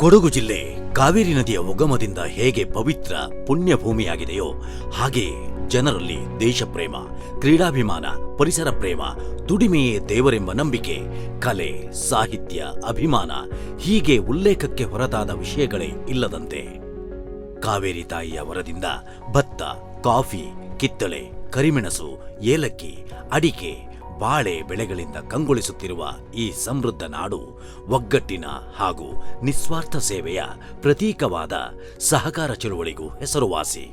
ಕೊಡಗು ಜಿಲ್ಲೆ ಕಾವೇರಿ ನದಿಯ ಉಗಮದಿಂದ ಹೇಗೆ ಪವಿತ್ರ ಪುಣ್ಯ ಭೂಮಿಯಾಗಿದೆಯೋ ಹಾಗೆಯೇ ಜನರಲ್ಲಿ ದೇಶಪ್ರೇಮ, ಕ್ರೀಡಾಭಿಮಾನ, ಪರಿಸರ ಪ್ರೇಮ, ದುಡಿಮೆಯೇ ದೇವರೆಂಬ ನಂಬಿಕೆ, ಕಲೆ, ಸಾಹಿತ್ಯ, ಅಭಿಮಾನ ಹೀಗೆ ಉಲ್ಲೇಖಕ್ಕೆ ಹೊರತಾದ ವಿಷಯಗಳೇ ಇಲ್ಲದಂತೆ. ಕಾವೇರಿ ತಾಯಿಯ ವರದಿಂದ ಭತ್ತ, ಕಾಫಿ, ಕಿತ್ತಳೆ, ಕರಿಮೆಣಸು, ಏಲಕ್ಕಿ, ಅಡಿಕೆ, ಬಾಳೆ ಬೆಳೆಗಳಿಂದ ಕಂಗೊಳಿಸುತ್ತಿರುವ ಈ ಸಮೃದ್ಧ ನಾಡು ಒಗ್ಗಟ್ಟಿನ ಹಾಗೂ ನಿಸ್ವಾರ್ಥ ಸೇವೆಯ ಪ್ರತೀಕವಾದ ಸಹಕಾರ ಚಳುವಳಿಗೂ ಹೆಸರುವಾಸಿ.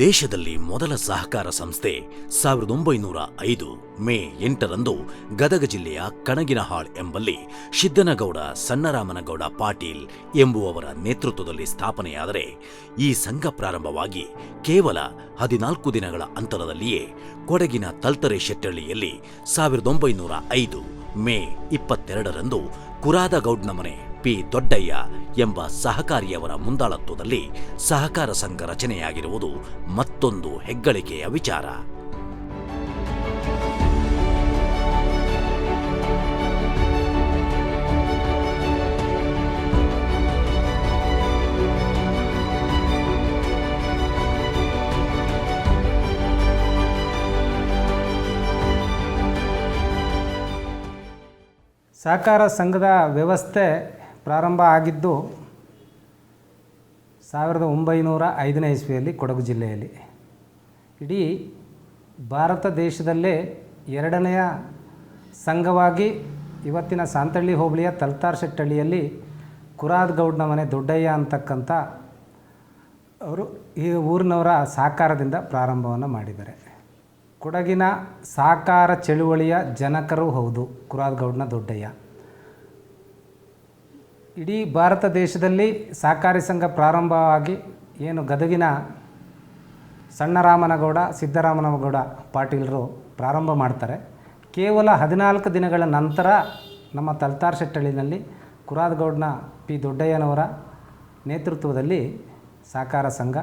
ದೇಶದಲ್ಲಿ ಮೊದಲ ಸಹಕಾರ ಸಂಸ್ಥೆ 1905 ಮೇ 8ರಂದು ಗದಗ ಜಿಲ್ಲೆಯ ಕಣಗಿನಹಾಳ್ ಎಂಬಲ್ಲಿ ಸಿದ್ದನಗೌಡ ಸಣ್ಣರಾಮನಗೌಡ ಪಾಟೀಲ್ ಎಂಬುವವರ ನೇತೃತ್ವದಲ್ಲಿ ಸ್ಥಾಪನೆಯಾದರೆ, ಈ ಸಂಘ ಪ್ರಾರಂಭವಾಗಿ ಕೇವಲ 14 ದಿನಗಳ ಅಂತರದಲ್ಲಿಯೇ ಕೊಡಗಿನ ತಲ್ತರೆ ಶೆಟ್ಟಳ್ಳಿಯಲ್ಲಿ 1905 ಮೇ 22ರಂದು ಕುರಾದಗೌಡ್ನ ಮನೆ ಪಿ ದೊಡ್ಡಯ್ಯ ಎಂಬ ಸಹಕಾರಿಯವರ ಮುಂದಾಳತ್ವದಲ್ಲಿ ಸಹಕಾರ ಸಂಘ ರಚನೆಯಾಗಿರುವುದು ಮತ್ತೊಂದು ಹೆಗ್ಗಳಿಕೆಯ ವಿಚಾರ. ಸಹಕಾರ ಸಂಘದ ವ್ಯವಸ್ಥೆ ಪ್ರಾರಂಭ ಆಗಿದ್ದು 1905ನೇ ಇಸ್ವಿಯಲ್ಲಿ ಕೊಡಗು ಜಿಲ್ಲೆಯಲ್ಲಿ. ಇಡೀ ಭಾರತ ದೇಶದಲ್ಲೇ ಎರಡನೆಯ ಸಂಘವಾಗಿ ಇವತ್ತಿನ ಸಾಂತಳ್ಳಿ ಹೋಬಳಿಯ ತಲ್ತಾರ್ ಶೆಟ್ಟಳ್ಳಿಯಲ್ಲಿ ಕುರಾದಗೌಡ್ನ ಮನೆ ದೊಡ್ಡಯ್ಯ ಅಂತಕ್ಕಂಥ ಅವರು ಈ ಊರಿನವರ ಸಹಕಾರದಿಂದ ಪ್ರಾರಂಭವನ್ನು ಮಾಡಿದ್ದಾರೆ. ಕೊಡಗಿನ ಸಹಕಾರ ಚಳುವಳಿಯ ಜನಕರೂ ಹೌದು ಕುರಾದಗೌಡ್ನ ದೊಡ್ಡಯ್ಯ. ಇಡೀ ಭಾರತ ದೇಶದಲ್ಲಿ ಸಹಕಾರಿ ಸಂಘ ಪ್ರಾರಂಭವಾಗಿ ಏನು ಗದಗಿನ ಸಣ್ಣರಾಮನಗೌಡ, ಸಿದ್ದರಾಮನಗೌಡ ಪಾಟೀಲರು ಪ್ರಾರಂಭ ಮಾಡ್ತಾರೆ. ಕೇವಲ 14 ದಿನಗಳ ನಂತರ ನಮ್ಮ ತಲ್ತಾರ್ ಶೆಟ್ಟಳ್ಳಿನಲ್ಲಿ ಕುರಾದಗೌಡ್ನ ಪಿ ದೊಡ್ಡಯ್ಯನವರ ನೇತೃತ್ವದಲ್ಲಿ ಸಹಕಾರ ಸಂಘ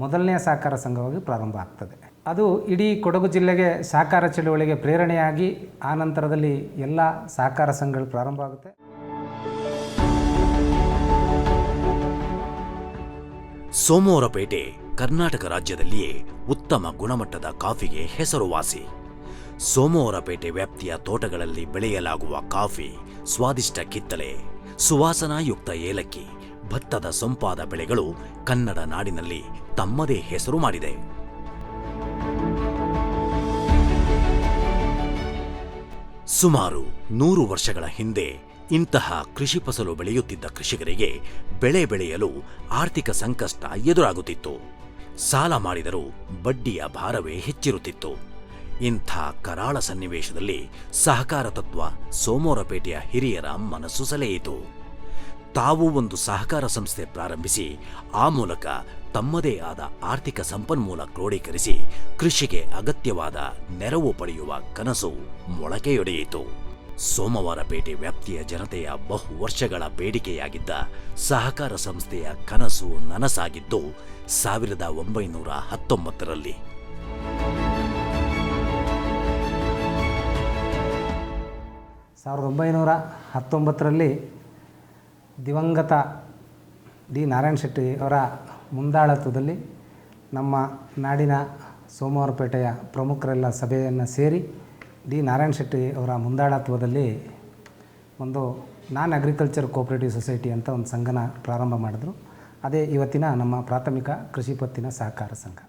ಮೊದಲನೆಯ ಸಹಕಾರ ಸಂಘವಾಗಿ ಪ್ರಾರಂಭ ಆಗ್ತದೆ. ಅದು ಇಡೀ ಕೊಡಗು ಜಿಲ್ಲೆಗೆ ಸಹಕಾರ ಚಳುವಳಿಗೆ ಪ್ರೇರಣೆಯಾಗಿ ಆ ನಂತರದಲ್ಲಿ ಎಲ್ಲ ಸಹಕಾರ ಸಂಘಗಳು ಪ್ರಾರಂಭ ಆಗುತ್ತೆ. ಸೋಮವಾರಪೇಟೆ ಕರ್ನಾಟಕ ರಾಜ್ಯದಲ್ಲಿಯೇ ಉತ್ತಮ ಗುಣಮಟ್ಟದ ಕಾಫಿಗೆ ಹೆಸರುವಾಸಿ. ಸೋಮವಾರಪೇಟೆ ವ್ಯಾಪ್ತಿಯ ತೋಟಗಳಲ್ಲಿ ಬೆಳೆಯಲಾಗುವ ಕಾಫಿ, ಸ್ವಾದಿಷ್ಟ ಕಿತ್ತಳೆ, ಸುವಾಸನಾಯುಕ್ತ ಏಲಕ್ಕಿ, ಭತ್ತದ ಸೊಂಪಾದ ಬೆಳೆಗಳು ಕನ್ನಡ ನಾಡಿನಲ್ಲಿ ತಮ್ಮದೇ ಹೆಸರು ಮಾಡಿದೆ. ಸುಮಾರು 100 ವರ್ಷಗಳ ಹಿಂದೆ ಇಂತಹ ಕೃಷಿ ಫಸಲು ಬೆಳೆಯುತ್ತಿದ್ದ ಕೃಷಿಕರಿಗೆ ಬೆಳೆ ಬೆಳೆಯಲು ಆರ್ಥಿಕ ಸಂಕಷ್ಟ ಎದುರಾಗುತ್ತಿತ್ತು. ಸಾಲ ಮಾಡಿದರೂ ಬಡ್ಡಿಯ ಭಾರವೇ ಹೆಚ್ಚಿರುತ್ತಿತ್ತು. ಇಂಥ ಕರಾಳ ಸನ್ನಿವೇಶದಲ್ಲಿ ಸಹಕಾರ ತತ್ವ ಸೋಮವಾರಪೇಟೆಯ ಹಿರಿಯರ ಮನಸ್ಸು ಸೆಳೆಯಿತು. ತಾವು ಒಂದು ಸಹಕಾರ ಸಂಸ್ಥೆ ಪ್ರಾರಂಭಿಸಿ ಆ ಮೂಲಕ ತಮ್ಮದೇ ಆದ ಆರ್ಥಿಕ ಸಂಪನ್ಮೂಲ ಕ್ರೋಢೀಕರಿಸಿ ಕೃಷಿಗೆ ಅಗತ್ಯವಾದ ನೆರವು ಪಡೆಯುವ ಕನಸು ಮೊಳಕೆಯೊಡೆಯಿತು. ಸೋಮವಾರಪೇಟೆ ವ್ಯಾಪ್ತಿಯ ಜನತೆಯ ಬಹು ವರ್ಷಗಳ ಬೇಡಿಕೆಯಾಗಿದ್ದ ಸಹಕಾರ ಸಂಸ್ಥೆಯ ಕನಸು ನನಸಾಗಿದ್ದು 1919ರಲ್ಲಿ. 1919ರಲ್ಲಿ ದಿವಂಗತ ಡಿ ನಾರಾಯಣ ಶೆಟ್ಟಿ ಅವರ ಮುಂದಾಳತ್ವದಲ್ಲಿ ನಮ್ಮ ನಾಡಿನ ಸೋಮವಾರಪೇಟೆಯ ಪ್ರಮುಖರೆಲ್ಲ ಸಭೆಯನ್ನು ಸೇರಿ ಡಿ ನಾರಾಯಣ ಶೆಟ್ಟಿ ಅವರ ಮುಂದಾಳತ್ವದಲ್ಲಿ ಒಂದು ನಾನ್ ಅಗ್ರಿಕಲ್ಚರ್ ಕೋಆಪರೇಟಿವ್ ಸೊಸೈಟಿ ಅಂತ ಒಂದು ಸಂಘನ ಪ್ರಾರಂಭ ಮಾಡಿದ್ರು. ಅದೇ ಇವತ್ತಿನ ನಮ್ಮ ಪ್ರಾಥಮಿಕ ಕೃಷಿ ಪತ್ತಿನ ಸಹಕಾರ ಸಂಘ.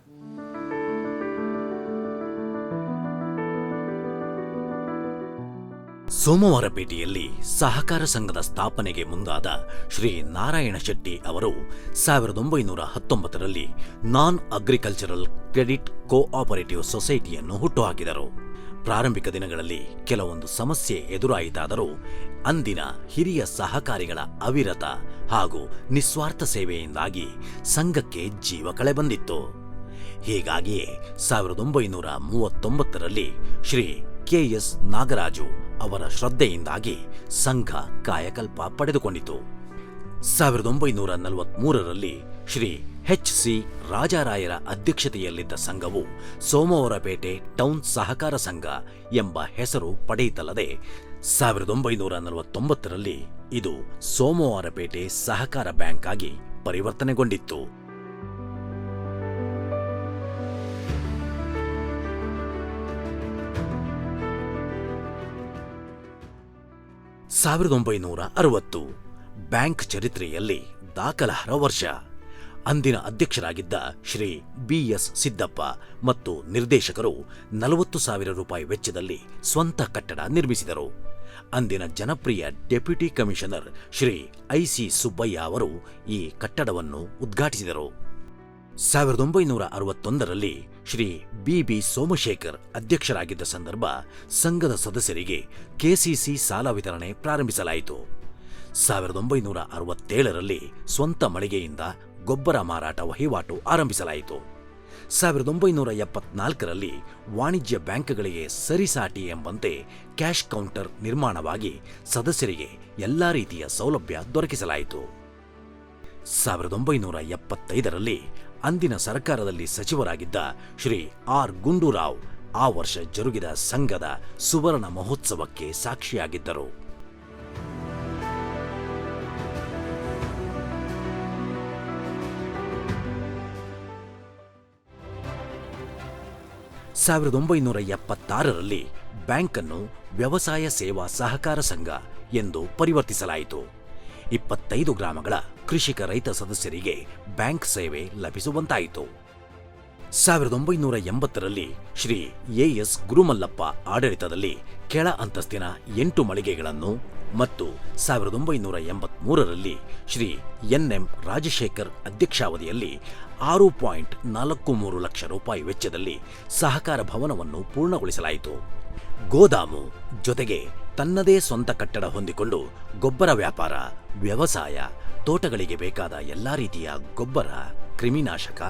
ಸೋಮವಾರಪೇಟೆಯಲ್ಲಿ ಸಹಕಾರ ಸಂಘದ ಸ್ಥಾಪನೆಗೆ ಮುಂದಾದ ಶ್ರೀ ನಾರಾಯಣ ಶೆಟ್ಟಿ ಅವರು 1919ರಲ್ಲಿ ನಾನ್ ಅಗ್ರಿಕಲ್ಚರಲ್ ಕ್ರೆಡಿಟ್ ಕೋಆಪರೇಟಿವ್ ಸೊಸೈಟಿಯನ್ನು ಹುಟ್ಟುಹಾಕಿದರು. ಪ್ರಾರಂಭಿಕ ದಿನಗಳಲ್ಲಿ ಕೆಲವೊಂದು ಸಮಸ್ಯೆ ಎದುರಾಯಿತಾದರೂ ಅಂದಿನ ಹಿರಿಯ ಸಹಕಾರಿಗಳ ಅವಿರತ ಹಾಗೂ ನಿಸ್ವಾರ್ಥ ಸೇವೆಯಿಂದಾಗಿ ಸಂಘಕ್ಕೆ ಜೀವ ಕಳೆ ಬಂದಿತ್ತು. ಹೀಗಾಗಿಯೇ 1939ರಲ್ಲಿ ಶ್ರೀ ಕೆ.ಎಸ್. ನಾಗರಾಜು ಅವರ ಶ್ರದ್ಧೆಯಿಂದಾಗಿ ಸಂಘ ಕಾಯಕಲ್ಪ ಪಡೆದುಕೊಂಡಿತು. 1943ರಲ್ಲಿ ಶ್ರೀ ಎಚ್.ಸಿ. ರಾಜಾರಾಯರ ಅಧ್ಯಕ್ಷತೆಯಲ್ಲಿದ್ದ ಸಂಘವು ಸೋಮವಾರಪೇಟೆ ಟೌನ್ ಸಹಕಾರ ಸಂಘ ಎಂಬ ಹೆಸರು ಪಡೆಯಿತಲ್ಲದೆ 1949ರಲ್ಲಿ ಇದು ಸೋಮವಾರಪೇಟೆ ಸಹಕಾರ ಬ್ಯಾಂಕ್ ಆಗಿ ಪರಿವರ್ತನೆಗೊಂಡಿತ್ತು. 1960 ಬ್ಯಾಂಕ್ ಚರಿತ್ರೆಯಲ್ಲಿ ದಾಖಲಾರ್ಹ ವರ್ಷ. ಅಂದಿನ ಅಧ್ಯಕ್ಷರಾಗಿದ್ದ ಶ್ರೀ ಬಿ.ಎಸ್. ಸಿದ್ದಪ್ಪ ಮತ್ತು ನಿರ್ದೇಶಕರು 40,000 ರೂಪಾಯಿ ವೆಚ್ಚದಲ್ಲಿ ಸ್ವಂತ ಕಟ್ಟಡ ನಿರ್ಮಿಸಿದರು. ಅಂದಿನ ಜನಪ್ರಿಯ ಡೆಪ್ಯೂಟಿ ಕಮಿಷನರ್ ಶ್ರೀ ಐ.ಸಿ. ಸುಬ್ಬಯ್ಯ ಅವರು ಈ ಕಟ್ಟಡವನ್ನು ಉದ್ಘಾಟಿಸಿದರು. 1961ರಲ್ಲಿ ಶ್ರೀ ಬಿ.ಬಿ. ಸೋಮಶೇಖರ್ ಅಧ್ಯಕ್ಷರಾಗಿದ್ದ ಸಂದರ್ಭ ಸಂಘದ ಸದಸ್ಯರಿಗೆ ಕೆಸಿಸಿ ಸಾಲ ವಿತರಣೆ ಪ್ರಾರಂಭಿಸಲಾಯಿತು. 1967ರಲ್ಲಿ ಸ್ವಂತ ಮಳಿಗೆಯಿಂದ ಗೊಬ್ಬರ ಮಾರಾಟ ವಹಿವಾಟು ಆರಂಭಿಸಲಾಯಿತು. 1974ರಲ್ಲಿ ವಾಣಿಜ್ಯ ಬ್ಯಾಂಕ್ಗಳಿಗೆ ಸರಿಸಾಟಿ ಎಂಬಂತೆ ಕ್ಯಾಶ್ ಕೌಂಟರ್ ನಿರ್ಮಾಣವಾಗಿ ಸದಸ್ಯರಿಗೆ ಎಲ್ಲಾ ರೀತಿಯ ಸೌಲಭ್ಯ ದೊರಕಿಸಲಾಯಿತು. 1975ರಲ್ಲಿ ಅಂದಿನ ಸರ್ಕಾರದಲ್ಲಿ ಸಚಿವರಾಗಿದ್ದ ಶ್ರೀ ಆರ್. ಗುಂಡೂರಾವ್ ಆ ವರ್ಷ ಜರುಗಿದ ಸಂಘದ ಸುವರ್ಣ ಮಹೋತ್ಸವಕ್ಕೆ ಸಾಕ್ಷಿಯಾಗಿದ್ದರು. 1976ರಲ್ಲಿ ಬ್ಯಾಂಕನ್ನು ವ್ಯವಸಾಯ ಸೇವಾ ಸಹಕಾರ ಸಂಘ ಎಂದು ಪರಿವರ್ತಿಸಲಾಯಿತು. 25 ಗ್ರಾಮಗಳ ಕೃಷಿಕ ರೈತ ಸದಸ್ಯರಿಗೆ ಬ್ಯಾಂಕ್ ಸೇವೆ ಲಭಿಸುವಂತಾಯಿತು. 1980ರಲ್ಲಿ ಶ್ರೀ ಎ.ಎಸ್. ಗುರುಮಲ್ಲಪ್ಪ ಆಡಳಿತದಲ್ಲಿ ಕೆಳ ಅಂತಸ್ತಿನ 8 ಮಳಿಗೆಗಳನ್ನು ಮತ್ತು 1983ರಲ್ಲಿ ಶ್ರೀ ಎನ್.ಎಂ. ರಾಜಶೇಖರ್ ಅಧ್ಯಕ್ಷಾವಧಿಯಲ್ಲಿ 6.43 ಲಕ್ಷ ರೂಪಾಯಿ ವೆಚ್ಚದಲ್ಲಿ ಸಹಕಾರ ಭವನವನ್ನು ಪೂರ್ಣಗೊಳಿಸಲಾಯಿತು. ಗೋದಾಮು ಜೊತೆಗೆ ತನ್ನದೇ ಸ್ವಂತ ಕಟ್ಟಡ ಹೊಂದಿಕೊಂಡು ಗೊಬ್ಬರ ವ್ಯಾಪಾರ, ವ್ಯವಸಾಯ, ತೋಟಗಳಿಗೆ ಬೇಕಾದ ಎಲ್ಲಾ ರೀತಿಯ ಗೊಬ್ಬರ, ಕ್ರಿಮಿನಾಶಕ,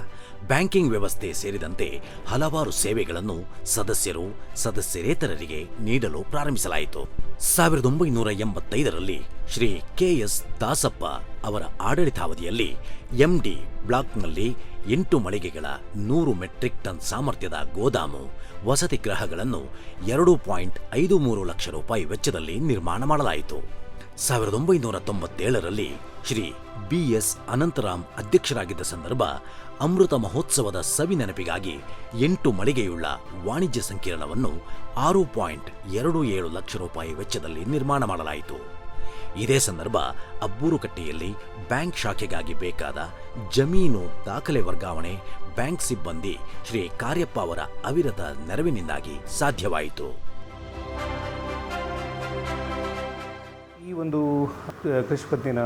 ಬ್ಯಾಂಕಿಂಗ್ ವ್ಯವಸ್ಥೆ ಸೇರಿದಂತೆ ಹಲವಾರು ಸೇವೆಗಳನ್ನು ಸದಸ್ಯರು, ಸದಸ್ಯರೇತರರಿಗೆ ನೀಡಲು ಪ್ರಾರಂಭಿಸಲಾಯಿತು. 1985ರಲ್ಲಿ ಶ್ರೀ ಕೆ.ಎಸ್. ದಾಸಪ್ಪ ಅವರ ಆಡಳಿತಾವಧಿಯಲ್ಲಿ ಎಂಡಿ ಬ್ಲಾಕ್ನಲ್ಲಿ 8 ಮಳಿಗೆಗಳ 100 ಮೆಟ್ರಿಕ್ ಟನ್ ಸಾಮರ್ಥ್ಯದ ಗೋದಾಮು, ವಸತಿ ಗೃಹಗಳನ್ನು 2.53 ಲಕ್ಷ ರೂಪಾಯಿ ವೆಚ್ಚದಲ್ಲಿ ನಿರ್ಮಾಣ ಮಾಡಲಾಯಿತು. 1997ರಲ್ಲಿ ಶ್ರೀ ಬಿ.ಎಸ್. ಅನಂತರಾಮ್ ಅಧ್ಯಕ್ಷರಾಗಿದ್ದ ಸಂದರ್ಭ ಅಮೃತ ಮಹೋತ್ಸವದ ಸವಿ ನೆನಪಿಗಾಗಿ 8 ಮಳಿಗೆಯುಳ್ಳ ವಾಣಿಜ್ಯ ಸಂಕೀರ್ಣವನ್ನು 6.27 ಲಕ್ಷ ರೂಪಾಯಿ ವೆಚ್ಚದಲ್ಲಿ ನಿರ್ಮಾಣ ಮಾಡಲಾಯಿತು. ಇದೇ ಸಂದರ್ಭ ಅಬ್ಬೂರುಕಟ್ಟೆಯಲ್ಲಿ ಬ್ಯಾಂಕ್ ಶಾಖೆಗಾಗಿ ಬೇಕಾದ ಜಮೀನು ದಾಖಲೆ ವರ್ಗಾವಣೆ ಬ್ಯಾಂಕ್ ಸಿಬ್ಬಂದಿ ಶ್ರೀ ಕಾರ್ಯಪ್ಪ ಅವರ ಅವಿರತ ನೆರವಿನಿಂದಾಗಿ ಸಾಧ್ಯವಾಯಿತು. ಈ ಒಂದು ಕೃಷಿ ಪತ್ತಿನ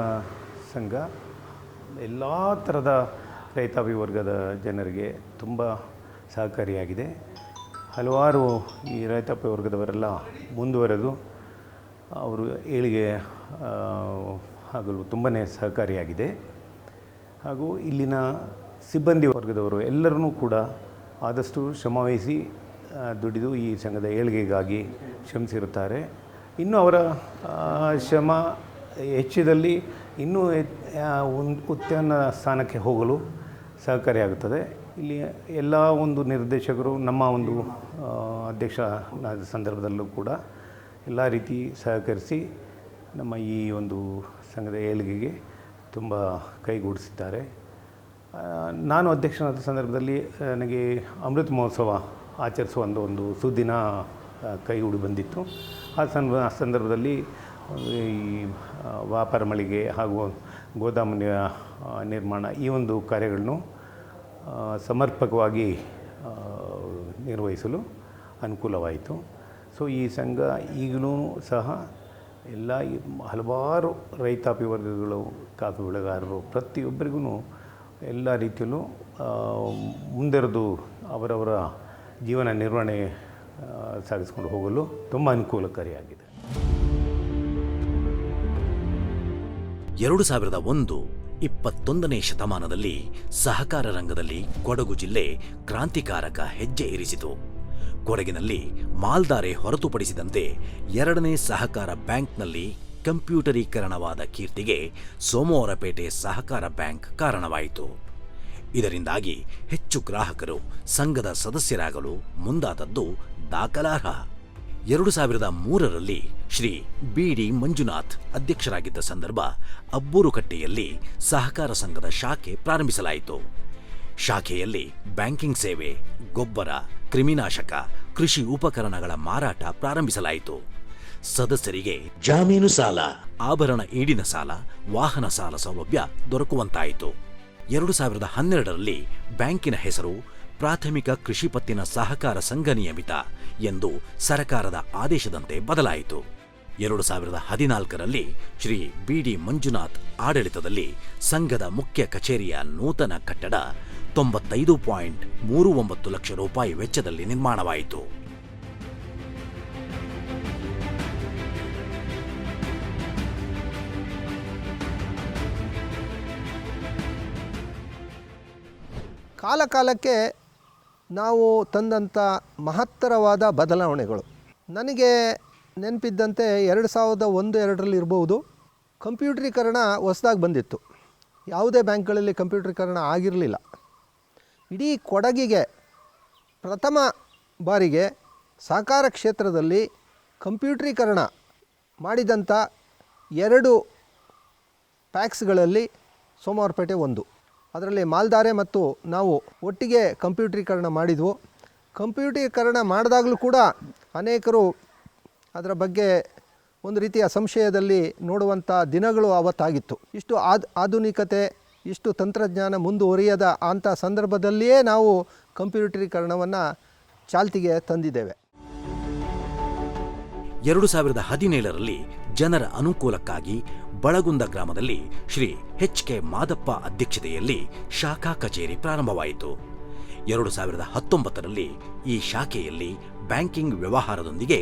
ಸಂಘ ಎಲ್ಲ ಥರದ ರೈತಾಪಿ ವರ್ಗದ ಜನರಿಗೆ ತುಂಬ ಸಹಕಾರಿಯಾಗಿದೆ. ಹಲವಾರು ಈ ರೈತಾಪಿ ವರ್ಗದವರೆಲ್ಲ ಮುಂದುವರೆದು ಅವರು ಏಳಿಗೆ ಆಗಲು ತುಂಬಾ ಸಹಕಾರಿಯಾಗಿದೆ. ಹಾಗೂ ಇಲ್ಲಿನ ಸಿಬ್ಬಂದಿ ವರ್ಗದವರು ಎಲ್ಲರೂ ಕೂಡ ಆದಷ್ಟು ಶ್ರಮವಹಿಸಿ ದುಡಿದು ಈ ಸಂಘದ ಏಳಿಗೆಗಾಗಿ ಶ್ರಮಿಸಿರುತ್ತಾರೆ. ಇನ್ನು ಅವರ ಶ್ರಮ ಹೆಚ್ಚಿದಲ್ಲಿ ಇನ್ನೂ ಉತ್ತಮ ಸ್ಥಾನಕ್ಕೆ ಹೋಗಲು ಸಹಕಾರಿಯಾಗುತ್ತದೆ. ಇಲ್ಲಿ ಎಲ್ಲ ಒಂದು ನಿರ್ದೇಶಕರು ನಮ್ಮ ಒಂದು ಅಧ್ಯಕ್ಷರಾದ ಸಂದರ್ಭದಲ್ಲೂ ಕೂಡ ಎಲ್ಲ ರೀತಿ ಸಹಕರಿಸಿ ನಮ್ಮ ಈ ಒಂದು ಸಂಘದ ಏಳಿಗೆಗೆ ತುಂಬ ಕೈಗೂಡಿಸಿದ್ದಾರೆ. ನಾನು ಅಧ್ಯಕ್ಷನಾದ ಸಂದರ್ಭದಲ್ಲಿ ನನಗೆ ಅಮೃತ ಮಹೋತ್ಸವ ಆಚರಿಸುವ ಒಂದು ಸುದಿನ ಕೈಗೂಡಿ ಬಂದಿತ್ತು. ಆ ಸಂದರ್ಭದಲ್ಲಿ ಈ ವ್ಯಾಪಾರ ಮಳಿಗೆ ಹಾಗೂ ಗೋದಾಮು ನಿರ್ಮಾಣ ಈ ಒಂದು ಕಾರ್ಯಗಳನ್ನು ಸಮರ್ಪಕವಾಗಿ ನಿರ್ವಹಿಸಲು ಅನುಕೂಲವಾಯಿತು. ಸೊ ಈ ಸಂಘ ಈಗಲೂ ಸಹ ಎಲ್ಲ ಹಲವಾರು ರೈತಾಪಿ ವರ್ಗಗಳು, ಕಾಫಿ ಬೆಳೆಗಾರರು ಪ್ರತಿಯೊಬ್ಬರಿಗೂ ಎಲ್ಲ ರೀತಿಯಲ್ಲೂ ಮುಂದೆರೆದು ಅವರವರ ಜೀವನ ನಿರ್ವಹಣೆ ಸಾಗಿಸಿಕೊಂಡು ಹೋಗಲು ತುಂಬ ಅನುಕೂಲಕಾರಿಯಾಗಿದೆ. 2001 21ನೇ ಶತಮಾನದಲ್ಲಿ ಸಹಕಾರ ರಂಗದಲ್ಲಿ ಕೊಡಗು ಜಿಲ್ಲೆ ಕ್ರಾಂತಿಕಾರಕ ಹೆಜ್ಜೆ ಇರಿಸಿತು. ಕೊಡಗಿನಲ್ಲಿ ಮಾಲ್ದಾರೆ ಹೊರತುಪಡಿಸಿದಂತೆ 2ನೇ ಸಹಕಾರ ಬ್ಯಾಂಕ್ನಲ್ಲಿ ಕಂಪ್ಯೂಟರೀಕರಣವಾದ ಕೀರ್ತಿಗೆ ಸೋಮವಾರಪೇಟೆ ಸಹಕಾರ ಬ್ಯಾಂಕ್ ಕಾರಣವಾಯಿತು. ಇದರಿಂದಾಗಿ ಹೆಚ್ಚು ಗ್ರಾಹಕರು ಸಂಘದ ಸದಸ್ಯರಾಗಲು ಮುಂದಾದದ್ದು ದಾಖಲಾರ್ಹ. 2003ರಲ್ಲಿ ಶ್ರೀ ಬಿ.ಡಿ. ಮಂಜುನಾಥ್ ಅಧ್ಯಕ್ಷರಾಗಿದ್ದ ಸಂದರ್ಭ ಅಬ್ಬೂರುಕಟ್ಟೆಯಲ್ಲಿ ಸಹಕಾರ ಸಂಘದ ಶಾಖೆ ಪ್ರಾರಂಭಿಸಲಾಯಿತು. ಶಾಖೆಯಲ್ಲಿ ಬ್ಯಾಂಕಿಂಗ್ ಸೇವೆ, ಗೊಬ್ಬರ, ಕ್ರಿಮಿನಾಶಕ, ಕೃಷಿ ಉಪಕರಣಗಳ ಮಾರಾಟ ಪ್ರಾರಂಭಿಸಲಾಯಿತು. ಸದಸ್ಯರಿಗೆ ಜಾಮೀನು ಸಾಲ, ಆಭರಣ ಈಡಿನ ಸಾಲ, ವಾಹನ ಸಾಲ ಸೌಲಭ್ಯ ದೊರಕುವಂತಾಯಿತು. 2012ರಲ್ಲಿ ಬ್ಯಾಂಕಿನ ಹೆಸರು ಪ್ರಾಥಮಿಕ ಕೃಷಿ ಪತ್ತಿನ ಸಹಕಾರ ಸಂಘ ನಿಯಮಿತ ಎಂದು ಸರಕಾರದ ಆದೇಶದಂತೆ ಬದಲಾಯಿತು. 2014ರಲ್ಲಿ ಶ್ರೀ ಬಿ.ಡಿ. ಮಂಜುನಾಥ್ ಆಡಳಿತದಲ್ಲಿ ಸಂಘದ ಮುಖ್ಯ ಕಚೇರಿಯ ನೂತನ ಕಟ್ಟಡ 95.39 ಲಕ್ಷ ರೂಪಾಯಿ ವೆಚ್ಚದಲ್ಲಿ ನಿರ್ಮಾಣವಾಯಿತು. ಕಾಲಕಾಲಕ್ಕೆ ನಾವು ತಂದಂಥ ಮಹತ್ತರವಾದ ಬದಲಾವಣೆಗಳು. ನನಗೆ ನೆನಪಿದ್ದಂತೆ 2001-2ರಲ್ಲಿ ಇರ್ಬೋದು, ಕಂಪ್ಯೂಟ್ರೀಕರಣ ಹೊಸದಾಗಿ ಬಂದಿತ್ತು. ಯಾವುದೇ ಬ್ಯಾಂಕ್ಗಳಲ್ಲಿ ಕಂಪ್ಯೂಟ್ರೀಕರಣ ಆಗಿರಲಿಲ್ಲ. ಇಡೀ ಕೊಡಗಿಗೆ ಪ್ರಥಮ ಬಾರಿಗೆ ಸಹಕಾರ ಕ್ಷೇತ್ರದಲ್ಲಿ ಕಂಪ್ಯೂಟ್ರೀಕರಣ ಮಾಡಿದಂಥ 2 ಪ್ಯಾಕ್ಸ್ಗಳಲ್ಲಿ ಸೋಮವಾರಪೇಟೆ ಒಂದು. ಅದರಲ್ಲಿ ಮಾಲ್ದಾರೆ ಮತ್ತು ನಾವು ಒಟ್ಟಿಗೆ ಕಂಪ್ಯೂಟ್ರೀಕರಣ ಮಾಡಿದ್ವು. ಕಂಪ್ಯೂಟರೀಕರಣ ಮಾಡಿದಾಗಲೂ ಕೂಡ ಅನೇಕರು ಅದರ ಬಗ್ಗೆ ಒಂದು ರೀತಿಯ ಸಂಶಯದಲ್ಲಿ ನೋಡುವಂಥ ದಿನಗಳು ಆವತ್ತಾಗಿತ್ತು. ಇಷ್ಟು ಆಧುನಿಕತೆ, ಇಷ್ಟು ತಂತ್ರಜ್ಞಾನ ಮುಂದುವರಿಯದ ಅಂಥ ಸಂದರ್ಭದಲ್ಲಿಯೇ ನಾವು ಕಂಪ್ಯೂಟರೀಕರಣವನ್ನು ಚಾಲ್ತಿಗೆ ತಂದಿದ್ದೇವೆ. 2017ರಲ್ಲಿ ಜನರ ಅನುಕೂಲಕ್ಕಾಗಿ ಬಳಗುಂದ ಗ್ರಾಮದಲ್ಲಿ ಶ್ರೀ ಎಚ್.ಕೆ. ಮಾದಪ್ಪ ಅಧ್ಯಕ್ಷತೆಯಲ್ಲಿ ಶಾಖಾ ಕಚೇರಿ ಪ್ರಾರಂಭವಾಯಿತು. 2019ರಲ್ಲಿ ಈ ಶಾಖೆಯಲ್ಲಿ ಬ್ಯಾಂಕಿಂಗ್ ವ್ಯವಹಾರದೊಂದಿಗೆ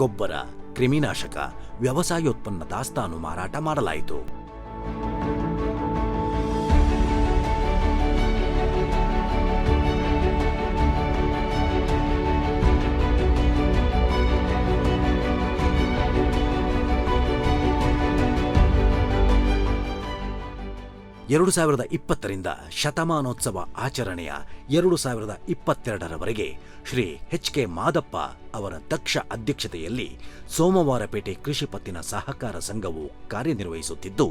ಗೊಬ್ಬರ, ಕ್ರಿಮಿನಾಶಕ, ವ್ಯವಸಾಯೋತ್ಪನ್ನ ದಾಸ್ತಾನು ಮಾರಾಟ ಮಾಡಲಾಯಿತು. ಎರಡು 2020ರಿಂದ ಶತಮಾನೋತ್ಸವ ಆಚರಣೆಯ 2022ರವರೆಗೆ ಶ್ರೀ ಎಚ್.ಕೆ. ಮಾದಪ್ಪ ಅವರ ದಕ್ಷ ಅಧ್ಯಕ್ಷತೆಯಲ್ಲಿ ಸೋಮವಾರಪೇಟೆ ಕೃಷಿ ಪತ್ತಿನ ಸಹಕಾರ ಸಂಘವು ಕಾರ್ಯನಿರ್ವಹಿಸುತ್ತಿದ್ದು,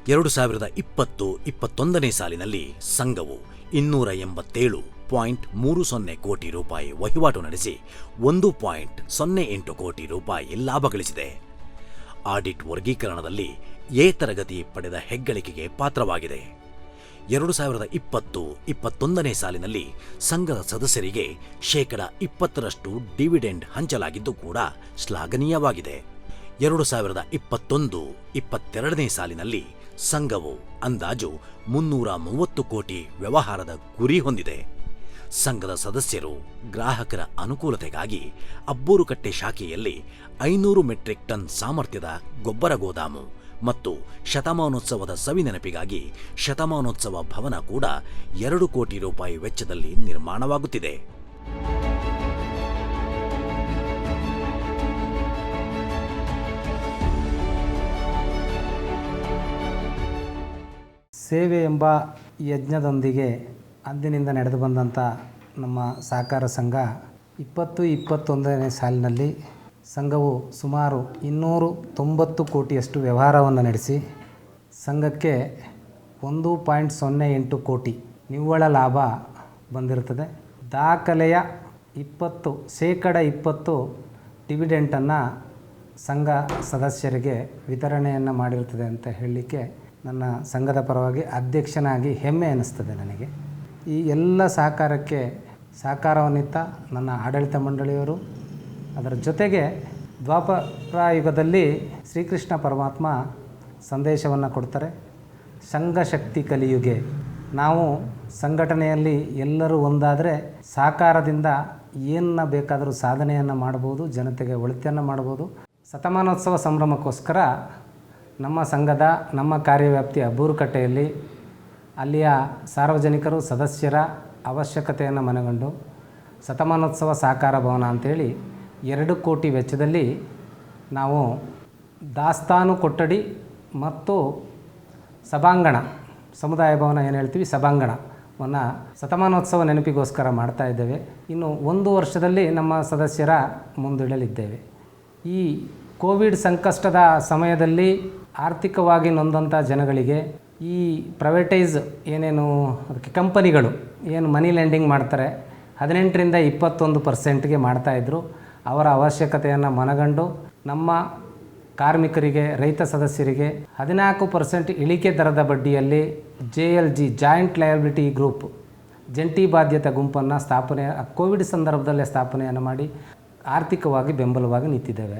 2020-21ನೇ ಸಾಲಿನಲ್ಲಿ ಸಂಘವು 287.30 ಕೋಟಿ ರೂಪಾಯಿ ವಹಿವಾಟು ನಡೆಸಿ 1.08 ಕೋಟಿ ರೂಪಾಯಿ ಲಾಭ ಗಳಿಸಿದೆ. ಆಡಿಟ್ ವರ್ಗೀಕರಣದಲ್ಲಿ ಎ ತರಗತಿ ಪಡೆದ ಹೆಗ್ಗಳಿಕೆಗೆ ಪಾತ್ರವಾಗಿದೆ. 2020-21ನೇ ಸಾಲಿನಲ್ಲಿ ಸಂಘದ ಸದಸ್ಯರಿಗೆ 20% ಡಿವಿಡೆಂಡ್ ಹಂಚಲಾಗಿದ್ದು ಕೂಡ ಶ್ಲಾಘನೀಯವಾಗಿದೆ. 2021-22ನೇ ಸಾಲಿನಲ್ಲಿ ಸಂಘವು ಅಂದಾಜು 330 ಕೋಟಿ ವ್ಯವಹಾರದ ಗುರಿ ಹೊಂದಿದೆ. ಸಂಘದ ಸದಸ್ಯರು ಗ್ರಾಹಕರ ಅನುಕೂಲತೆಗಾಗಿ ಅಬ್ಬೂರುಕಟ್ಟೆ ಶಾಖೆಯಲ್ಲಿ 500 ಮೆಟ್ರಿಕ್ ಟನ್ ಸಾಮರ್ಥ್ಯದ ಗೊಬ್ಬರ ಗೋದಾಮು ಮತ್ತು ಶತಮಾನೋತ್ಸವದ ಸವಿನೆನಪಿಗಾಗಿ ಶತಮಾನೋತ್ಸವ ಭವನ ಕೂಡ 2 ಕೋಟಿ ರೂಪಾಯಿ ವೆಚ್ಚದಲ್ಲಿ ನಿರ್ಮಾಣವಾಗುತ್ತಿದೆ. ಸೇವೆ ಎಂಬ ಯಜ್ಞದೊಂದಿಗೆ ಅಂದಿನಿಂದ ನಡೆದು ಬಂದಂಥ ನಮ್ಮ ಸಹಕಾರ ಸಂಘ 20-21ನೇ ಸಾಲಿನಲ್ಲಿ ಸಂಘವು ಸುಮಾರು 290 ಕೋಟಿಯಷ್ಟು ವ್ಯವಹಾರವನ್ನು ನಡೆಸಿ ಸಂಘಕ್ಕೆ 1.08 ಕೋಟಿ ನಿವ್ವಳ ಲಾಭ ಬಂದಿರುತ್ತದೆ. ದಾಖಲೆಯ 20% ಡಿವಿಡೆಂಟನ್ನು ಸಂಘ ಸದಸ್ಯರಿಗೆ ವಿತರಣೆಯನ್ನು ಮಾಡಿರುತ್ತದೆ ಅಂತ ಹೇಳಲಿಕ್ಕೆ ನನ್ನ ಸಂಘದ ಪರವಾಗಿ ಅಧ್ಯಕ್ಷನಾಗಿ ಹೆಮ್ಮೆ ಅನ್ನಿಸ್ತದೆ ನನಗೆ. ಈ ಎಲ್ಲ ಸಹಕಾರಕ್ಕೆ ಸಹಕಾರವನ್ನಿತ್ತ ನನ್ನ ಆಡಳಿತ ಮಂಡಳಿಯವರು, ಅದರ ಜೊತೆಗೆ ದ್ವಾಪರ ಯುಗದಲ್ಲಿ ಶ್ರೀಕೃಷ್ಣ ಪರಮಾತ್ಮ ಸಂದೇಶವನ್ನು ಕೊಡ್ತಾರೆ. ಸಂಘಶಕ್ತಿ ಕಲಿಯುಗೆ, ನಾವು ಸಂಘಟನೆಯಲ್ಲಿ ಎಲ್ಲರೂ ಒಂದಾದರೆ ಸಹಕಾರದಿಂದ ಏನನ್ನ ಬೇಕಾದರೂ ಸಾಧನೆಯನ್ನು ಮಾಡ್ಬೋದು, ಜನತೆಗೆ ಒಳಿತನ್ನು ಮಾಡ್ಬೋದು. ಶತಮಾನೋತ್ಸವ ಸಂಭ್ರಮಕ್ಕೋಸ್ಕರ ನಮ್ಮ ಸಂಘದ ನಮ್ಮ ಕಾರ್ಯವ್ಯಾಪ್ತಿ ಅಬ್ಬೂರುಕಟ್ಟೆಯಲ್ಲಿ ಅಲ್ಲಿಯ ಸಾರ್ವಜನಿಕರು ಸದಸ್ಯರ ಅವಶ್ಯಕತೆಯನ್ನು ಮನಗಂಡು ಶತಮಾನೋತ್ಸವ ಸಹಕಾರ ಭವನ ಅಂಥೇಳಿ 2 ಕೋಟಿ ವೆಚ್ಚದಲ್ಲಿ ನಾವು ದಾಸ್ತಾನು ಕೊಠಡಿ ಮತ್ತು ಸಭಾಂಗಣ, ಸಮುದಾಯ ಭವನ ಏನು ಹೇಳ್ತೀವಿ ಸಭಾಂಗಣವನ್ನು ಶತಮಾನೋತ್ಸವ ನೆನಪಿಗೋಸ್ಕರ ಮಾಡ್ತಾ ಇದ್ದೇವೆ. ಇನ್ನು 1 ವರ್ಷದಲ್ಲಿ ನಮ್ಮ ಸದಸ್ಯರ ಮುಂದಿಡಲಿದ್ದೇವೆ. ಈ ಕೋವಿಡ್ ಸಂಕಷ್ಟದ ಸಮಯದಲ್ಲಿ ಆರ್ಥಿಕವಾಗಿ ನೊಂದಂಥ ಜನಗಳಿಗೆ ಈ ಪ್ರೈವೇಟೈಸ್ ಏನೇನು ಅದಕ್ಕೆ ಕಂಪನಿಗಳು ಏನು ಮನಿ ಲೆಂಡಿಂಗ್ ಮಾಡ್ತಾರೆ 18ರಿಂದ 21%ಗೆ ಮಾಡ್ತಾಯಿದ್ರು. ಅವರ ಅವಶ್ಯಕತೆಯನ್ನು ಮನಗಂಡು ನಮ್ಮ ಕಾರ್ಮಿಕರಿಗೆ, ರೈತ ಸದಸ್ಯರಿಗೆ 14% ಇಳಿಕೆ ದರದ ಬಡ್ಡಿಯಲ್ಲಿ JLG ಜಾಯಿಂಟ್ ಲಯಬಿಲಿಟಿ ಗ್ರೂಪ್, ಜಂಟಿ ಬಾಧ್ಯತೆ ಗುಂಪನ್ನು ಕೋವಿಡ್ ಸಂದರ್ಭದಲ್ಲೇ ಸ್ಥಾಪನೆಯನ್ನು ಮಾಡಿ ಆರ್ಥಿಕವಾಗಿ ಬೆಂಬಲವಾಗಿ ನಿಂತಿದ್ದೇವೆ.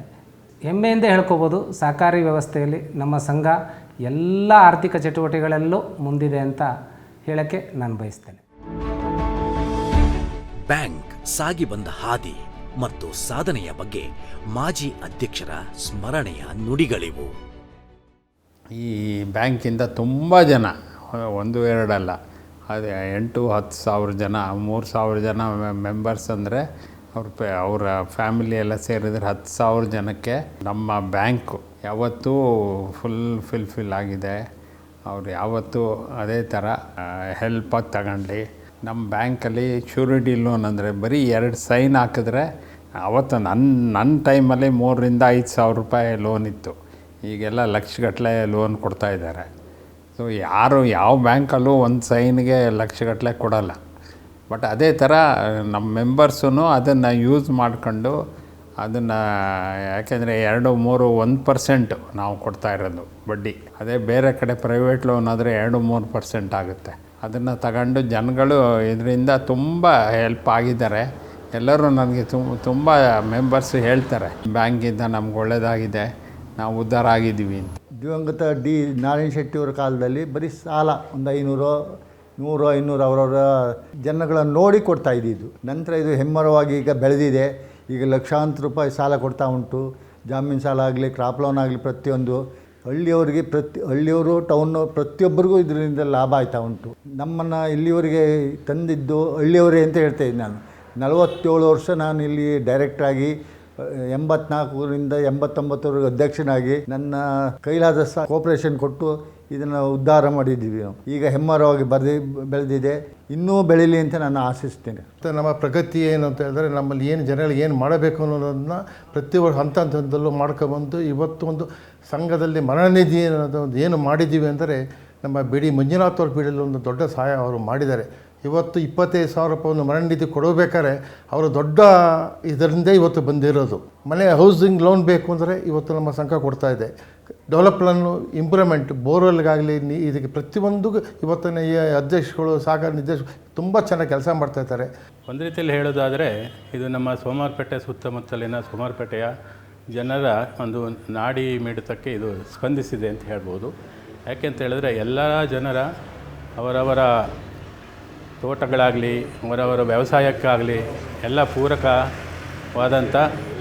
ಹೆಮ್ಮೆಯಿಂದ ಹೇಳ್ಕೋಬೋದು, ಸಹಕಾರಿ ವ್ಯವಸ್ಥೆಯಲ್ಲಿ ನಮ್ಮ ಸಂಘ ಎಲ್ಲ ಆರ್ಥಿಕ ಚಟುವಟಿಕೆಗಳಲ್ಲೂ ಮುಂದಿದೆ ಅಂತ ಹೇಳೋಕ್ಕೆ ನಾನು ಬಯಸ್ತೇನೆ. ಬ್ಯಾಂಕ್ ಸಾಗಿ ಬಂದ ಹಾದಿ ಮತ್ತು ಸಾಧನೆಯ ಬಗ್ಗೆ ಮಾಜಿ ಅಧ್ಯಕ್ಷರ ಸ್ಮರಣೆಯ ನುಡಿಗಳಿವು. ಈ ಬ್ಯಾಂಕಿಂದ ತುಂಬ ಜನ, 1-2 ಅಲ್ಲ, ಅದೇ 8-10 ಸಾವಿರ ಜನ, 3,000 ಜನ ಮೆಂಬರ್ಸ್ ಅಂದರೆ ಅವರ ಫ್ಯಾಮಿಲಿ ಎಲ್ಲ ಸೇರಿದರೆ 10,000 ಜನಕ್ಕೆ ನಮ್ಮ ಬ್ಯಾಂಕು ಯಾವತ್ತೂ ಫುಲ್ಫಿಲ್ ಆಗಿದೆ. ಅವ್ರು ಯಾವತ್ತೂ ಅದೇ ಥರ ಹೆಲ್ಪಾಗಿ ತಗೊಂಡು ನಮ್ಮ ಬ್ಯಾಂಕಲ್ಲಿ ಶ್ಯೂರಿಟಿ ಲೋನ್ ಅಂದರೆ ಬರೀ 2 ಸೈನ್ ಹಾಕಿದ್ರೆ, ಅವತ್ತು ನನ್ನ ಟೈಮಲ್ಲಿ 3,000 to 5,000 ರೂಪಾಯಿ ಲೋನ್ ಇತ್ತು. ಈಗೆಲ್ಲ ಲಕ್ಷಗಟ್ಟಲೆ ಲೋನ್ ಕೊಡ್ತಾಯಿದ್ದಾರೆ. ಸೊ ಯಾವ ಬ್ಯಾಂಕಲ್ಲೂ ಒಂದು ಸೈನ್ಗೆ ಲಕ್ಷಗಟ್ಟಲೆ ಕೊಡೋಲ್ಲ. ಬಟ್ ಅದೇ ಥರ ನಮ್ಮ ಮೆಂಬರ್ಸೂ ಅದನ್ನು ಯೂಸ್ ಮಾಡ್ಕೊಂಡು ಅದನ್ನು, ಯಾಕೆಂದರೆ 2-3-1% ನಾವು ಕೊಡ್ತಾ ಇರೋದು ಬಡ್ಡಿ. ಅದೇ ಬೇರೆ ಕಡೆ ಪ್ರೈವೇಟ್ ಲೋನ್ ಆದರೆ 2-3% ಆಗುತ್ತೆ. ಅದನ್ನು ತಗೊಂಡು ಜನಗಳು ಇದರಿಂದ ತುಂಬ ಹೆಲ್ಪ್ ಆಗಿದ್ದಾರೆ. ಎಲ್ಲರೂ ನನಗೆ ತುಂಬ ಮೆಂಬರ್ಸ್ ಹೇಳ್ತಾರೆ, ಬ್ಯಾಂಕಿಂದ ನಮ್ಗೆ ಒಳ್ಳೆಯದಾಗಿದೆ, ನಾವು ಉದ್ಧಾರ ಆಗಿದ್ದೀವಿ ಅಂತ. ದಿವಂಗತ ಡಿ ನಾರಾಯಣ ಶೆಟ್ಟಿಯವರ ಕಾಲದಲ್ಲಿ ಬರೀ ಸಾಲ ಒಂದು 500, 100, 200 ಅವರವರ ಜನಗಳನ್ನು ನೋಡಿ ಕೊಡ್ತಾ ಇದ್ದಿದ್ದು. ನಂತರ ಇದು ಹೆಮ್ಮರವಾಗಿ ಈಗ ಬೆಳೆದಿದೆ. ಈಗ ಲಕ್ಷಾಂತರ ರೂಪಾಯಿ ಸಾಲ ಕೊಡ್ತಾ ಉಂಟು. ಜಾಮೀನು ಸಾಲ ಆಗಲಿ, ಕ್ರಾಪ್ ಲೋನ್ ಆಗಲಿ, ಪ್ರತಿಯೊಂದು ಹಳ್ಳಿಯವರಿಗೆ ಹಳ್ಳಿಯವರು ಟೌನು ಪ್ರತಿಯೊಬ್ಬರಿಗೂ ಇದರಿಂದ ಲಾಭ ಆಯ್ತಾ ಉಂಟು. ನಮ್ಮನ್ನು ಇಲ್ಲಿವರೆಗೆ ತಂದಿದ್ದು ಹಳ್ಳಿಯವರೇ ಅಂತ ಹೇಳ್ತಾಯಿದ್ದೆ ನಾನು. 47 ವರ್ಷ ನಾನು ಇಲ್ಲಿ ಡೈರೆಕ್ಟ್ರಾಗಿ 84ರಿಂದ 89ವರೆಗೂ ಅಧ್ಯಕ್ಷನಾಗಿ ನನ್ನ ಕೈಲಾದ ಕೋಪರೇಷನ್ ಕೊಟ್ಟು ಇದನ್ನು ಉದ್ಧಾರ ಮಾಡಿದ್ದೀವಿ. ಈಗ ಹೆಮ್ಮರವಾಗಿ ಬೆಳೆದಿದೆ, ಇನ್ನೂ ಬೆಳೀಲಿ ಅಂತ ನಾನು ಆಶಿಸ್ತೇನೆ. ಮತ್ತು ನಮ್ಮ ಪ್ರಗತಿ ಏನು ಅಂತ ಹೇಳಿದ್ರೆ, ನಮ್ಮಲ್ಲಿ ಏನು ಜನಗಳಿಗೆ ಏನು ಮಾಡಬೇಕು ಅನ್ನೋದನ್ನು ಪ್ರತಿ ಹಂತದಲ್ಲೂ ಮಾಡ್ಕೊಬಂದು ಇವತ್ತು ಒಂದು ಸಂಘದಲ್ಲಿ ಮರಣನಿಧಿ ಅನ್ನೋದು ಒಂದು ಏನು ಮಾಡಿದ್ದೀವಿ ಅಂದರೆ, ನಮ್ಮ ಬಿಡಿ ಮಂಜುನಾಥ್ ಅವ್ರ ಪೀಳಿಯಲ್ಲಿ ಒಂದು ದೊಡ್ಡ ಸಹಾಯ ಅವರು ಮಾಡಿದ್ದಾರೆ. ಇವತ್ತು 25,000 ರೂಪಾಯಿ ಒಂದು ಮರಣನಿಧಿ ಕೊಡಬೇಕಾದ್ರೆ ಅವರು ದೊಡ್ಡ ಇದರಿಂದ ಇವತ್ತು ಬಂದಿರೋದು. ಮನೆ ಹೌಸಿಂಗ್ ಲೋನ್ ಬೇಕು ಅಂದರೆ ಇವತ್ತು ನಮ್ಮ ಸಂಘ ಕೊಡ್ತಾ ಇದೆ. ಡೆವಲಪ್ಮೆಂಟು ಇಂಪ್ರೂವ್ಮೆಂಟ್, ಬೋರ್ವೆಲ್ಗಾಗಲಿ, ಇದಕ್ಕೆ ಪ್ರತಿಯೊಂದು ಇವತ್ತಿನ ಈ ಅಧ್ಯಕ್ಷಗಳು, ಸಹಕಾರಿ ನಿರ್ದೇಶಕರು ತುಂಬ ಚೆನ್ನಾಗಿ ಕೆಲಸ ಮಾಡ್ತಾಯಿದ್ದಾರೆ. ಒಂದು ರೀತಿಯಲ್ಲಿ ಹೇಳೋದಾದರೆ, ಇದು ನಮ್ಮ ಸೋಮವಾರಪೇಟೆ ಸುತ್ತಮುತ್ತಲಿನ ಸೋಮವಾರಪೇಟೆಯ ಜನರ ಒಂದು ನಾಡಿ ಮಿಡಿತಕ್ಕೆ ಇದು ಸ್ಪಂದಿಸಿದೆ ಅಂತ ಹೇಳ್ಬೋದು. ಯಾಕೆಂತ ಹೇಳಿದ್ರೆ, ಎಲ್ಲ ಜನರ ಅವರವರ ತೋಟಗಳಾಗಲಿ, ಅವರವರ ವ್ಯವಸಾಯಕ್ಕಾಗಲಿ ಎಲ್ಲ ಪೂರಕವಾದಂಥ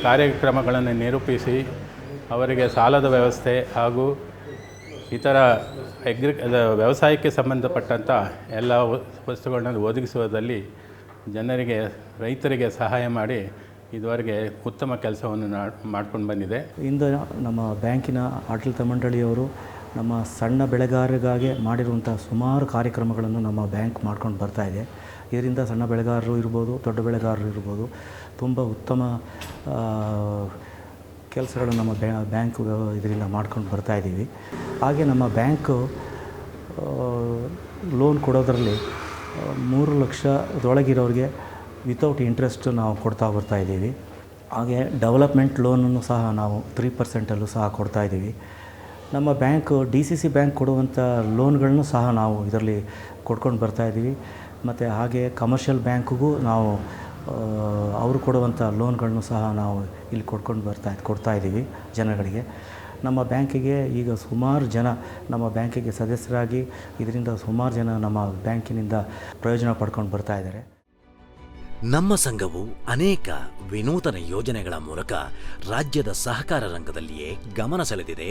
ಕಾರ್ಯಕ್ರಮಗಳನ್ನು ನಿರೂಪಿಸಿ ಅವರಿಗೆ ಸಾಲದ ವ್ಯವಸ್ಥೆ ಹಾಗೂ ಇತರ ವ್ಯವಸಾಯಕ್ಕೆ ಸಂಬಂಧಪಟ್ಟಂಥ ಎಲ್ಲ ವಸ್ತುಗಳನ್ನು ಒದಗಿಸುವುದರಲ್ಲಿ ಜನರಿಗೆ, ರೈತರಿಗೆ ಸಹಾಯ ಮಾಡಿ ಇದುವರೆಗೆ ಉತ್ತಮ ಕೆಲಸವನ್ನು ಮಾಡ್ಕೊಂಡು ಬಂದಿದೆ. ಇಂದು ನಮ್ಮ ಬ್ಯಾಂಕಿನ ಆಡಳಿತ ಮಂಡಳಿಯವರು ನಮ್ಮ ಸಣ್ಣ ಬೆಳೆಗಾರರಿಗಾಗಿ ಮಾಡಿರುವಂಥ ಸುಮಾರು ಕಾರ್ಯಕ್ರಮಗಳನ್ನು ನಮ್ಮ ಬ್ಯಾಂಕ್ ಮಾಡ್ಕೊಂಡು ಬರ್ತಾಯಿದೆ. ಇದರಿಂದ ಸಣ್ಣ ಬೆಳೆಗಾರರು ಇರ್ಬೋದು, ದೊಡ್ಡ ಬೆಳೆಗಾರರು ಇರ್ಬೋದು, ತುಂಬ ಉತ್ತಮ ಕೆಲಸಗಳು ನಮ್ಮ ಬ್ಯಾಂಕು ಇದರಿಂದ ಮಾಡ್ಕೊಂಡು ಬರ್ತಾಯಿದ್ದೀವಿ. ಹಾಗೆ ನಮ್ಮ ಬ್ಯಾಂಕು ಲೋನ್ ಕೊಡೋದರಲ್ಲಿ 3 ಲಕ್ಷದೊಳಗಿರೋರಿಗೆ ವಿತೌಟ್ ಇಂಟ್ರೆಸ್ಟ್ ನಾವು ಕೊಡ್ತಾ ಬರ್ತಾಯಿದ್ದೀವಿ. ಹಾಗೆ ಡೆವಲಪ್ಮೆಂಟ್ ಲೋನನ್ನು ಸಹ ನಾವು 3%ಅಲ್ಲೂ ಸಹ ಕೊಡ್ತಾಯಿದ್ದೀವಿ. ನಮ್ಮ ಬ್ಯಾಂಕು DCC ಬ್ಯಾಂಕ್ ಕೊಡುವಂಥ ಲೋನ್ಗಳನ್ನು ಸಹ ನಾವು ಇದರಲ್ಲಿ ಕೊಡ್ಕೊಂಡು ಬರ್ತಾಯಿದ್ದೀವಿ. ಮತ್ತು ಹಾಗೆ ಕಮರ್ಷಿಯಲ್ ಬ್ಯಾಂಕಿಗೂ ನಾವು ಅವರು ಕೊಡುವಂಥ ಲೋನ್ಗಳನ್ನು ಸಹ ನಾವು ಇಲ್ಲಿ ಕೊಡ್ತಾಯಿದ್ದೀವಿ ಜನಗಳಿಗೆ. ನಮ್ಮ ಬ್ಯಾಂಕಿಗೆ ಈಗ ಸುಮಾರು ಜನ ನಮ್ಮ ಬ್ಯಾಂಕಿಗೆ ಸದಸ್ಯರಾಗಿ ಇದರಿಂದ ಸುಮಾರು ಜನ ನಮ್ಮ ಬ್ಯಾಂಕಿನಿಂದ ಪ್ರಯೋಜನ ಪಡ್ಕೊಂಡು ಬರ್ತಾಯಿದ್ದಾರೆ. ನಮ್ಮ ಸಂಘವು ಅನೇಕ ವಿನೂತನ ಯೋಜನೆಗಳ ಮೂಲಕ ರಾಜ್ಯದ ಸಹಕಾರ ರಂಗದಲ್ಲಿಯೇ ಗಮನ ಸೆಳೆದಿದೆ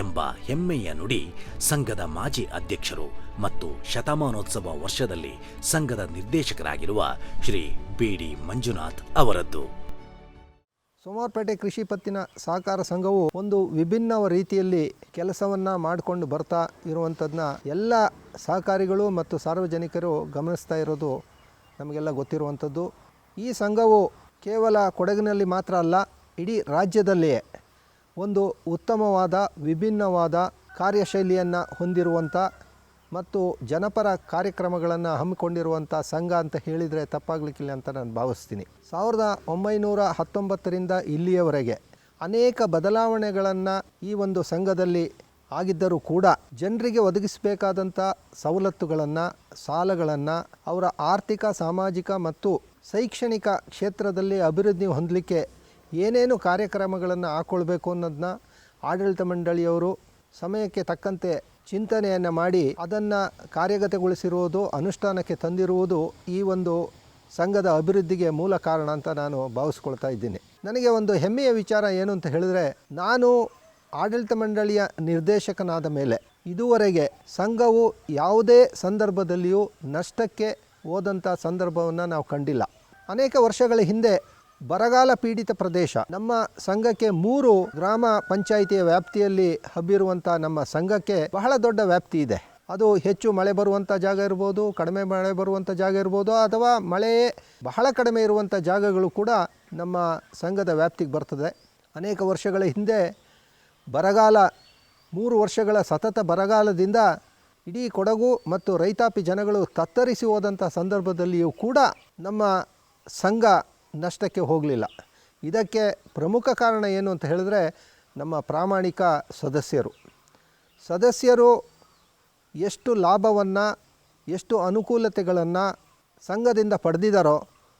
ಎಂಬ ಹೆಮ್ಮೆಯ ನುಡಿ ಸಂಘದ ಮಾಜಿ ಅಧ್ಯಕ್ಷರು ಮತ್ತು ಶತಮಾನೋತ್ಸವ ವರ್ಷದಲ್ಲಿ ಸಂಘದ ನಿರ್ದೇಶಕರಾಗಿರುವ ಶ್ರೀ ಬಿ.ಡಿ. ಮಂಜುನಾಥ್ ಅವರದ್ದು. ಸೋಮವಾರಪೇಟೆ ಕೃಷಿ ಪತ್ತಿನ ಸಹಕಾರ ಸಂಘವು ಒಂದು ವಿಭಿನ್ನ ರೀತಿಯಲ್ಲಿ ಕೆಲಸವನ್ನು ಮಾಡಿಕೊಂಡು ಬರ್ತಾ ಇರುವಂಥದ್ದನ್ನ ಎಲ್ಲ ಸಹಕಾರಿಗಳು ಮತ್ತು ಸಾರ್ವಜನಿಕರು ಗಮನಿಸ್ತಾ ಇರೋದು ನಮಗೆಲ್ಲ ಗೊತ್ತಿರುವಂಥದ್ದು. ಈ ಸಂಘವು ಕೇವಲ ಕೊಡಗಿನಲ್ಲಿ ಮಾತ್ರ ಅಲ್ಲ, ಇಡೀ ರಾಜ್ಯದಲ್ಲಿಯೇ ಒಂದು ಉತ್ತಮವಾದ ವಿಭಿನ್ನವಾದ ಕಾರ್ಯಶೈಲಿಯನ್ನು ಹೊಂದಿರುವಂಥ ಮತ್ತು ಜನಪರ ಕಾರ್ಯಕ್ರಮಗಳನ್ನು ಹಮ್ಮಿಕೊಂಡಿರುವಂಥ ಸಂಘ ಅಂತ ಹೇಳಿದರೆ ತಪ್ಪಾಗಲಿಕ್ಕಿಲ್ಲ ಅಂತ ನಾನು ಭಾವಿಸ್ತೀನಿ. 1919ರಿಂದ ಇಲ್ಲಿಯವರೆಗೆ ಅನೇಕ ಬದಲಾವಣೆಗಳನ್ನು ಈ ಒಂದು ಸಂಘದಲ್ಲಿ ಆಗಿದ್ದರೂ ಕೂಡ ಜನರಿಗೆ ಒದಗಿಸಬೇಕಾದಂಥ ಸವಲತ್ತುಗಳನ್ನು, ಸಾಲಗಳನ್ನು, ಅವರ ಆರ್ಥಿಕ, ಸಾಮಾಜಿಕ ಮತ್ತು ಶೈಕ್ಷಣಿಕ ಕ್ಷೇತ್ರದಲ್ಲಿ ಅಭಿವೃದ್ಧಿ ಹೊಂದಲಿಕ್ಕೆ ಏನೇನು ಕಾರ್ಯಕ್ರಮಗಳನ್ನು ಹಾಕ್ಕೊಳ್ಬೇಕು ಅನ್ನೋದನ್ನ ಆಡಳಿತ ಮಂಡಳಿಯವರು ಸಮಯಕ್ಕೆ ತಕ್ಕಂತೆ ಚಿಂತನೆಯನ್ನು ಮಾಡಿ ಅದನ್ನು ಕಾರ್ಯಗತಗೊಳಿಸಿರುವುದು, ಅನುಷ್ಠಾನಕ್ಕೆ ತಂದಿರುವುದು ಈ ಒಂದು ಸಂಘದ ಅಭಿವೃದ್ಧಿಗೆ ಮೂಲ ಕಾರಣ ಅಂತ ನಾನು ಭಾವಿಸ್ಕೊಳ್ತಾ ಇದ್ದೀನಿ. ನನಗೆ ಒಂದು ಹೆಮ್ಮೆಯ ವಿಚಾರ ಏನು ಅಂತ ಹೇಳಿದ್ರೆ, ನಾನು ಆಡಳಿತ ಮಂಡಳಿಯ ನಿರ್ದೇಶಕನಾದ ಮೇಲೆ ಇದುವರೆಗೆ ಸಂಘವು ಯಾವುದೇ ಸಂದರ್ಭದಲ್ಲಿಯೂ ನಷ್ಟಕ್ಕೆ ಹೋದಂಥ ಸಂದರ್ಭವನ್ನು ನಾವು ಕಂಡಿಲ್ಲ. ಅನೇಕ ವರ್ಷಗಳ ಹಿಂದೆ ಬರಗಾಲ ಪೀಡಿತ ಪ್ರದೇಶ ನಮ್ಮ ಸಂಘಕ್ಕೆ 3 ಗ್ರಾಮ ಪಂಚಾಯಿತಿಯ ವ್ಯಾಪ್ತಿಯಲ್ಲಿ ಹಬ್ಬಿರುವಂಥ ನಮ್ಮ ಸಂಘಕ್ಕೆ ಬಹಳ ದೊಡ್ಡ ವ್ಯಾಪ್ತಿ ಇದೆ. ಅದು ಹೆಚ್ಚು ಮಳೆ ಬರುವಂಥ ಜಾಗ ಇರ್ಬೋದು, ಕಡಿಮೆ ಮಳೆ ಬರುವಂಥ ಜಾಗ ಇರ್ಬೋದು, ಅಥವಾ ಮಳೆ ಬಹಳ ಕಡಿಮೆ ಇರುವಂಥ ಜಾಗಗಳು ಕೂಡ ನಮ್ಮ ಸಂಘದ ವ್ಯಾಪ್ತಿಗೆ ಬರ್ತದೆ. ಅನೇಕ ವರ್ಷಗಳ ಹಿಂದೆ ಬರಗಾಲ 3 ವರ್ಷಗಳ ಸತತ ಬರಗಾಲದಿಂದ ಇಡೀ ಕೊಡಗು ಮತ್ತು ರೈತಾಪಿ ಜನಗಳು ತತ್ತರಿಸಿ ಹೋದಂಥ ಸಂದರ್ಭದಲ್ಲಿಯೂ ಕೂಡ ನಮ್ಮ ಸಂಘ ನಷ್ಟಕ್ಕೆ ಹೋಗಲಿಲ್ಲ. ಇದಕ್ಕೆ ಪ್ರಮುಖ ಕಾರಣ ಏನು ಅಂತ ಹೇಳಿದ್ರೆ, ನಮ್ಮ ಪ್ರಾಮಾಣಿಕ ಸದಸ್ಯರು ಎಷ್ಟು ಲಾಭವನ್ನು, ಎಷ್ಟು ಅನುಕೂಲತೆಗಳನ್ನು ಸಂಘದಿಂದ ಪಡೆದಿದ್ದಾರೋ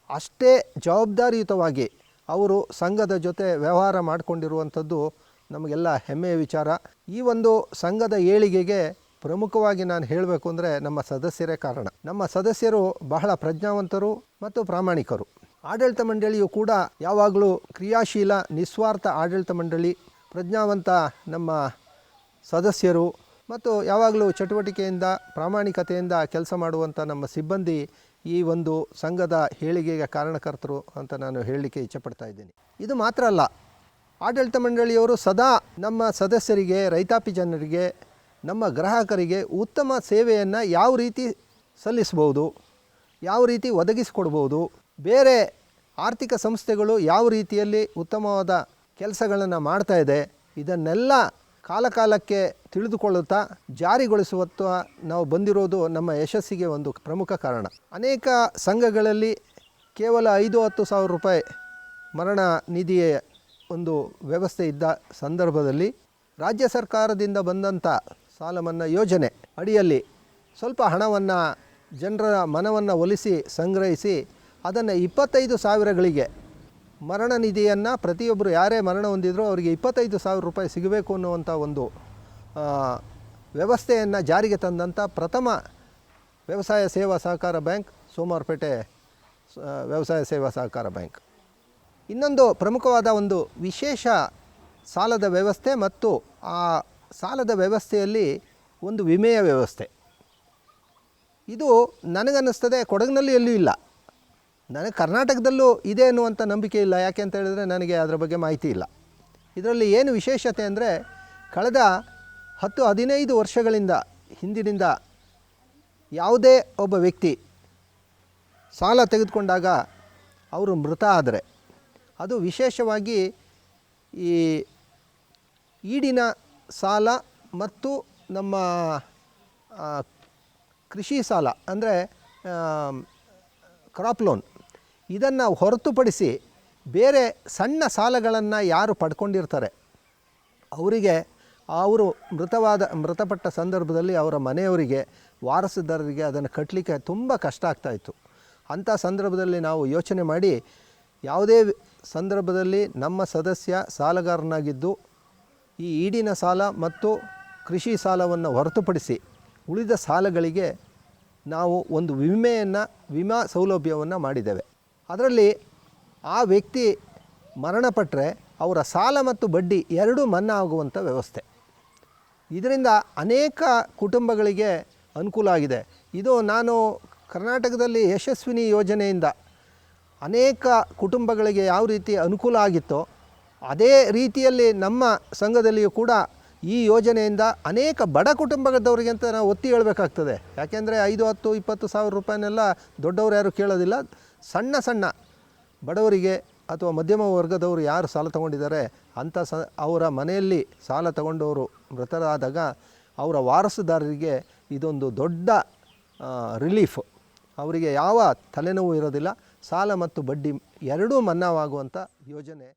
ಅಷ್ಟೇ ಜವಾಬ್ದಾರಿಯುತವಾಗಿ ಅವರು ಸಂಘದ ಜೊತೆ ವ್ಯವಹಾರ ಮಾಡಿಕೊಂಡಿರುವಂಥದ್ದು ನಮಗೆಲ್ಲ ಹೆಮ್ಮೆಯ ವಿಚಾರ. ಈ ಒಂದು ಸಂಘದ ಏಳಿಗೆಗೆ ಪ್ರಮುಖವಾಗಿ ನಾನು ಹೇಳಬೇಕು ಅಂದರೆ ನಮ್ಮ ಸದಸ್ಯರೇ ಕಾರಣ. ನಮ್ಮ ಸದಸ್ಯರು ಬಹಳ ಪ್ರಜ್ಞಾವಂತರು ಮತ್ತು ಪ್ರಾಮಾಣಿಕರು. ಆಡಳಿತ ಮಂಡಳಿಯು ಕೂಡ ಯಾವಾಗಲೂ ಕ್ರಿಯಾಶೀಲ, ನಿಸ್ವಾರ್ಥ ಆಡಳಿತ ಮಂಡಳಿ, ಪ್ರಜ್ಞಾವಂತ ನಮ್ಮ ಸದಸ್ಯರು ಮತ್ತು ಯಾವಾಗಲೂ ಚಟುವಟಿಕೆಯಿಂದ, ಪ್ರಾಮಾಣಿಕತೆಯಿಂದ ಕೆಲಸ ಮಾಡುವಂಥ ನಮ್ಮ ಸಿಬ್ಬಂದಿ ಈ ಒಂದು ಸಂಘದ ಏಳಿಗೆಗೆ ಕಾರಣಕರ್ತರು ಅಂತ ನಾನು ಹೇಳಲಿಕ್ಕೆ ಇಚ್ಛಪಡ್ತಾ ಇದ್ದೀನಿ. ಇದು ಮಾತ್ರ ಅಲ್ಲ, ಆಡಳಿತ ಮಂಡಳಿಯವರು ಸದಾ ನಮ್ಮ ಸದಸ್ಯರಿಗೆ, ರೈತಾಪಿ ಜನರಿಗೆ, ನಮ್ಮ ಗ್ರಾಹಕರಿಗೆ ಉತ್ತಮ ಸೇವೆಯನ್ನು ಯಾವ ರೀತಿ ಸಲ್ಲಿಸ್ಬೋದು, ಯಾವ ರೀತಿ ಒದಗಿಸಿಕೊಡ್ಬೋದು, ಬೇರೆ ಆರ್ಥಿಕ ಸಂಸ್ಥೆಗಳು ಯಾವ ರೀತಿಯಲ್ಲಿ ಉತ್ತಮವಾದ ಕೆಲಸಗಳನ್ನು ಮಾಡ್ತಾ ಇದೆ, ಇದನ್ನೆಲ್ಲ ಕಾಲಕಾಲಕ್ಕೆ ತಿಳಿದುಕೊಳ್ಳುತ್ತಾ ಜಾರಿಗೊಳಿಸುವತ್ತ ನಾವು ಬಂದಿರೋದು ನಮ್ಮ ಯಶಸ್ಸಿಗೆ ಒಂದು ಪ್ರಮುಖ ಕಾರಣ. ಅನೇಕ ಸಂಘಗಳಲ್ಲಿ ಕೇವಲ 5-10 ಸಾವಿರ ರೂಪಾಯಿ ಮರಣ ನಿಧಿಯ ಒಂದು ವ್ಯವಸ್ಥೆ ಇದ್ದ ಸಂದರ್ಭದಲ್ಲಿ ರಾಜ್ಯ ಸರ್ಕಾರದಿಂದ ಬಂದಂಥ ಸಾಲ ಮನ್ನಾ ಯೋಜನೆ ಅಡಿಯಲ್ಲಿ ಸ್ವಲ್ಪ ಹಣವನ್ನು ಜನರ ಮನವನ್ನು ಒಲಿಸಿ ಸಂಗ್ರಹಿಸಿ ಅದನ್ನು 25,000ಗಳಿಗೆ ಮರಣ ನಿಧಿಯನ್ನು ಪ್ರತಿಯೊಬ್ಬರು ಯಾರೇ ಮರಣ ಹೊಂದಿದ್ರೂ ಅವರಿಗೆ 25,000 ರೂಪಾಯಿ ಸಿಗಬೇಕು ಅನ್ನುವಂಥ ಒಂದು ವ್ಯವಸ್ಥೆಯನ್ನು ಜಾರಿಗೆ ತಂದಂಥ ಪ್ರಥಮ ವ್ಯವಸಾಯ ಸೇವಾ ಸಹಕಾರ ಬ್ಯಾಂಕ್ ಸೋಮವಾರಪೇಟೆ ವ್ಯವಸಾಯ ಸೇವಾ ಸಹಕಾರ ಬ್ಯಾಂಕ್. ಇನ್ನೊಂದು ಪ್ರಮುಖವಾದ ಒಂದು ವಿಶೇಷ ಸಾಲದ ವ್ಯವಸ್ಥೆ ಮತ್ತು ಆ ಸಾಲದ ವ್ಯವಸ್ಥೆಯಲ್ಲಿ ಒಂದು ವಿಮೆಯ ವ್ಯವಸ್ಥೆ. ಇದು ನನಗನ್ನಿಸ್ತದೆ ಕೊಡಗಿನಲ್ಲಿ ಎಲ್ಲೂ ಇಲ್ಲ, ನನಗೆ ಕರ್ನಾಟಕದಲ್ಲೂ ಇದೆ ಅನ್ನುವಂಥ ನಂಬಿಕೆ ಇಲ್ಲ. ಯಾಕೆ ಅಂತ ಹೇಳಿದ್ರೆ ನನಗೆ ಅದರ ಬಗ್ಗೆ ಮಾಹಿತಿ ಇಲ್ಲ. ಇದರಲ್ಲಿ ಏನು ವಿಶೇಷತೆ ಅಂದರೆ, ಕಳೆದ 10-15 ವರ್ಷಗಳಿಂದ ಹಿಂದಿನಿಂದ ಯಾವುದೇ ಒಬ್ಬ ವ್ಯಕ್ತಿ ಸಾಲ ತೆಗೆದುಕೊಂಡಾಗ ಅವರು ಮೃತ ಆದರೆ, ಅದು ವಿಶೇಷವಾಗಿ ಈ ಈಡಿನ ಸಾಲ ಮತ್ತು ನಮ್ಮ ಕೃಷಿ ಸಾಲ ಅಂದರೆ ಕ್ರಾಪ್ ಲೋನ್, ಇದನ್ನು ಹೊರತುಪಡಿಸಿ ಬೇರೆ ಸಣ್ಣ ಸಾಲಗಳನ್ನು ಯಾರು ಪಡ್ಕೊಂಡಿರ್ತಾರೆ ಅವರಿಗೆ ಅವರು ಮೃತಪಟ್ಟ ಸಂದರ್ಭದಲ್ಲಿ ಅವರ ಮನೆಯವರಿಗೆ, ವಾರಸುದಾರರಿಗೆ ಅದನ್ನು ಕಟ್ಟಲಿಕ್ಕೆ ತುಂಬ ಕಷ್ಟ ಆಗ್ತಾಯಿತ್ತು. ಅಂಥ ಸಂದರ್ಭದಲ್ಲಿ ನಾವು ಯೋಚನೆ ಮಾಡಿ ಯಾವುದೇ ಸಂದರ್ಭದಲ್ಲಿ ನಮ್ಮ ಸದಸ್ಯ ಸಾಲಗಾರನಾಗಿದ್ದು ಈ ಈಡಿನ ಸಾಲ ಮತ್ತು ಕೃಷಿ ಸಾಲವನ್ನು ಹೊರತುಪಡಿಸಿ ಉಳಿದ ಸಾಲಗಳಿಗೆ ನಾವು ಒಂದು ವಿಮಾ ಸೌಲಭ್ಯವನ್ನು ಮಾಡಿದ್ದೇವೆ. ಅದರಲ್ಲಿ ಆ ವ್ಯಕ್ತಿ ಮರಣಪಟ್ಟರೆ ಅವರ ಸಾಲ ಮತ್ತು ಬಡ್ಡಿ ಎರಡೂ ಮನ್ನಾ ಆಗುವಂಥ ವ್ಯವಸ್ಥೆ. ಇದರಿಂದ ಅನೇಕ ಕುಟುಂಬಗಳಿಗೆ ಅನುಕೂಲ ಆಗಿದೆ. ಇದು ನಾನು ಕರ್ನಾಟಕದಲ್ಲಿ ಯಶಸ್ವಿನಿ ಯೋಜನೆಯಿಂದ ಅನೇಕ ಕುಟುಂಬಗಳಿಗೆ ಯಾವ ರೀತಿ ಅನುಕೂಲ ಆಗಿತ್ತೋ ಅದೇ ರೀತಿಯಲ್ಲಿ ನಮ್ಮ ಸಂಘದಲ್ಲಿಯೂ ಕೂಡ ಈ ಯೋಜನೆಯಿಂದ ಅನೇಕ ಬಡ ಕುಟುಂಬದವರಿಗೆ ಅಂತ ನಾವು ಒತ್ತಿ ಹೇಳಬೇಕಾಗ್ತದೆ. ಯಾಕೆಂದರೆ 5, 10, 20 ಸಾವಿರ ರೂಪಾಯಿನೆಲ್ಲ ದೊಡ್ಡವರು ಯಾರು ಕೇಳೋದಿಲ್ಲ. ಸಣ್ಣ ಸಣ್ಣ ಬಡವರಿಗೆ ಅಥವಾ ಮಧ್ಯಮ ವರ್ಗದವರು ಯಾರು ಸಾಲ ತಗೊಂಡಿದ್ದಾರೆ ಅಂಥ ಅವರ ಮನೆಯಲ್ಲಿ ಸಾಲ ತಗೊಂಡವರು ಮೃತರಾದಾಗ ಅವರ ವಾರಸುದಾರರಿಗೆ ಇದೊಂದು ದೊಡ್ಡ ರಿಲೀಫ್. ಅವರಿಗೆ ಯಾವ ತಲೆನೋವು ಇರೋದಿಲ್ಲ. ಸಾಲ ಮತ್ತು ಬಡ್ಡಿ ಎರಡೂ ಮನ್ನಾವಾಗುವಂಥ ಯೋಜನೆ.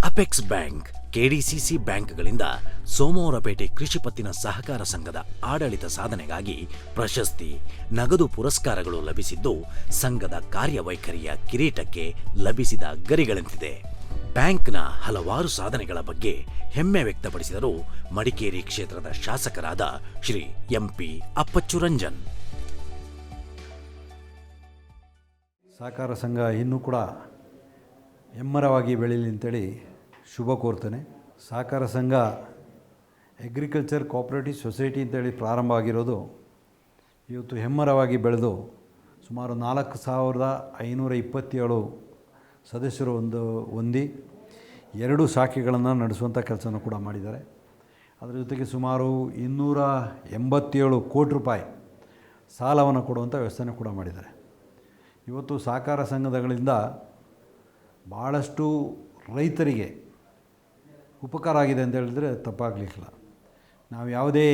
ಅಪೆಕ್ಸ್ ಬ್ಯಾಂಕ್, ಕೆಡಿಸಿಸಿ ಬ್ಯಾಂಕ್ಗಳಿಂದ ಸೋಮವಾರಪೇಟೆ ಕೃಷಿ ಪತ್ತಿನ ಸಹಕಾರ ಸಂಘದ ಆಡಳಿತ ಸಾಧನೆಗಾಗಿ ಪ್ರಶಸ್ತಿ, ನಗದು ಪುರಸ್ಕಾರಗಳು ಲಭಿಸಿದ್ದು ಸಂಘದ ಕಾರ್ಯವೈಖರಿಯ ಕಿರೀಟಕ್ಕೆ ಲಭಿಸಿದ ಗರಿಗಳಂತಿದೆ. ಬ್ಯಾಂಕ್ನ ಹಲವಾರು ಸಾಧನೆಗಳ ಬಗ್ಗೆ ಹೆಮ್ಮೆ ವ್ಯಕ್ತಪಡಿಸಿದರು ಮಡಿಕೇರಿ ಕ್ಷೇತ್ರದ ಶಾಸಕರಾದ ಶ್ರೀ ಎಂಪಿ ಅಪ್ಪಚ್ಚು ರಂಜನ್. ಸಹಕಾರ ಸಂಘ ಇನ್ನೂ ಕೂಡ ಹೆಮ್ಮರವಾಗಿ ಬೆಳೀಲಿ ಅಂತೇಳಿ ಶುಭ ಕೋರ್ತೇನೆ. ಸಹಕಾರ ಸಂಘ ಅಗ್ರಿಕಲ್ಚರ್ ಕೋಆಪರೇಟಿವ್ ಸೊಸೈಟಿ ಅಂತೇಳಿ ಪ್ರಾರಂಭ ಆಗಿರೋದು ಇವತ್ತು ಹೆಮ್ಮರವಾಗಿ ಬೆಳೆದು ಸುಮಾರು 4,527 ಸದಸ್ಯರು ಹೊಂದಿ 2 ಶಾಖೆಗಳನ್ನು ನಡೆಸುವಂಥ ಕೆಲಸವನ್ನು ಕೂಡ ಮಾಡಿದ್ದಾರೆ. ಅದರ ಜೊತೆಗೆ ಸುಮಾರು 287 ಕೋಟಿ ರೂಪಾಯಿ ಸಾಲವನ್ನು ಕೊಡುವಂಥ ವ್ಯವಸ್ಥೆಯನ್ನು ಕೂಡ ಮಾಡಿದ್ದಾರೆ. ಇವತ್ತು ಸಹಕಾರ ಸಂಘಗಳಿಂದ ಭಾಳಷ್ಟು ರೈತರಿಗೆ ಉಪಕಾರ ಆಗಿದೆ ಅಂತ ಹೇಳಿದ್ರೆ ತಪ್ಪಾಗಲಿಕ್ಕಿಲ್ಲ. ನಾವು ಯಾವುದೇ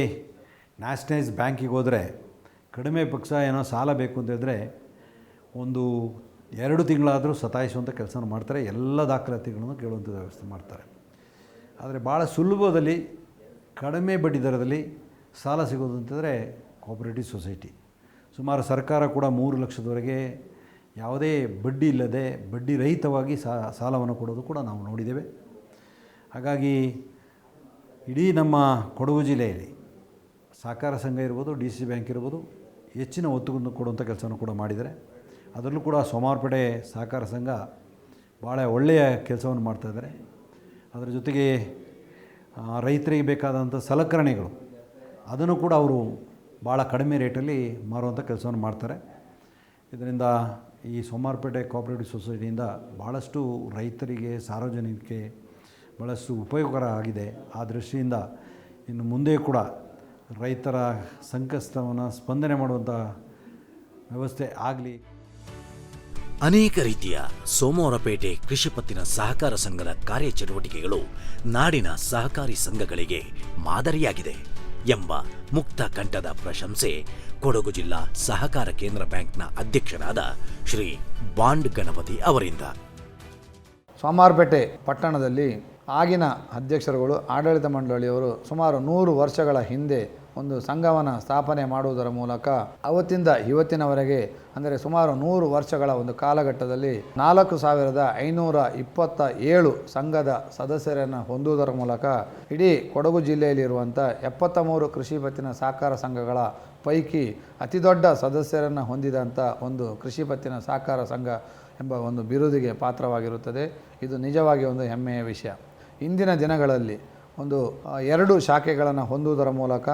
ನ್ಯಾಷನಲೈಸ್ ಬ್ಯಾಂಕಿಗೆ ಹೋದರೆ ಕಡಿಮೆ ಪಕ್ಷ ಏನೋ ಸಾಲ ಬೇಕು ಅಂತ ಹೇಳಿದ್ರೆ ಒಂದು 2 ತಿಂಗಳಾದರೂ ಸತಾಯಿಸುವಂಥ ಕೆಲಸನ ಮಾಡ್ತಾರೆ. ಎಲ್ಲ ದಾಖಲಾತಿಗಳನ್ನು ಕೇಳುವಂಥ ವ್ಯವಸ್ಥೆ ಮಾಡ್ತಾರೆ. ಆದರೆ ಭಾಳ ಸುಲಭದಲ್ಲಿ ಕಡಿಮೆ ಬಡ್ಡಿ ದರದಲ್ಲಿ ಸಾಲ ಸಿಗೋದು ಅಂತಂದರೆ ಕೋಆಪರೇಟಿವ್ ಸೊಸೈಟಿ. ಸುಮಾರು ಸರ್ಕಾರ ಕೂಡ 3 ಲಕ್ಷದವರೆಗೆ ಯಾವುದೇ ಬಡ್ಡಿ ಇಲ್ಲದೆ ಬಡ್ಡಿ ರಹಿತವಾಗಿ ಸಾಲವನ್ನು ಕೊಡೋದು ಕೂಡ ನಾವು ನೋಡಿದ್ದೇವೆ. ಹಾಗಾಗಿ ಇಡೀ ನಮ್ಮ ಕೊಡಗು ಜಿಲ್ಲೆಯಲ್ಲಿ ಸಹಕಾರ ಸಂಘ ಇರ್ಬೋದು, DCC ಬ್ಯಾಂಕ್ ಇರ್ಬೋದು, ಹೆಚ್ಚಿನ ಒತ್ತುವನ್ನು ಕೊಡುವಂಥ ಕೆಲಸವನ್ನು ಕೂಡ ಮಾಡಿದ್ದಾರೆ. ಅದರಲ್ಲೂ ಕೂಡ ಸೋಮವಾರಪೇಟೆ ಸಹಕಾರ ಸಂಘ ಭಾಳ ಒಳ್ಳೆಯ ಕೆಲಸವನ್ನು ಮಾಡ್ತಾಯಿದ್ದಾರೆ. ಅದರ ಜೊತೆಗೆ ರೈತರಿಗೆ ಬೇಕಾದಂಥ ಸಲಕರಣೆಗಳು ಅದನ್ನು ಕೂಡ ಅವರು ಭಾಳ ಕಡಿಮೆ ರೇಟಲ್ಲಿ ಮಾರುವಂಥ ಕೆಲಸವನ್ನು ಮಾಡ್ತಾರೆ. ಇದರಿಂದ ಈ ಸೋಮವಾರಪೇಟೆ ಕೋಆಪರೇಟಿವ್ ಸೊಸೈಟಿಯಿಂದ ಭಾಳಷ್ಟು ರೈತರಿಗೆ, ಸಾರ್ವಜನಿಕರಿಗೆ ಭಾಳಷ್ಟು ಉಪಯೋಗಕರ ಆಗಿದೆ. ಆ ದೃಷ್ಟಿಯಿಂದ ಇನ್ನು ಮುಂದೆ ಕೂಡ ರೈತರ ಸಂಕಷ್ಟವನ್ನು ಸ್ಪಂದನೆ ಮಾಡುವಂಥ ವ್ಯವಸ್ಥೆ ಆಗಲಿ. ಅನೇಕ ರೀತಿಯ ಸೋಮವಾರಪೇಟೆ ಕೃಷಿ ಪತ್ತಿನ ಸಹಕಾರ ಸಂಘದ ಕಾರ್ಯಚಟುವಟಿಕೆಗಳು ನಾಡಿನ ಸಹಕಾರಿ ಸಂಘಗಳಿಗೆ ಮಾದರಿಯಾಗಿದೆ ಎಂಬ ಮುಕ್ತ ಕಂಠದ ಪ್ರಶಂಸೆ ಕೊಡಗು ಜಿಲ್ಲಾ ಸಹಕಾರ ಕೇಂದ್ರ ಬ್ಯಾಂಕ್ನ ಅಧ್ಯಕ್ಷರಾದ ಶ್ರೀ ಬಾಂಡ್ ಗಣಪತಿ ಅವರಿಂದ. ಸೋಮವಾರಪೇಟೆ ಪಟ್ಟಣದಲ್ಲಿ ಆಗಿನ ಅಧ್ಯಕ್ಷರುಗಳು, ಆಡಳಿತ ಮಂಡಳಿಯವರು ಸುಮಾರು 100 ವರ್ಷಗಳ ಹಿಂದೆ ಒಂದು ಸಂಘವನ್ನು ಸ್ಥಾಪನೆ ಮಾಡುವುದರ ಮೂಲಕ ಅವತ್ತಿಂದ ಇವತ್ತಿನವರೆಗೆ ಅಂದರೆ ಸುಮಾರು 100 ವರ್ಷಗಳ ಒಂದು ಕಾಲಘಟ್ಟದಲ್ಲಿ 4,527 ಸಂಘದ ಸದಸ್ಯರನ್ನು ಹೊಂದುವುದರ ಮೂಲಕ ಇಡೀ ಕೊಡಗು ಜಿಲ್ಲೆಯಲ್ಲಿರುವಂಥ 73 ಕೃಷಿ ಪತ್ತಿನ ಸಹಕಾರ ಸಂಘಗಳ ಪೈಕಿ ಅತಿ ದೊಡ್ಡ ಸದಸ್ಯರನ್ನು ಹೊಂದಿದಂಥ ಒಂದು ಕೃಷಿ ಪತ್ತಿನ ಸಹಕಾರ ಸಂಘ ಎಂಬ ಒಂದು ಬಿರುದಿಗೆ ಪಾತ್ರವಾಗಿರುತ್ತದೆ. ಇದು ನಿಜವಾಗಿ ಒಂದು ಹೆಮ್ಮೆಯ ವಿಷಯ. ಇಂದಿನ ದಿನಗಳಲ್ಲಿ ಒಂದು 2 ಶಾಖೆಗಳನ್ನು ಹೊಂದುವುದರ ಮೂಲಕ